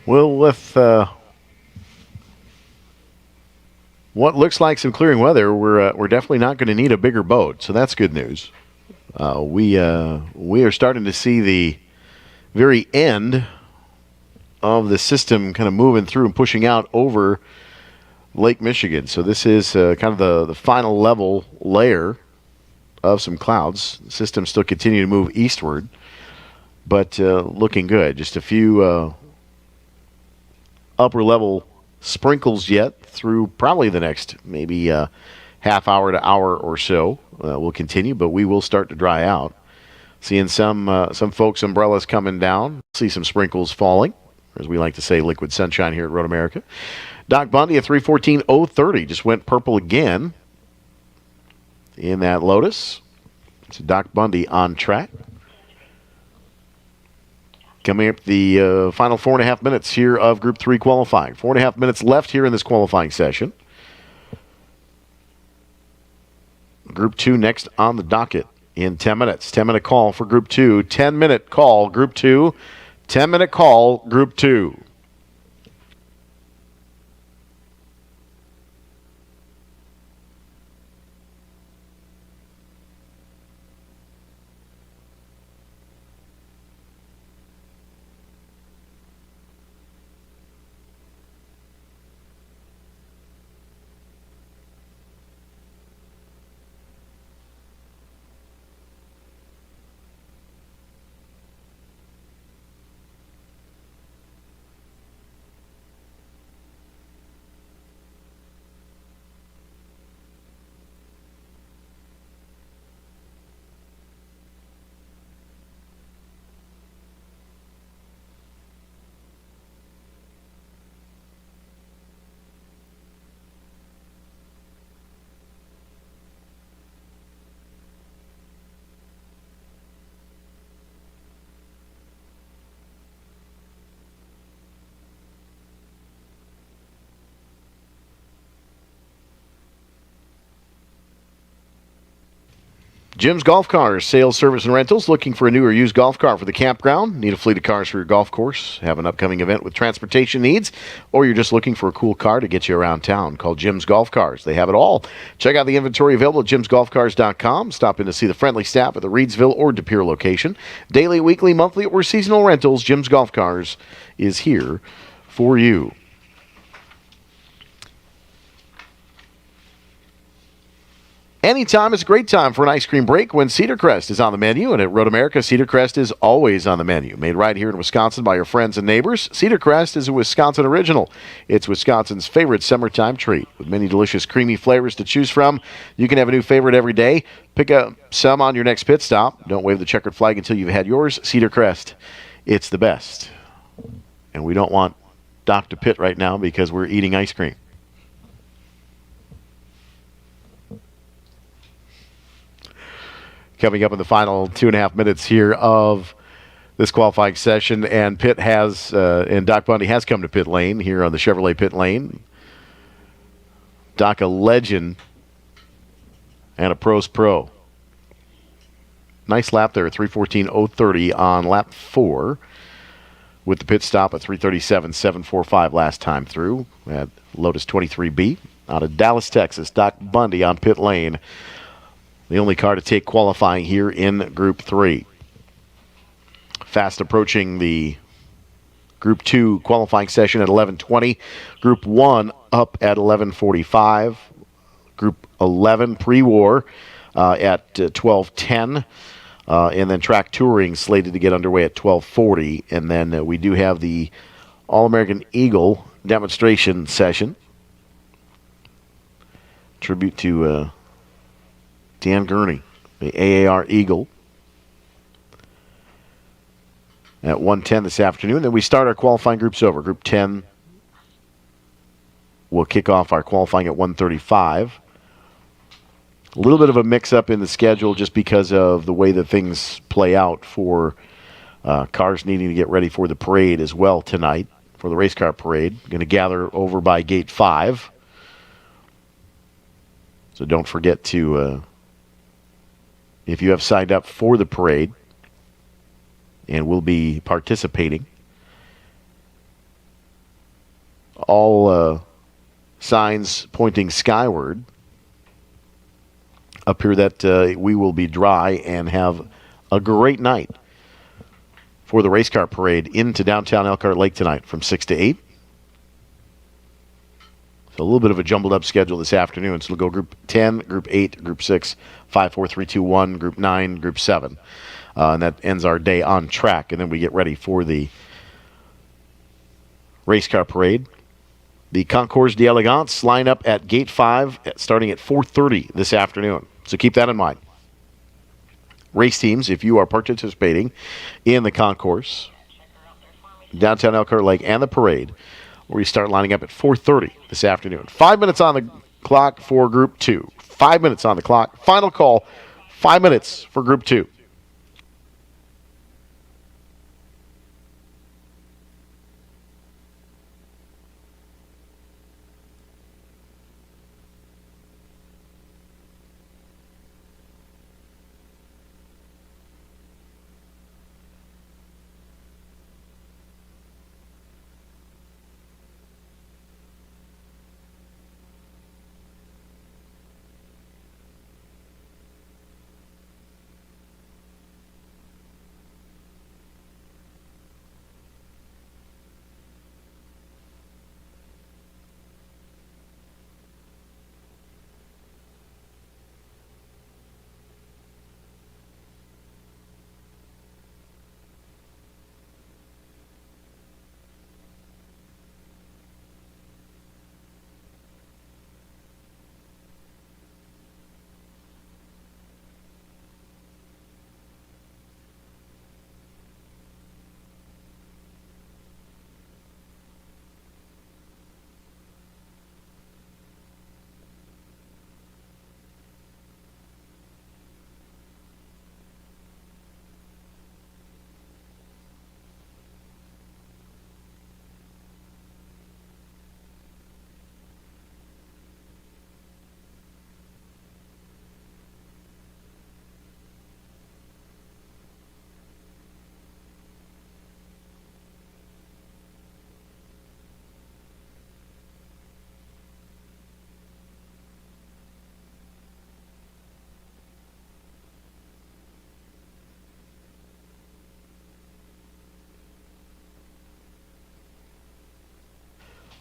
[SPEAKER 1] Well, with what looks like some clearing weather, we're definitely not going to need a bigger boat, so that's good news. We are starting to see the very end of the system kind of moving through and pushing out over Lake Michigan. So this is kind of the final level layer of some clouds. The system still continue to move eastward, but looking good. Just a few upper level sprinkles yet through probably the next maybe half hour to hour or so. Will continue, but we will start to dry out. Seeing some folks' umbrellas coming down. See some sprinkles falling, or as we like to say, liquid sunshine here at Road America. Doc Bundy at 3:14.030 just went purple again in that Lotus. So Doc Bundy on track. Coming up the final 4.5 minutes here of Group 3 qualifying. 4.5 minutes left here in this qualifying session. Group 2 next on the docket in 10 minutes. 10-minute call for Group 2. 10-minute call, Group 2. 10-minute call, Group 2. Jim's Golf Cars, sales, service, and rentals. Looking for a new or used golf car for the campground? Need a fleet of cars for your golf course? Have an upcoming event with transportation needs? Or you're just looking for a cool car to get you around town? Call Jim's Golf Cars. They have it all. Check out the inventory available at jimsgolfcars.com. Stop in to see the friendly staff at the Reedsville or De Pere location. Daily, weekly, monthly, or seasonal rentals, Jim's Golf Cars is here for you. Anytime is a great time for an ice cream break when Cedar Crest is on the menu, and at Road America, Cedar Crest is always on the menu. Made right here in Wisconsin by your friends and neighbors, Cedar Crest is a Wisconsin original. It's Wisconsin's favorite summertime treat. With many delicious creamy flavors to choose from, you can have a new favorite every day. Pick up some on your next pit stop. Don't wave the checkered flag until you've had yours. Cedar Crest, it's the best. And we don't want Doc to pit right now because we're eating ice cream. Coming up in the final 2.5 minutes here of this qualifying session, and Pitt has, and Doc Bundy has come to pit lane here on the Chevrolet pit lane. Doc, a legend and a pro's pro. Nice lap there, 3:14.030 on lap 4, with the pit stop at 3:37.745 last time through at Lotus 23B out of Dallas, Texas. Doc Bundy on pit lane. The only car to take qualifying here in Group 3. Fast approaching the Group 2 qualifying session at 11:20. Group 1 up at 11:45. Group 11 pre-war at 12:10. And then track touring slated to get underway at 12:40. And then we do have the All-American Eagle demonstration session. Tribute to Dan Gurney, the AAR Eagle, at 1:10 this afternoon. Then we start our qualifying groups over. Group 10 will kick off our qualifying at 1:35. A little bit of a mix-up in the schedule just because of the way that things play out for cars needing to get ready for the parade as well tonight, for the race car parade. Going to gather over by Gate 5. So don't forget to... if you have signed up for the parade and will be participating, all signs pointing skyward appear that we will be dry and have a great night for the race car parade into downtown Elkhart Lake tonight from 6 to 8. So a little bit of a jumbled up schedule this afternoon. So we'll go Group 10, Group 8, Group 6, 5, 4, 3, 2, 1, Group 9, Group 7. And that ends our day on track. And then we get ready for the race car parade. The Concours d'Elegance line up at Gate 5 starting at 4:30 this afternoon. So keep that in mind. Race teams, if you are participating in the concourse, downtown Elkhart Lake, and the parade, where you start lining up at 4:30 this afternoon. 5 minutes on the clock for Group 2. 5 minutes on the clock. Final call, 5 minutes for Group 2.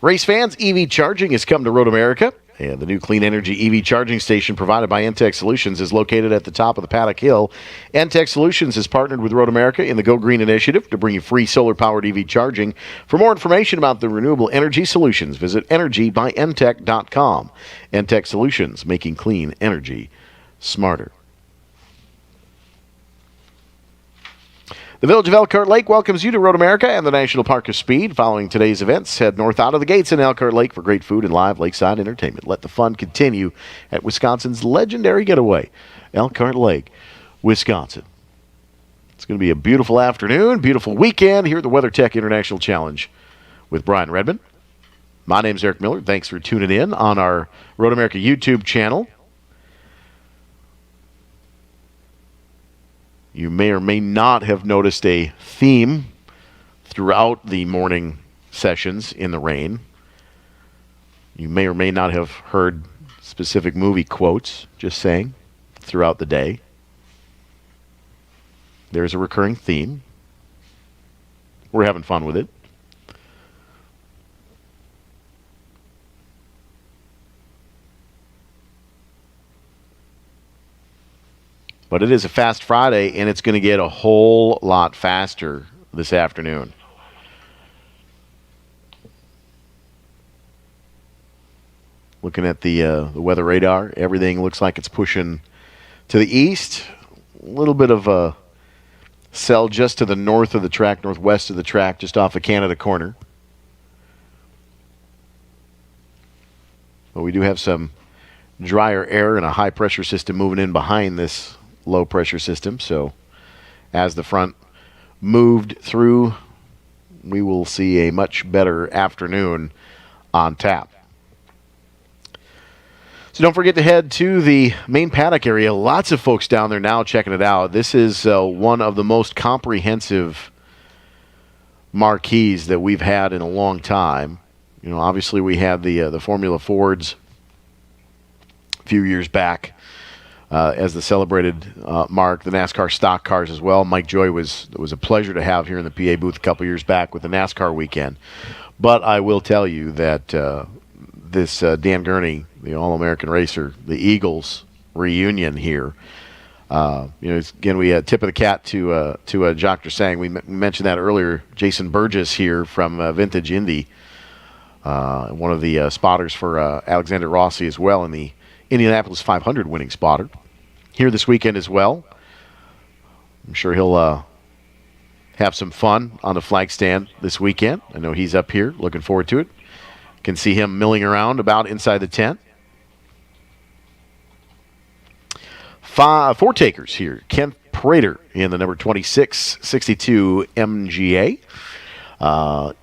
[SPEAKER 1] Race fans, EV charging has come to Road America, and the new clean energy EV charging station provided by Entech Solutions is located at the top of the Paddock Hill. Entech Solutions has partnered with Road America in the Go Green initiative to bring you free solar-powered EV charging. For more information about the renewable energy solutions, visit energybystech.com. Entech Solutions, making clean energy smarter. The Village of Elkhart Lake welcomes you to Road America and the National Park of Speed. Following today's events, head north out of the gates in Elkhart Lake for great food and live lakeside entertainment. Let the fun continue at Wisconsin's legendary getaway, Elkhart Lake, Wisconsin. It's going to be a beautiful afternoon, beautiful weekend here at the WeatherTech International Challenge with Brian Redmond. My name's Eric Miller. Thanks for tuning in on our Road America YouTube channel. You may or may not have noticed a theme throughout the morning sessions in the rain. You may or may not have heard specific movie quotes, just saying, throughout the day. There's a recurring theme. We're having fun with it. But it is a fast Friday, and it's going to get a whole lot faster this afternoon. Looking at the weather radar, everything looks like it's pushing to the east. A little bit of a cell just to the north of the track, northwest of the track, just off of Canada Corner. But we do have some drier air and a high-pressure system moving in behind this low-pressure system. So as the front moved through, we will see a much better afternoon on tap. So don't forget to head to the main paddock area. Lots of folks down there now checking it out. This is one of the most comprehensive marquees that we've had in a long time. You know, obviously we had the Formula Fords a few years back as the celebrated mark, the NASCAR stock cars as well. Mike Joy was a pleasure to have here in the PA booth a couple years back with the NASCAR weekend. But I will tell you that this Dan Gurney, the All-American racer, the Eagles reunion here, again, we tip of the cap to Dr. Sang. We mentioned that earlier. Jason Burgess here from Vintage Indy, one of the spotters for Alexander Rossi as well, in the Indianapolis 500 winning spotter. Here this weekend as well. I'm sure he'll have some fun on the flag stand this weekend. I know he's up here, looking forward to it. Can see him milling around about inside the tent. Four takers here. Kent Prater in the number 2662 MGA.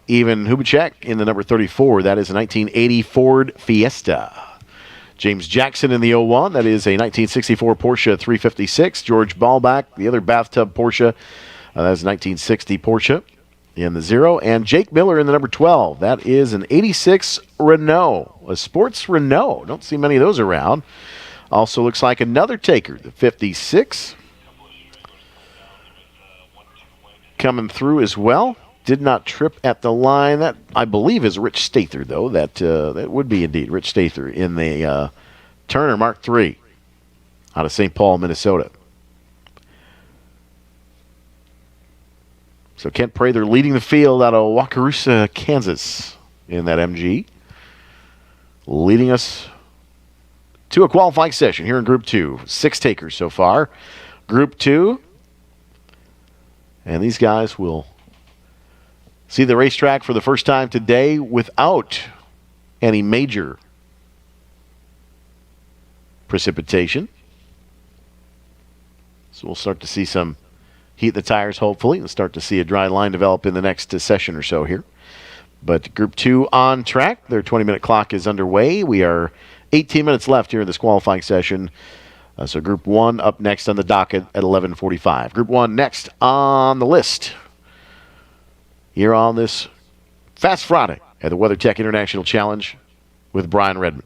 [SPEAKER 1] Even Hubacek in the number 34. That is a 1980 Ford Fiesta. James Jackson in the 01. That is a 1964 Porsche 356. George Ballback, the other bathtub Porsche. That is a 1960 Porsche in the 0. And Jake Miller in the number 12. That is an 86 Renault. A sports Renault. Don't see many of those around. Also looks like another taker, the 56. Coming through as well. Did not trip at the line. That, I believe, is Rich Stather, though. That would be indeed Rich Stather in the Turner Mark III out of St. Paul, Minnesota. So Kent Prather leading the field out of Wakarusa, Kansas in that MG. Leading us to a qualifying session here in Group 2. 6 takers so far. Group 2. And these guys will see the racetrack for the first time today without any major precipitation. So we'll start to see some heat the tires, hopefully, and start to see a dry line develop in the next session or so here. But Group 2 on track. Their 20-minute clock is underway. We are 18 minutes left here in this qualifying session. So Group 1 up next on the docket at 11:45. Group 1 next on the list here on this Fast Friday at the WeatherTech International Challenge with Brian Redmond.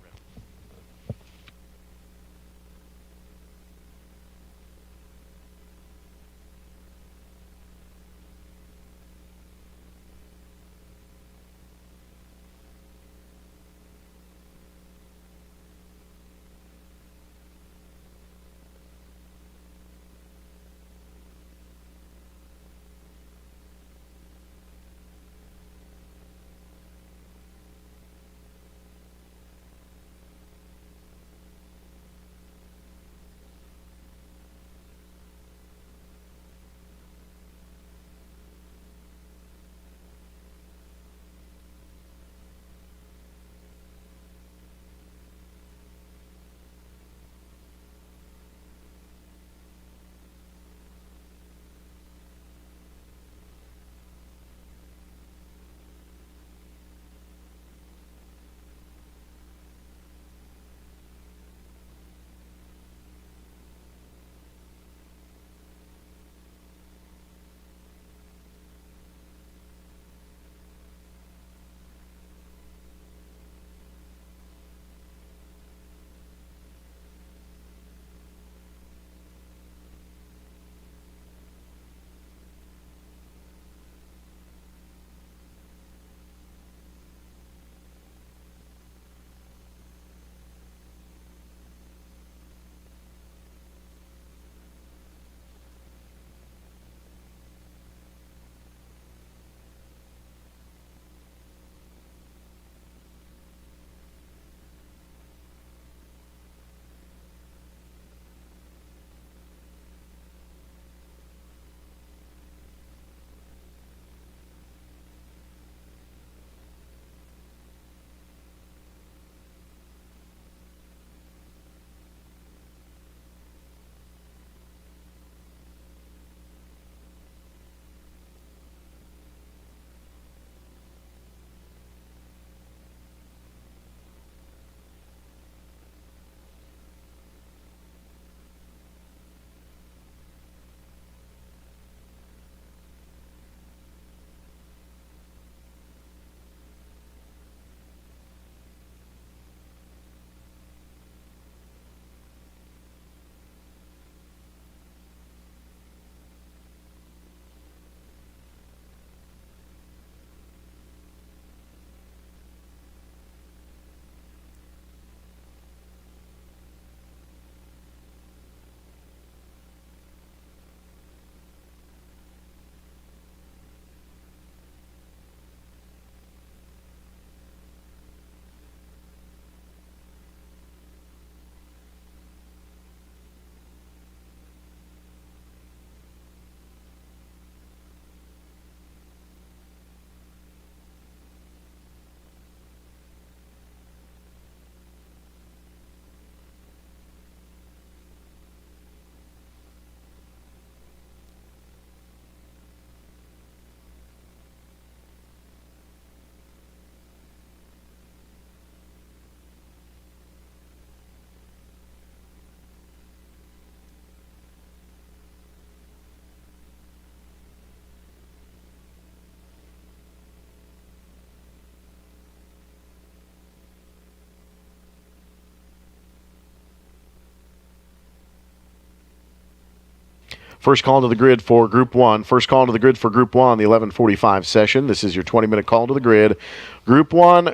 [SPEAKER 1] First call to the grid for Group 1. First call to the grid for Group 1, the 11:45 session. This is your 20-minute call to the grid. Group 1.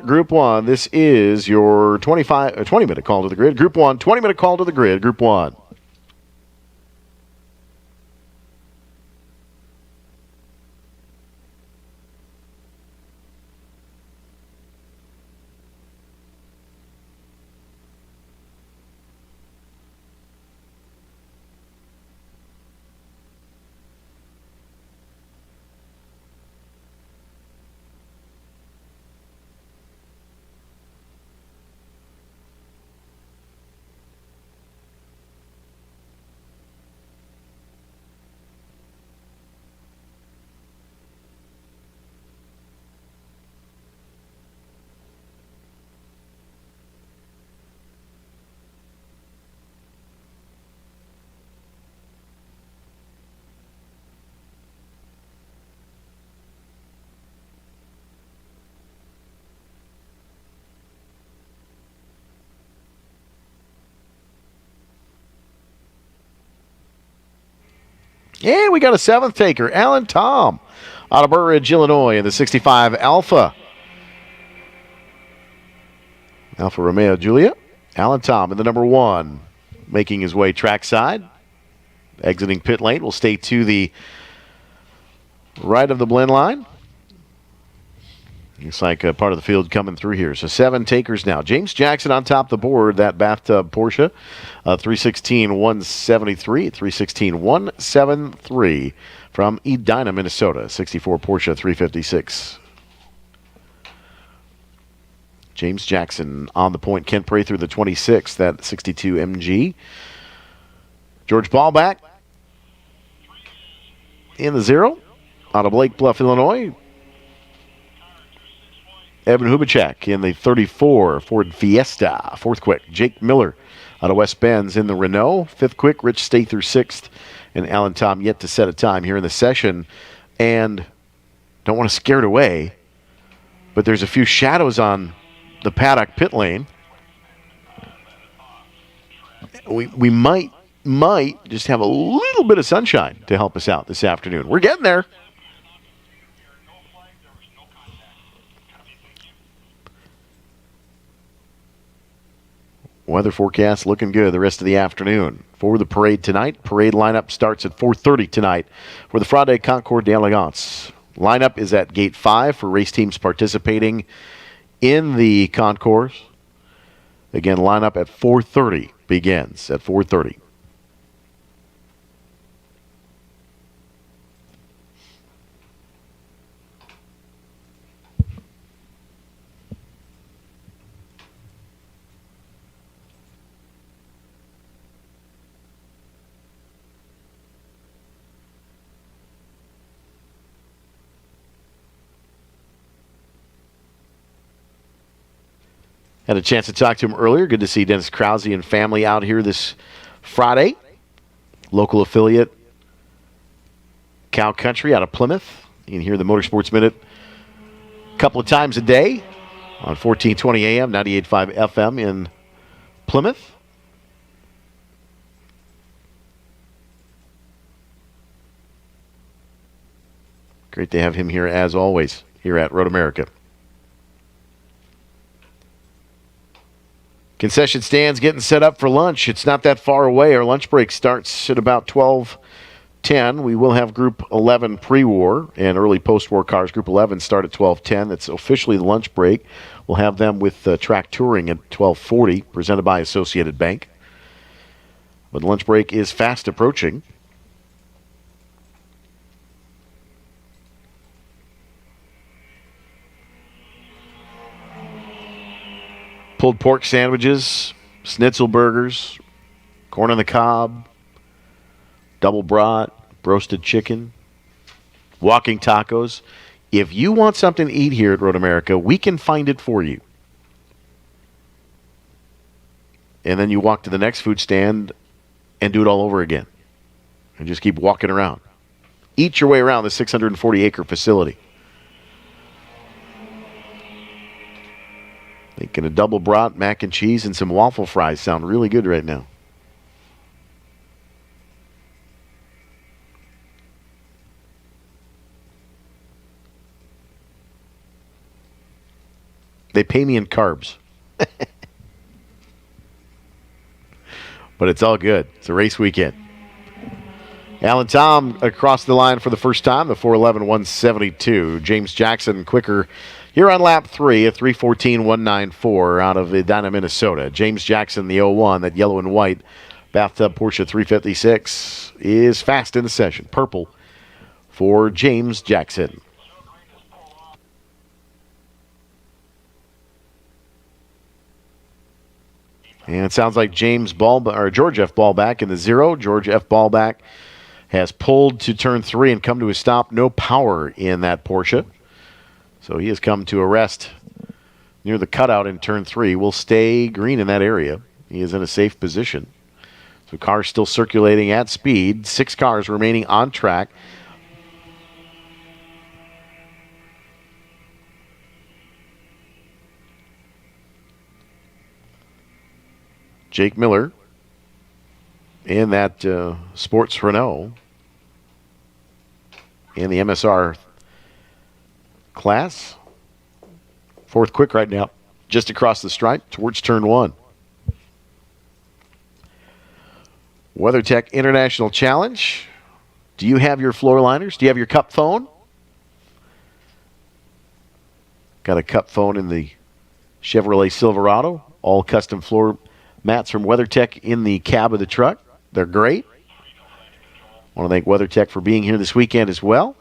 [SPEAKER 1] This is your 20-minute call to the grid. Group 1, 20-minute call to the grid. Group 1. And we got a seventh taker, Alan Tom, out of Burridge, Illinois, in the 65 Alpha. Alfa Romeo Giulia. Alan Tom in the number 1, making his way trackside. Exiting pit lane, will stay to the right of the blend line. Looks like a part of the field coming through here. So 7 takers now. James Jackson on top of the board, that bathtub Porsche. 316-173. 316-173 from Edina, Minnesota. 64 Porsche 356. James Jackson on the point. Kent Prather, the 26, that 62 MG. George Ballback in the 0. Out of Lake Bluff, Illinois. Evan Hubachek in the 34 Ford Fiesta, 4th quick. Jake Miller out of West Bend's in the Renault, 5th quick. Rich Stather, 6th. And Alan Tom yet to set a time here in the session. And don't want to scare it away, but there's a few shadows on the paddock pit lane. We might just have a little bit of sunshine to help us out this afternoon. We're getting there. Weather forecast looking good the rest of the afternoon. For the parade tonight, parade lineup starts at 4:30 tonight for the Friday Concours d'Elegance. Lineup is at Gate 5 for race teams participating in the concourse. Again, lineup at 4:30 begins at 4:30. Had a chance to talk to him earlier. Good to see Dennis Krause and family out here this Friday. Local affiliate, Cow Country out of Plymouth. You can hear the Motorsports Minute a couple of times a day on 1420 AM, 98.5 FM in Plymouth. Great to have him here as always here at Road America. Concession stands getting set up for lunch. It's not that far away. Our lunch break starts at about 12:10. We will have Group 11 pre-war and early post-war cars. Group 11 start at 12:10. That's officially the lunch break. We'll have them with track touring at 12:40, presented by Associated Bank. But the lunch break is fast approaching. Pulled pork sandwiches, schnitzel burgers, corn on the cob, double brat, roasted chicken, walking tacos. If you want something to eat here at Road America, we can find it for you. And then you walk to the next food stand and do it all over again. And just keep walking around. Eat your way around the 640-acre facility. Thinking a double brat, mac and cheese, and some waffle fries sound really good right now. They pay me in carbs. But it's all good. It's a race weekend. Alan Tom across the line for the first time, the 411 172. James Jackson quicker here on lap 3 at 314 194 out of Edina, Minnesota. James Jackson, the 01, that yellow and white bathtub Porsche 356, is fast in the session. Purple for James Jackson. And it sounds like George F. Ballback in the 0. George F. Ballback has pulled to turn 3 and come to a stop. No power in that Porsche. So he has come to a rest near the cutout in turn 3. Will stay green in that area. He is in a safe position. So cars still circulating at speed. 6 cars remaining on track. Jake Miller in that Sports Renault in the MSR class. 4th quick right now, just across the stripe towards turn 1. WeatherTech International Challenge. Do you have your floor liners? Do you have your cup phone? Got a cup phone in the Chevrolet Silverado. All custom floor mats from WeatherTech in the cab of the truck. They're great. Want to thank WeatherTech for being here this weekend as well.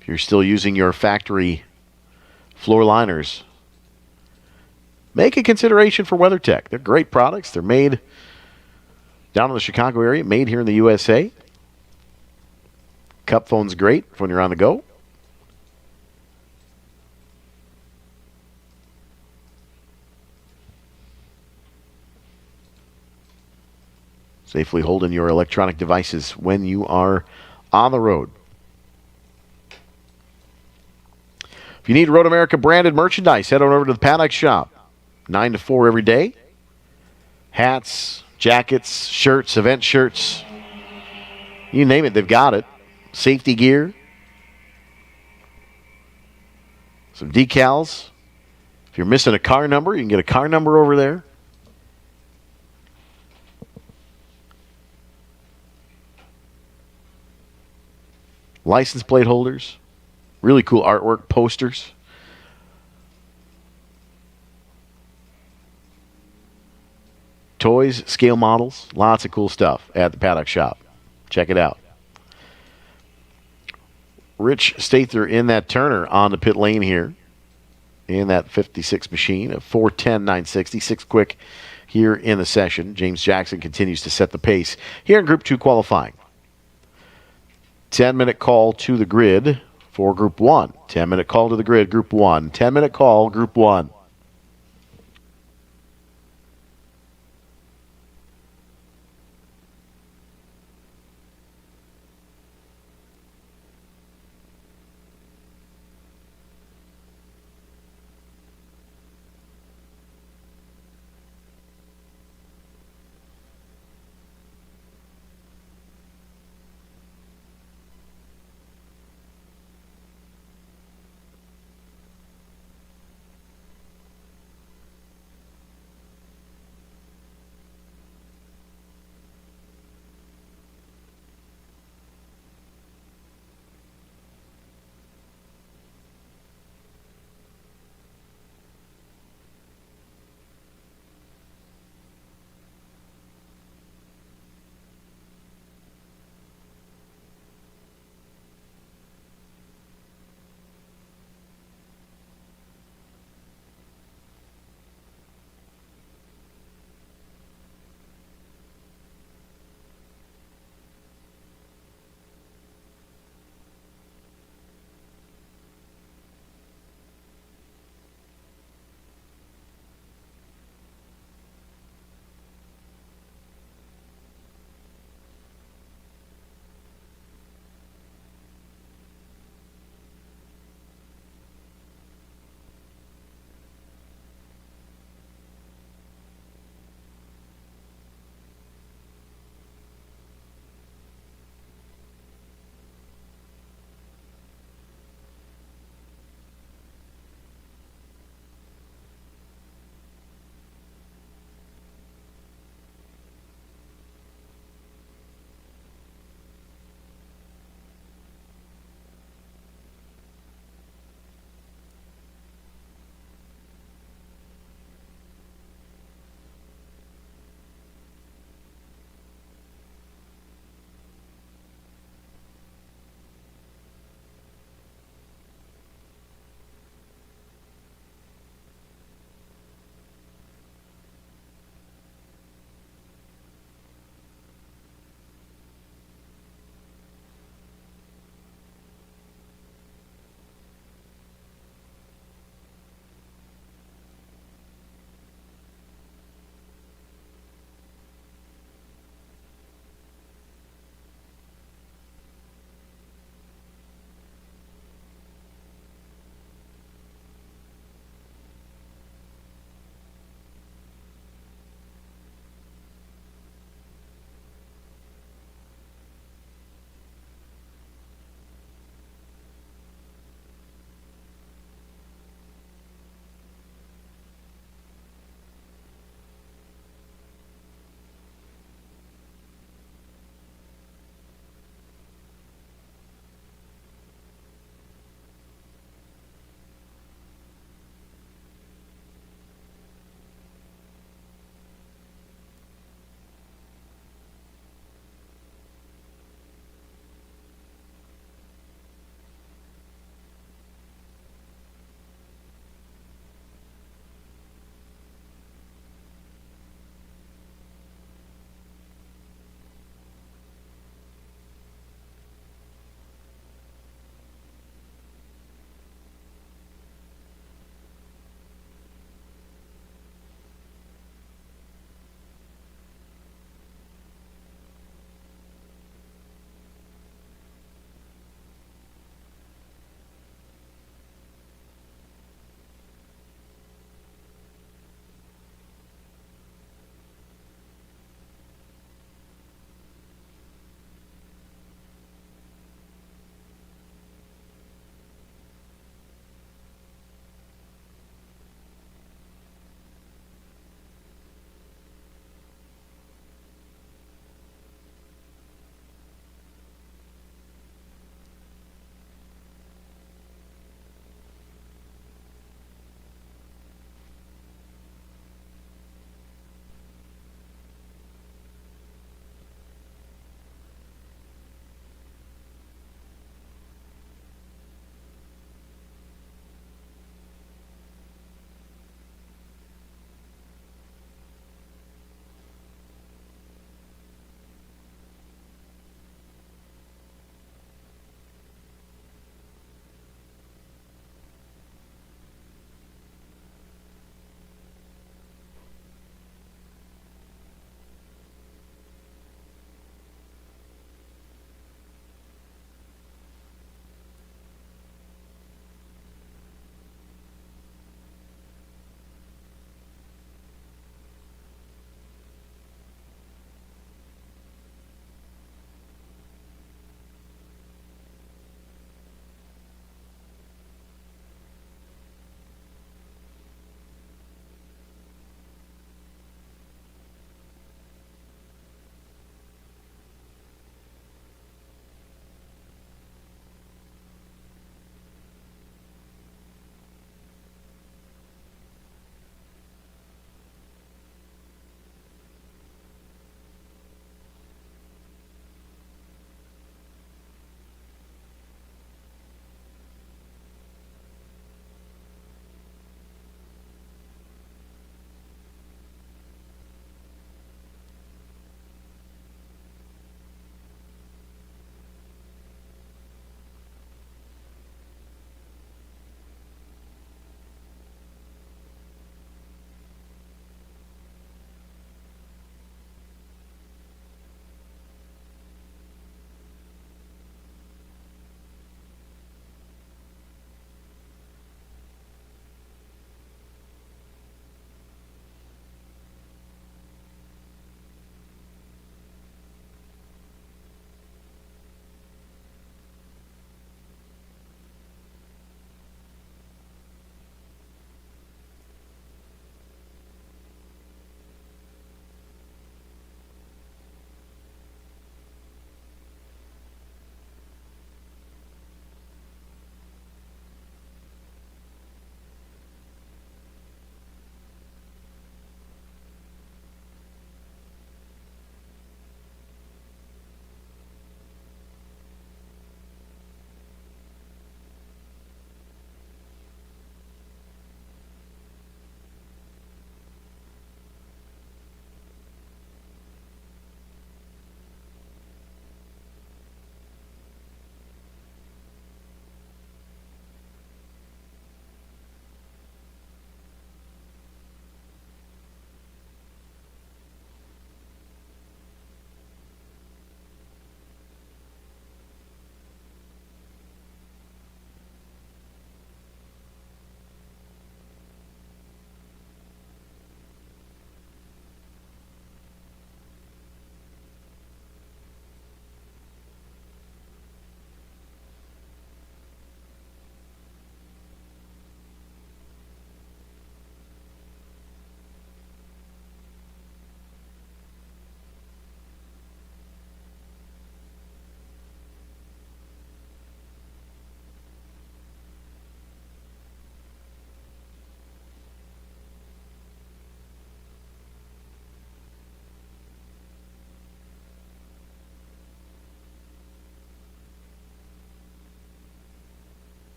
[SPEAKER 1] If you're still using your factory floor liners, make a consideration for WeatherTech. They're great products. They're made down in the Chicago area, made here in the USA. Cup phone's great when you're on the go. Safely holding your electronic devices when you are on the road. If you need Road America branded merchandise, head on over to the Paddock Shop. 9 to 4 every day. Hats, jackets, shirts, event shirts. You name it, they've got it. Safety gear. Some decals. If you're missing a car number, you can get a car number over there. License plate holders. Really cool artwork, posters. Toys, scale models, lots of cool stuff at the Paddock Shop. Check it out. Rich Stather in that Turner on the pit lane here in that 56 machine, a 410-960, 6 quick here in the session. James Jackson continues to set the pace here in Group 2 qualifying. 10-minute call to the grid for Group 1. 10-minute call to the grid, Group 1. 10-minute call, Group 1.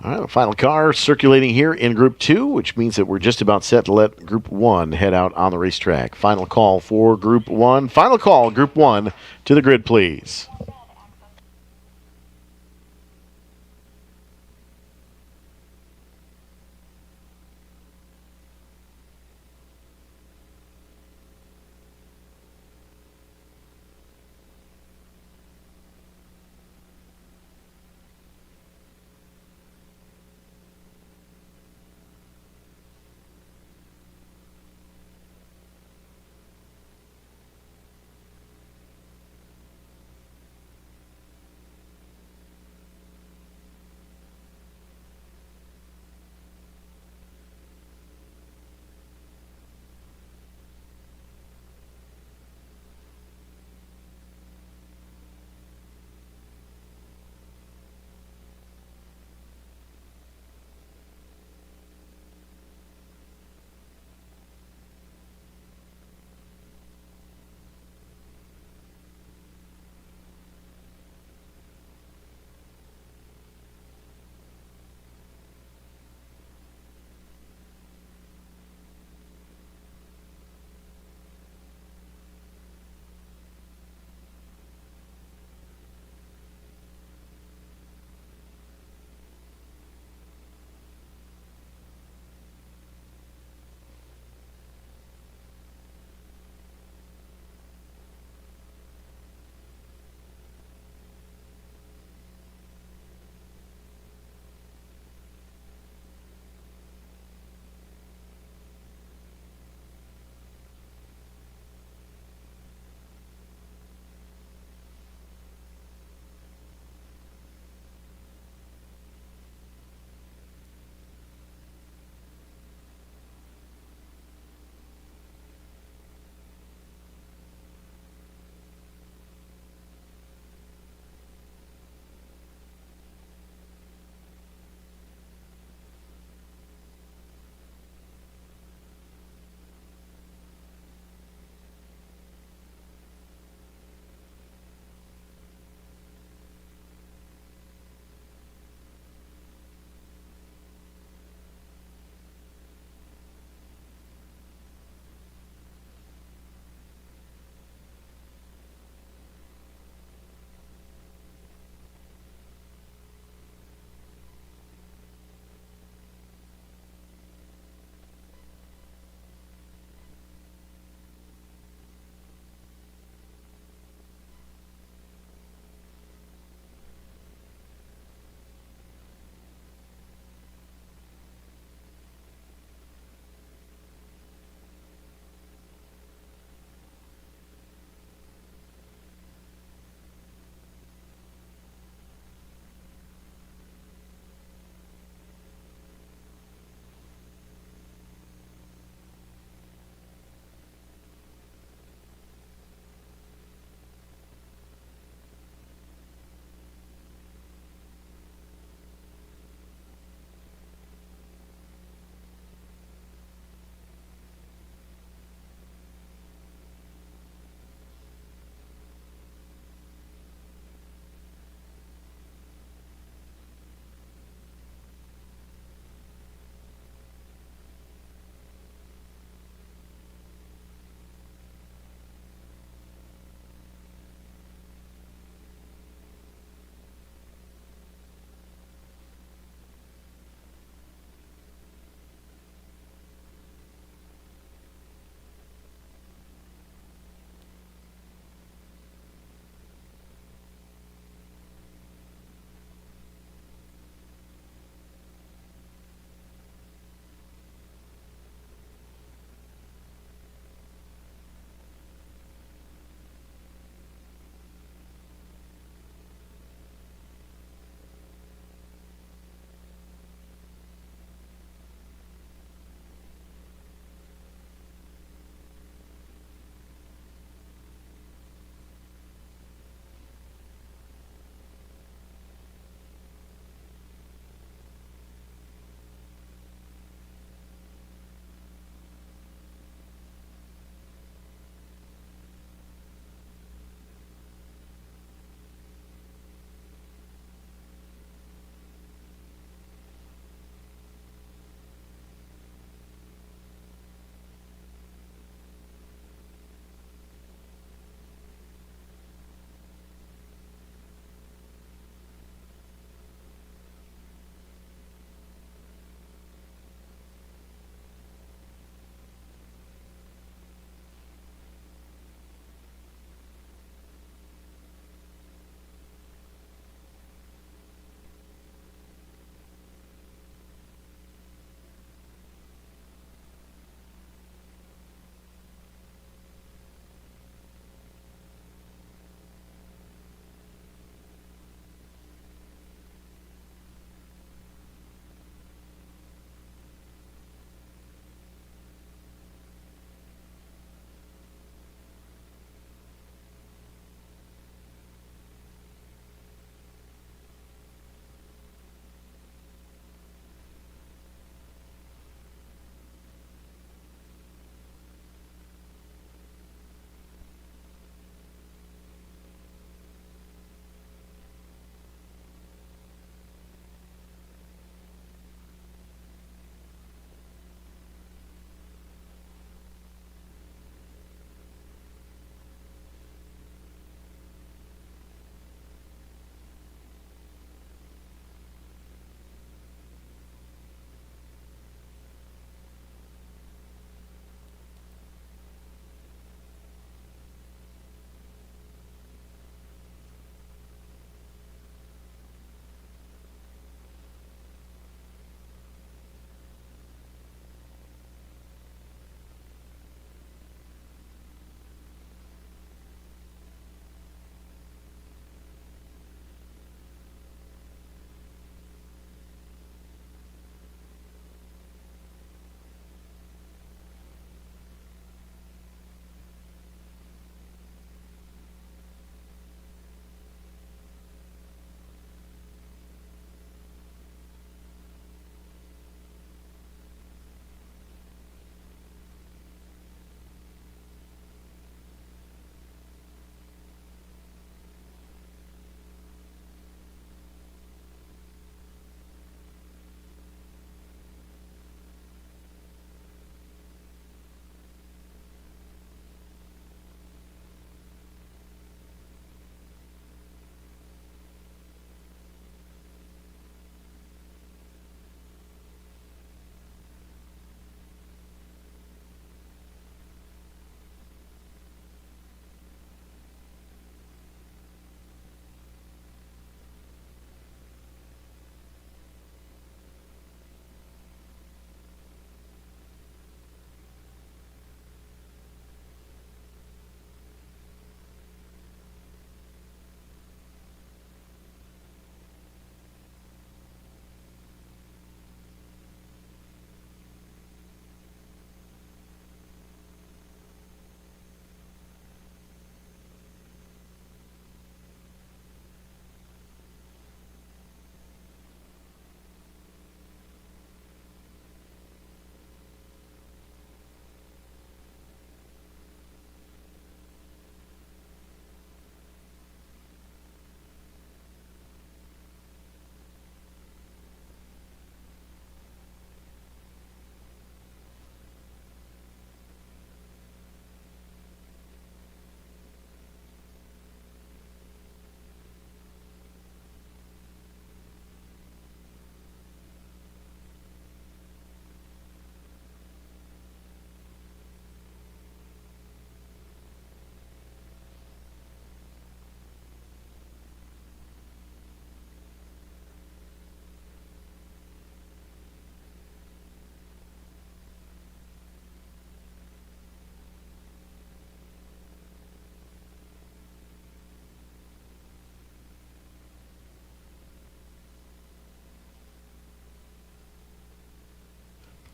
[SPEAKER 1] All right, the final car circulating here in Group 2, which means that we're just about set to let Group 1 head out on the racetrack. Final call for Group 1. Final call, Group 1, to the grid, please.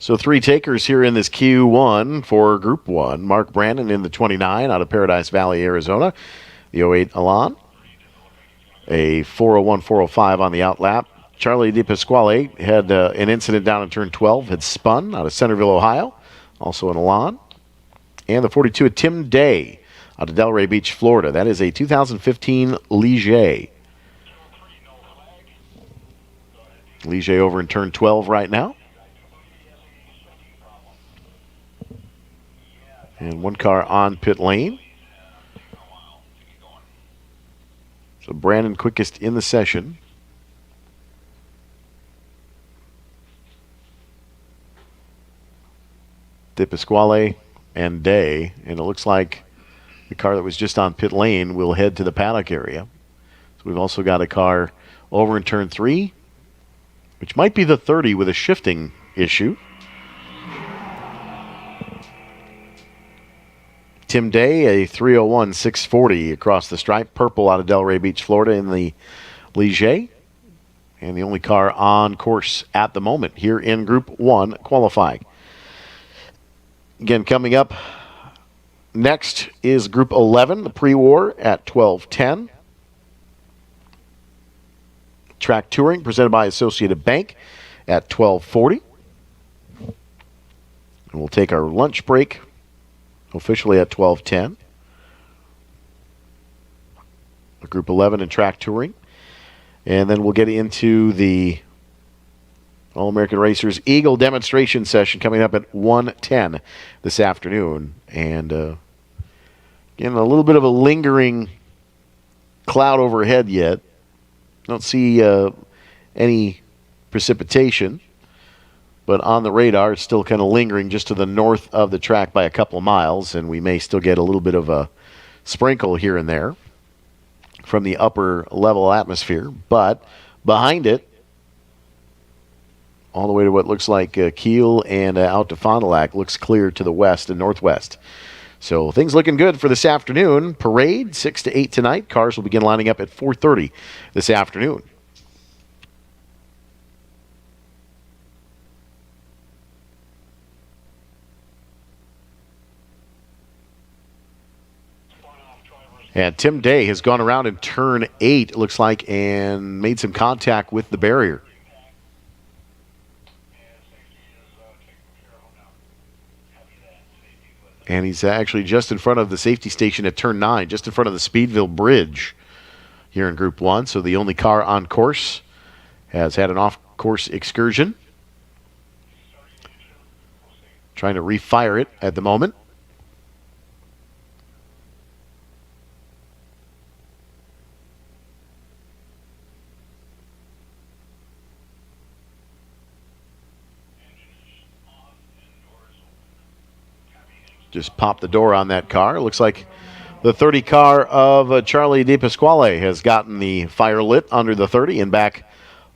[SPEAKER 1] So 3 takers here in this Q1 for Group 1. Mark Brandon in the 29 out of Paradise Valley, Arizona. The 08 Elan. A 401, 405 on the outlap. Charlie DePasquale had an incident down in turn 12. Had spun out of Centerville, Ohio. Also an Elan. And the 42 of Tim Day out of Delray Beach, Florida. That is a 2015 Ligier. Ligier over in turn 12 right now. And 1 car on pit lane. So Brandon quickest in the session. DePasquale and Day. And it looks like the car that was just on pit lane will head to the paddock area. So we've also got a car over in turn 3, which might be the 30 with a shifting issue. Tim Day, a 301 640 across the stripe. Purple out of Delray Beach, Florida in the Ligier. And the only car on course at the moment here in Group 1 qualifying. Again, coming up next is Group 11, the pre-war at 12:10. Track touring presented by Associated Bank at 12:40. And we'll take our lunch break officially at 12:10. Group 11 and track touring. And then we'll get into the All-American Racers Eagle demonstration session coming up at 1:10 this afternoon. And again, a little bit of a lingering cloud overhead yet. Don't see any precipitation. But on the radar, it's still kind of lingering just to the north of the track by a couple of miles, and we may still get a little bit of a sprinkle here and there from the upper level atmosphere. But behind it, all the way to what looks like Kiel and out to Fond du Lac, looks clear to the west and northwest. So things looking good for this afternoon. Parade, 6 to 8 tonight. Cars will begin lining up at 4:30 this afternoon. And Tim Day has gone around in turn 8, it looks like, and made some contact with the barrier. And he's actually just in front of the safety station at turn 9, just in front of the Speedville Bridge here in Group 1. So the only car on course has had an off-course excursion. Trying to refire it at the moment. Just popped the door on that car. Looks like the 30 car of Charlie DePasquale has gotten the fire lit under the 30 and back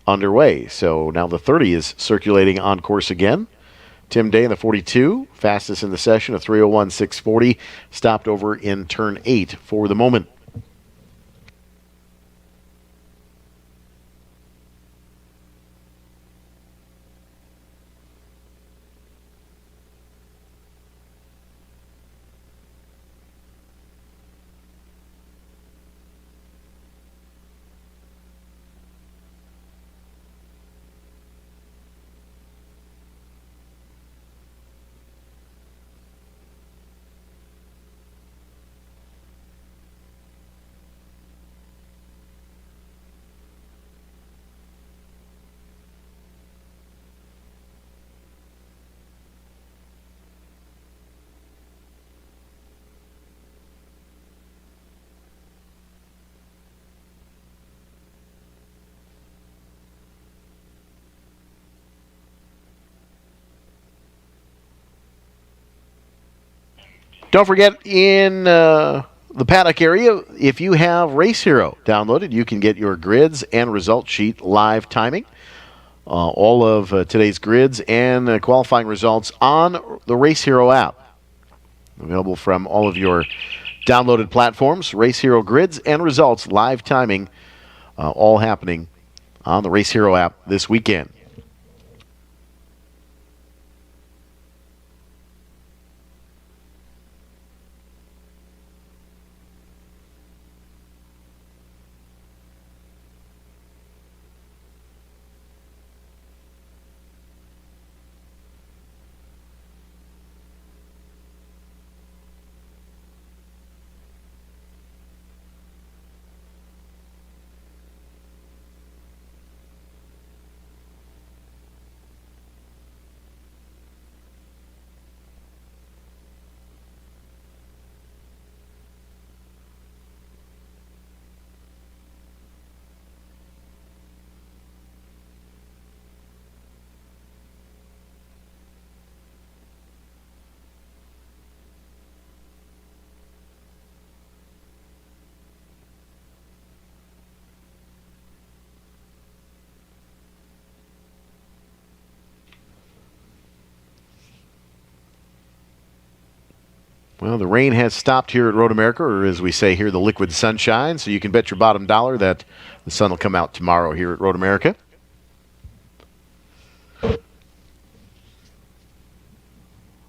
[SPEAKER 1] underway. So now the 30 is circulating on course again. Tim Day in the 42, fastest in the session, a 301 640, stopped over in turn 8 for the moment. Don't forget, in the paddock area, if you have Race Hero downloaded, you can get your grids and result sheet live timing. All of today's grids and qualifying results on the Race Hero app. Available from all of your downloaded platforms. Race Hero grids and results live timing, all happening on the Race Hero app this weekend. Well, the rain has stopped here at Road America, or as we say here, the liquid sunshine. So you can bet your bottom dollar that the sun will come out tomorrow here at Road America.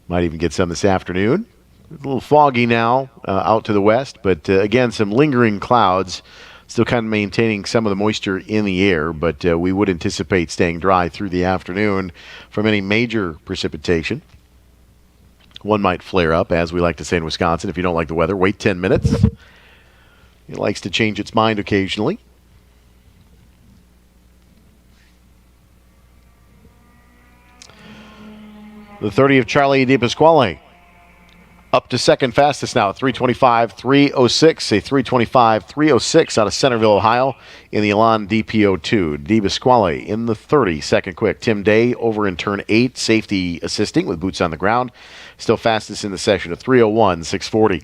[SPEAKER 1] Might even get some this afternoon. It's a little foggy now out to the west, but again, some lingering clouds. Still kind of maintaining some of the moisture in the air, but we would anticipate staying dry through the afternoon from any major precipitation. One might flare up, as we like to say in Wisconsin. If you don't like the weather, wait 10 minutes. It likes to change its mind occasionally. The 30 of Charlie DePasquale up to second fastest now, 325.306, a 325.306 out of Centerville, Ohio, in the Elan DPO2. DePasquale in the 30, second quick. Tim Day over in turn 8, safety assisting with boots on the ground. Still fastest in the session at 301.640.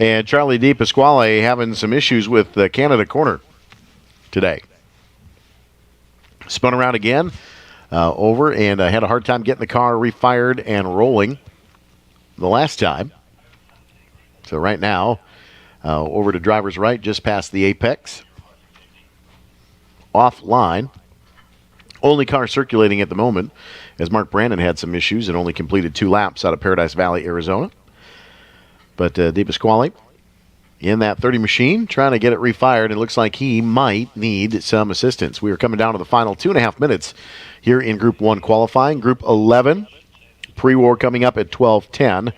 [SPEAKER 1] And Charlie DePasquale having some issues with the Canada corner today. Spun around again, over, and had a hard time getting the car refired and rolling the last time. So right now, over to driver's right, just past the apex. Offline. Only car circulating at the moment, as Mark Brandon had some issues and only completed 2 laps out of Paradise Valley, Arizona. But DePasquale in that 30 machine, trying to get it refired. It looks like he might need some assistance. We are coming down to the final 2.5 minutes here in Group 1 qualifying. Group 11, pre-war coming up at 12:10.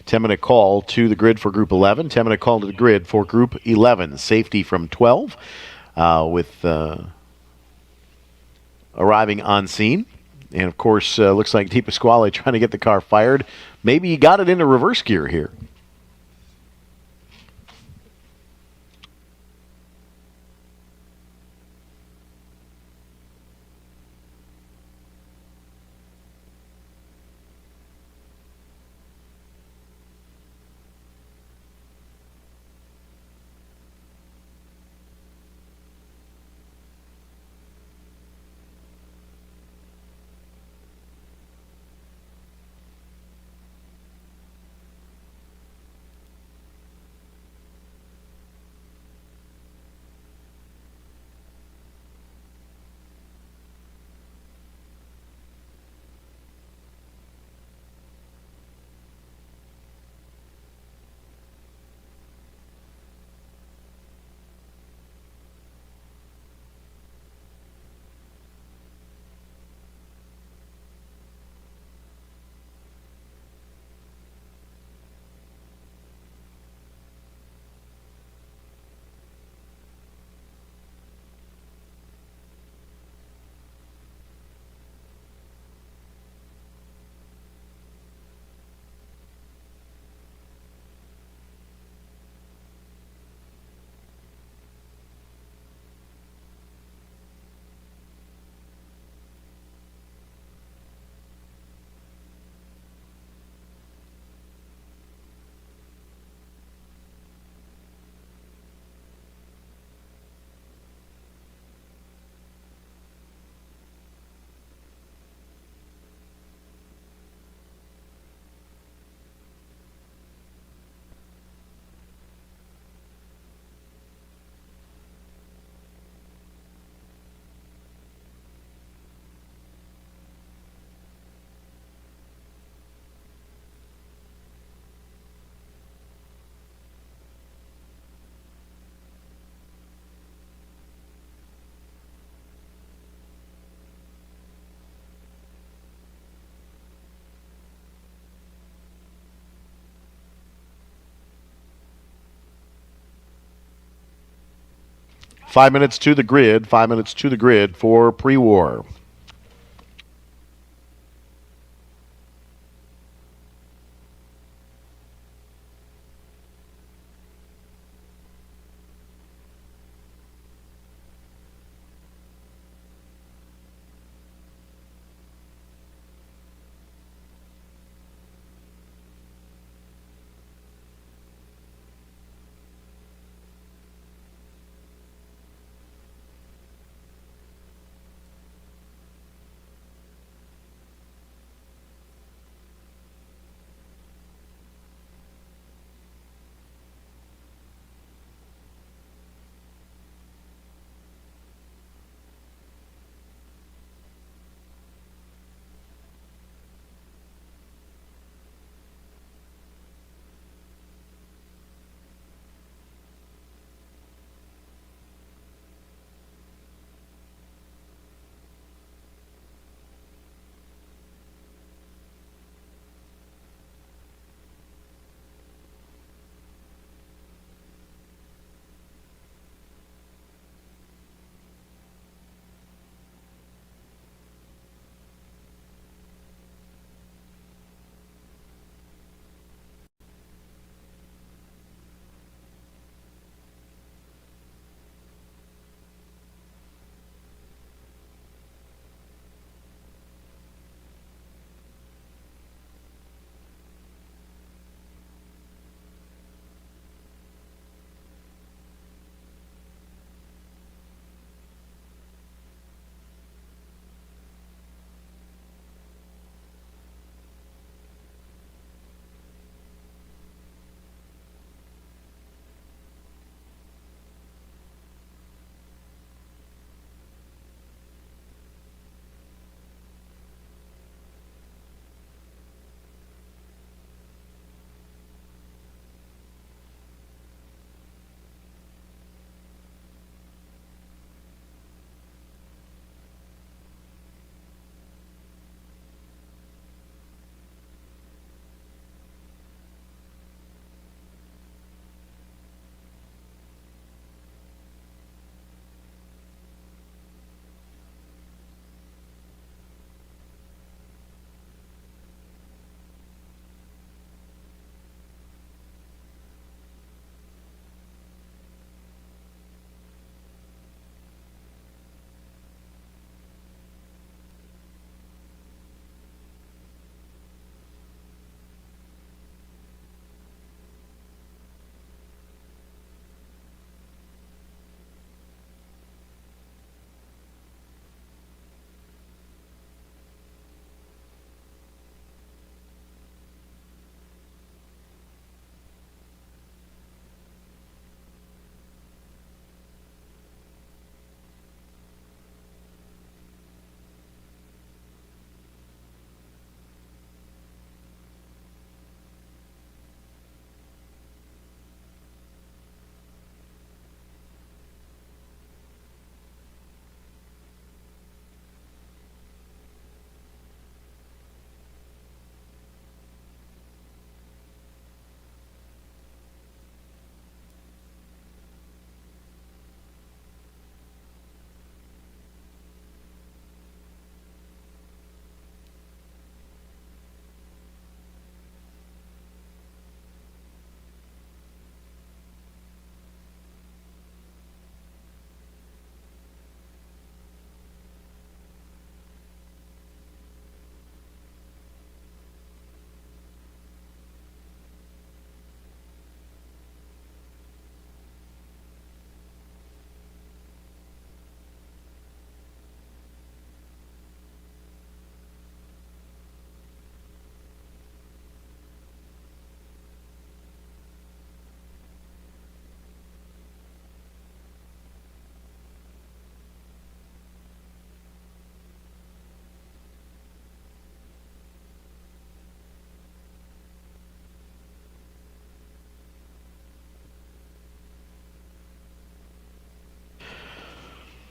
[SPEAKER 1] 10-minute call to the grid for Group 11. 10-minute call to the grid for Group 11. Safety from 12 with arriving on scene. And, of course, looks like DePasquale trying to get the car fired. Maybe he got it into reverse gear here. 5 minutes to the grid. 5 minutes to the grid for pre-war.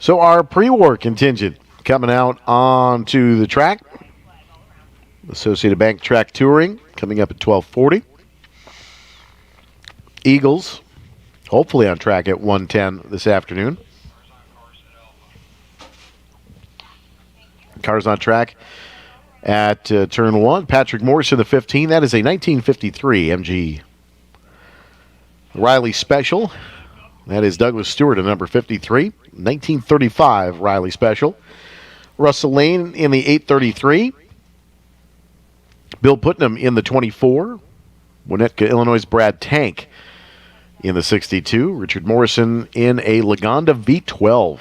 [SPEAKER 1] So our pre-war contingent coming out onto the track. Associated Bank Track Touring coming up at 12:40. Eagles, hopefully on track at 1:10 this afternoon. cars on track at turn 1. Patrick Morrison, the 15. That is a 1953 MG Riley Special. That is Douglas Stewart in number 53. 1935 Riley Special. Russell Lane in the 833. Bill Putnam in the 24. Winnetka, Illinois' Brad Tank in the 62. Richard Morrison in a Lagonda V12.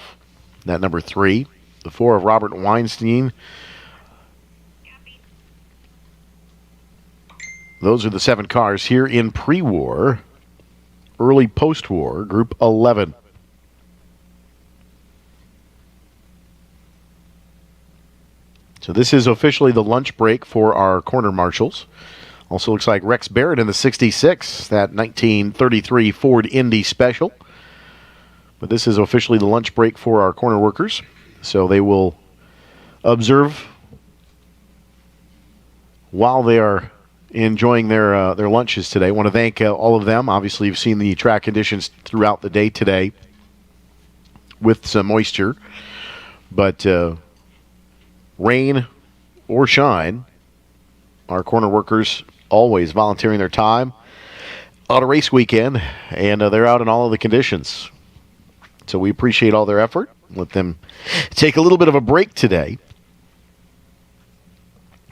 [SPEAKER 1] That number 3. The 4 of Robert Weinstein. Those are the 7 cars here in pre-war, early post-war, Group 11. So this is officially the lunch break for our corner marshals. Also looks like Rex Barrett in the 66, that 1933 Ford Indy Special. But this is officially the lunch break for our corner workers. So they will observe while they are enjoying their lunches today. I want to thank all of them. Obviously, you've seen the track conditions throughout the day today with some moisture. But rain or shine, our corner workers always volunteering their time on a race weekend, and they're out in all of the conditions. So we appreciate all their effort. Let them take a little bit of a break today.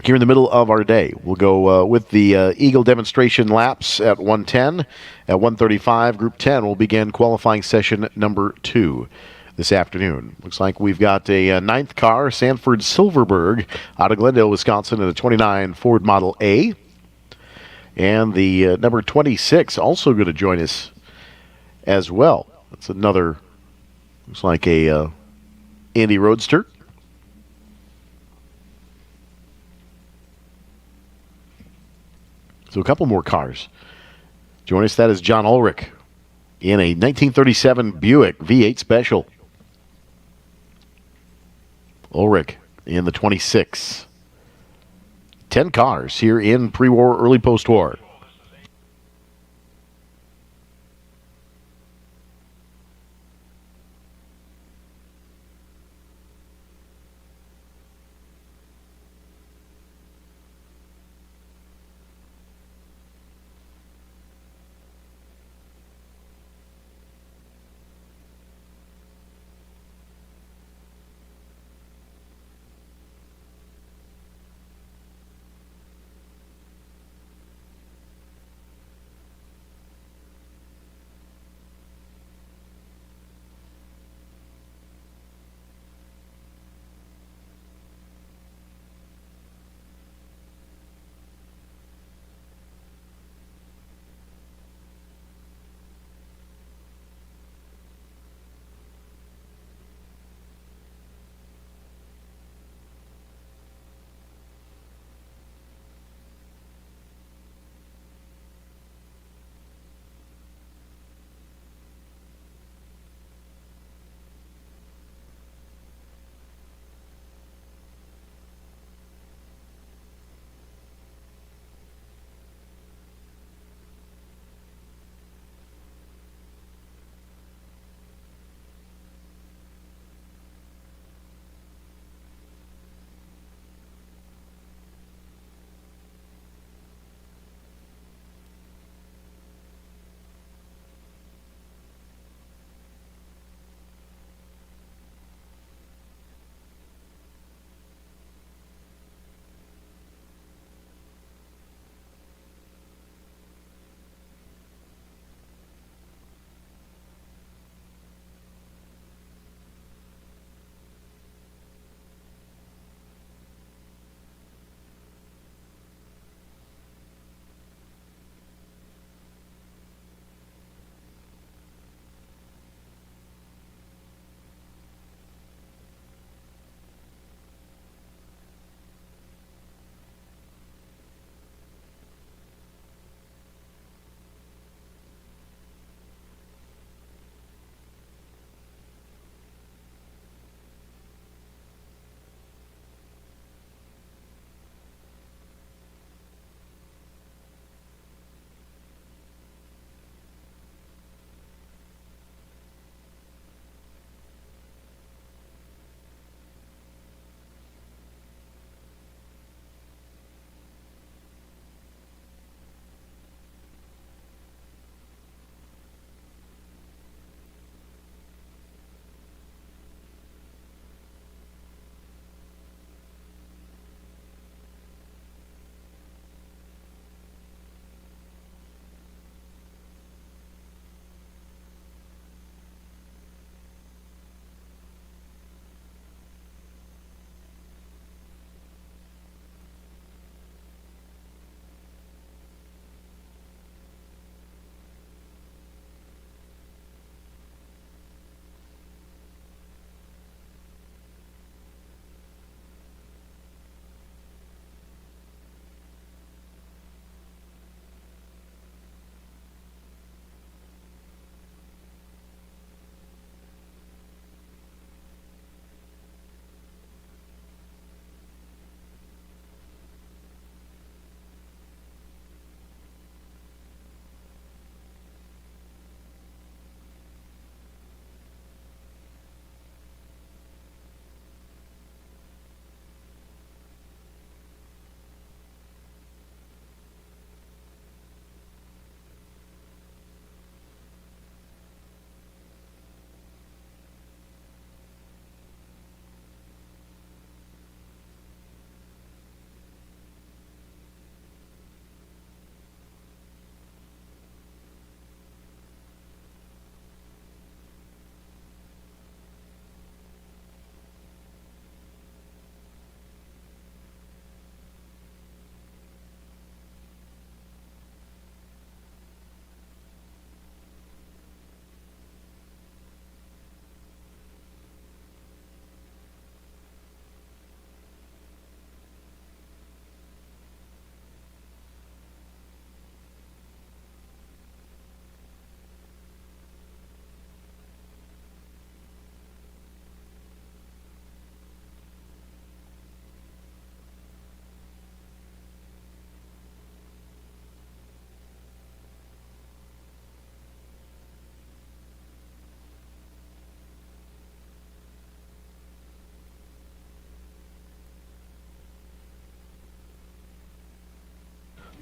[SPEAKER 1] Here in the middle of our day, we'll go with the Eagle demonstration laps at 1:10. At 1:35, Group 10 will begin qualifying session number 2 this afternoon. Looks like we've got a 9th car, Sanford Silverberg, out of Glendale, Wisconsin, in a 29 Ford Model A. And the number 26 also going to join us as well. That's another, looks like a Indy Roadster. So a couple more cars. Join us. That is John Ulrich in a 1937 Buick V8 Special. Ulrich in the 26. 10 cars here in pre-war, early post-war.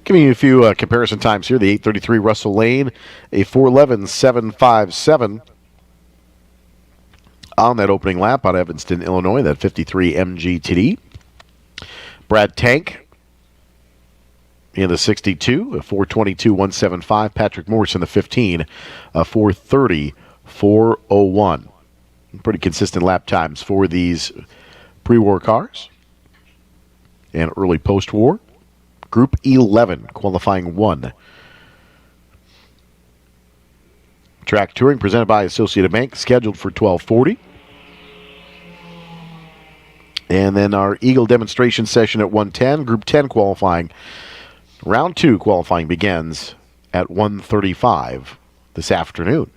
[SPEAKER 1] Giving you a few comparison times here. The 833 Russell Lane, a 411.757 on that opening lap on Evanston, Illinois, that 53 MGTD. Brad Tank in the 62, a 422.175. Patrick Morris in the 15, a 430.401. Pretty consistent lap times for these pre-war cars and early post-war. Group 11, qualifying 1. Track touring presented by Associated Bank, scheduled for 12:40. And then our Eagle demonstration session at 1:10. Group 10 qualifying. Round 2 qualifying begins at 1:35 this afternoon.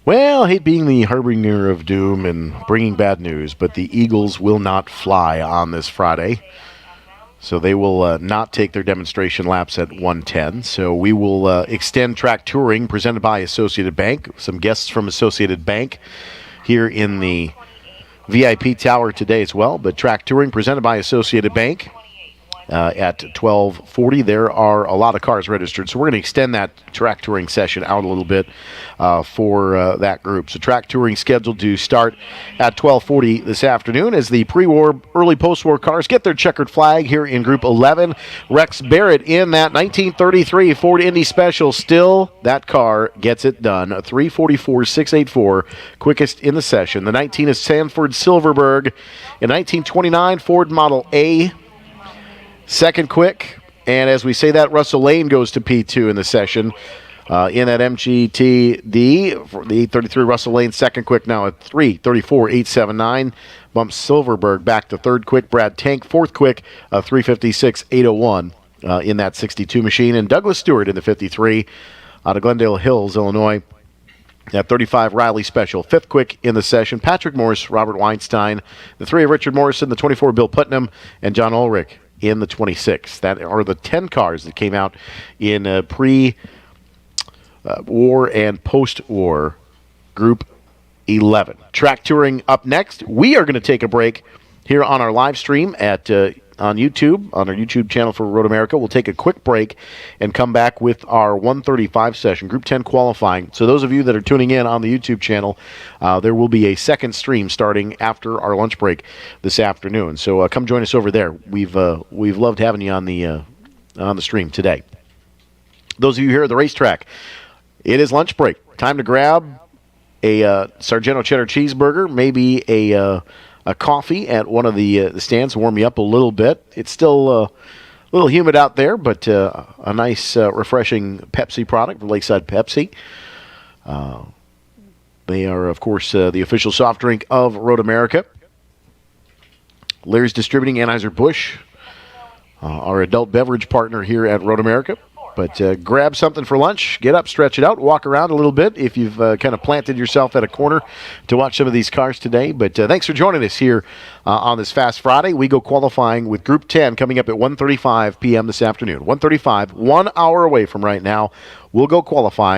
[SPEAKER 1] Well, I hate being the harbinger of doom and bringing bad news, but the Eagles will not fly on this Friday. So they will not take their demonstration laps at 110. So we will extend track touring presented by Associated Bank. Some guests from Associated Bank here in the VIP Tower today as well. But track touring presented by Associated Bank. At 12:40, there are a lot of cars registered, so we're going to extend that track touring session out a little bit for that group. So track touring scheduled to start at 12:40 this afternoon as the pre-war, early post-war cars get their checkered flag here in Group 11. Rex Barrett in that 1933 Ford Indy Special. Still, that car gets it done. 3:44.684, quickest in the session. The 19 is Sanford Silverberg. In 1929, Ford Model A. Second quick, and as we say that, Russell Lane goes to P2 in the session. In that MGTD, for the 833 Russell Lane, second quick now at 3:34.879. Bumps Silverberg back to third quick. Brad Tank, fourth quick, 3:56.801 in that 62 machine. And Douglas Stewart in the 53 out of Glendale Hills, Illinois. At 35, Riley Special, fifth quick in the session. Patrick Morse, Robert Weinstein, the 3 of Richard Morrison, the 24 Bill Putnam, and John Ulrich in the 26. That are the 10 cars that came out in pre-war and post-war Group 11. Track touring up next. We are going to take a break here on our live stream at on YouTube, on our YouTube channel for Road America. We'll take a quick break and come back with our 135 session, Group 10 qualifying. So those of you that are tuning in on the YouTube channel, there will be a second stream starting after our lunch break this afternoon. So come join us over there. We've loved having you on the stream today. Those of you here at the racetrack, it is lunch break. Time to grab a Sargento cheddar cheeseburger, maybe a coffee at one of the stands, warm you up a little bit. It's still a little humid out there, but a nice, refreshing Pepsi product from Lakeside Pepsi. They are, of course, the official soft drink of Road America. Lear's Distributing, Anheuser-Busch, our adult beverage partner here at Road America. But grab something for lunch, get up, stretch it out, walk around a little bit if you've kind of planted yourself at a corner to watch some of these cars today. But thanks for joining us here on this Fast Friday. We go qualifying with Group 10 coming up at 1:35 p.m. this afternoon. 1:35, 1 hour away from right now. We'll go qualifying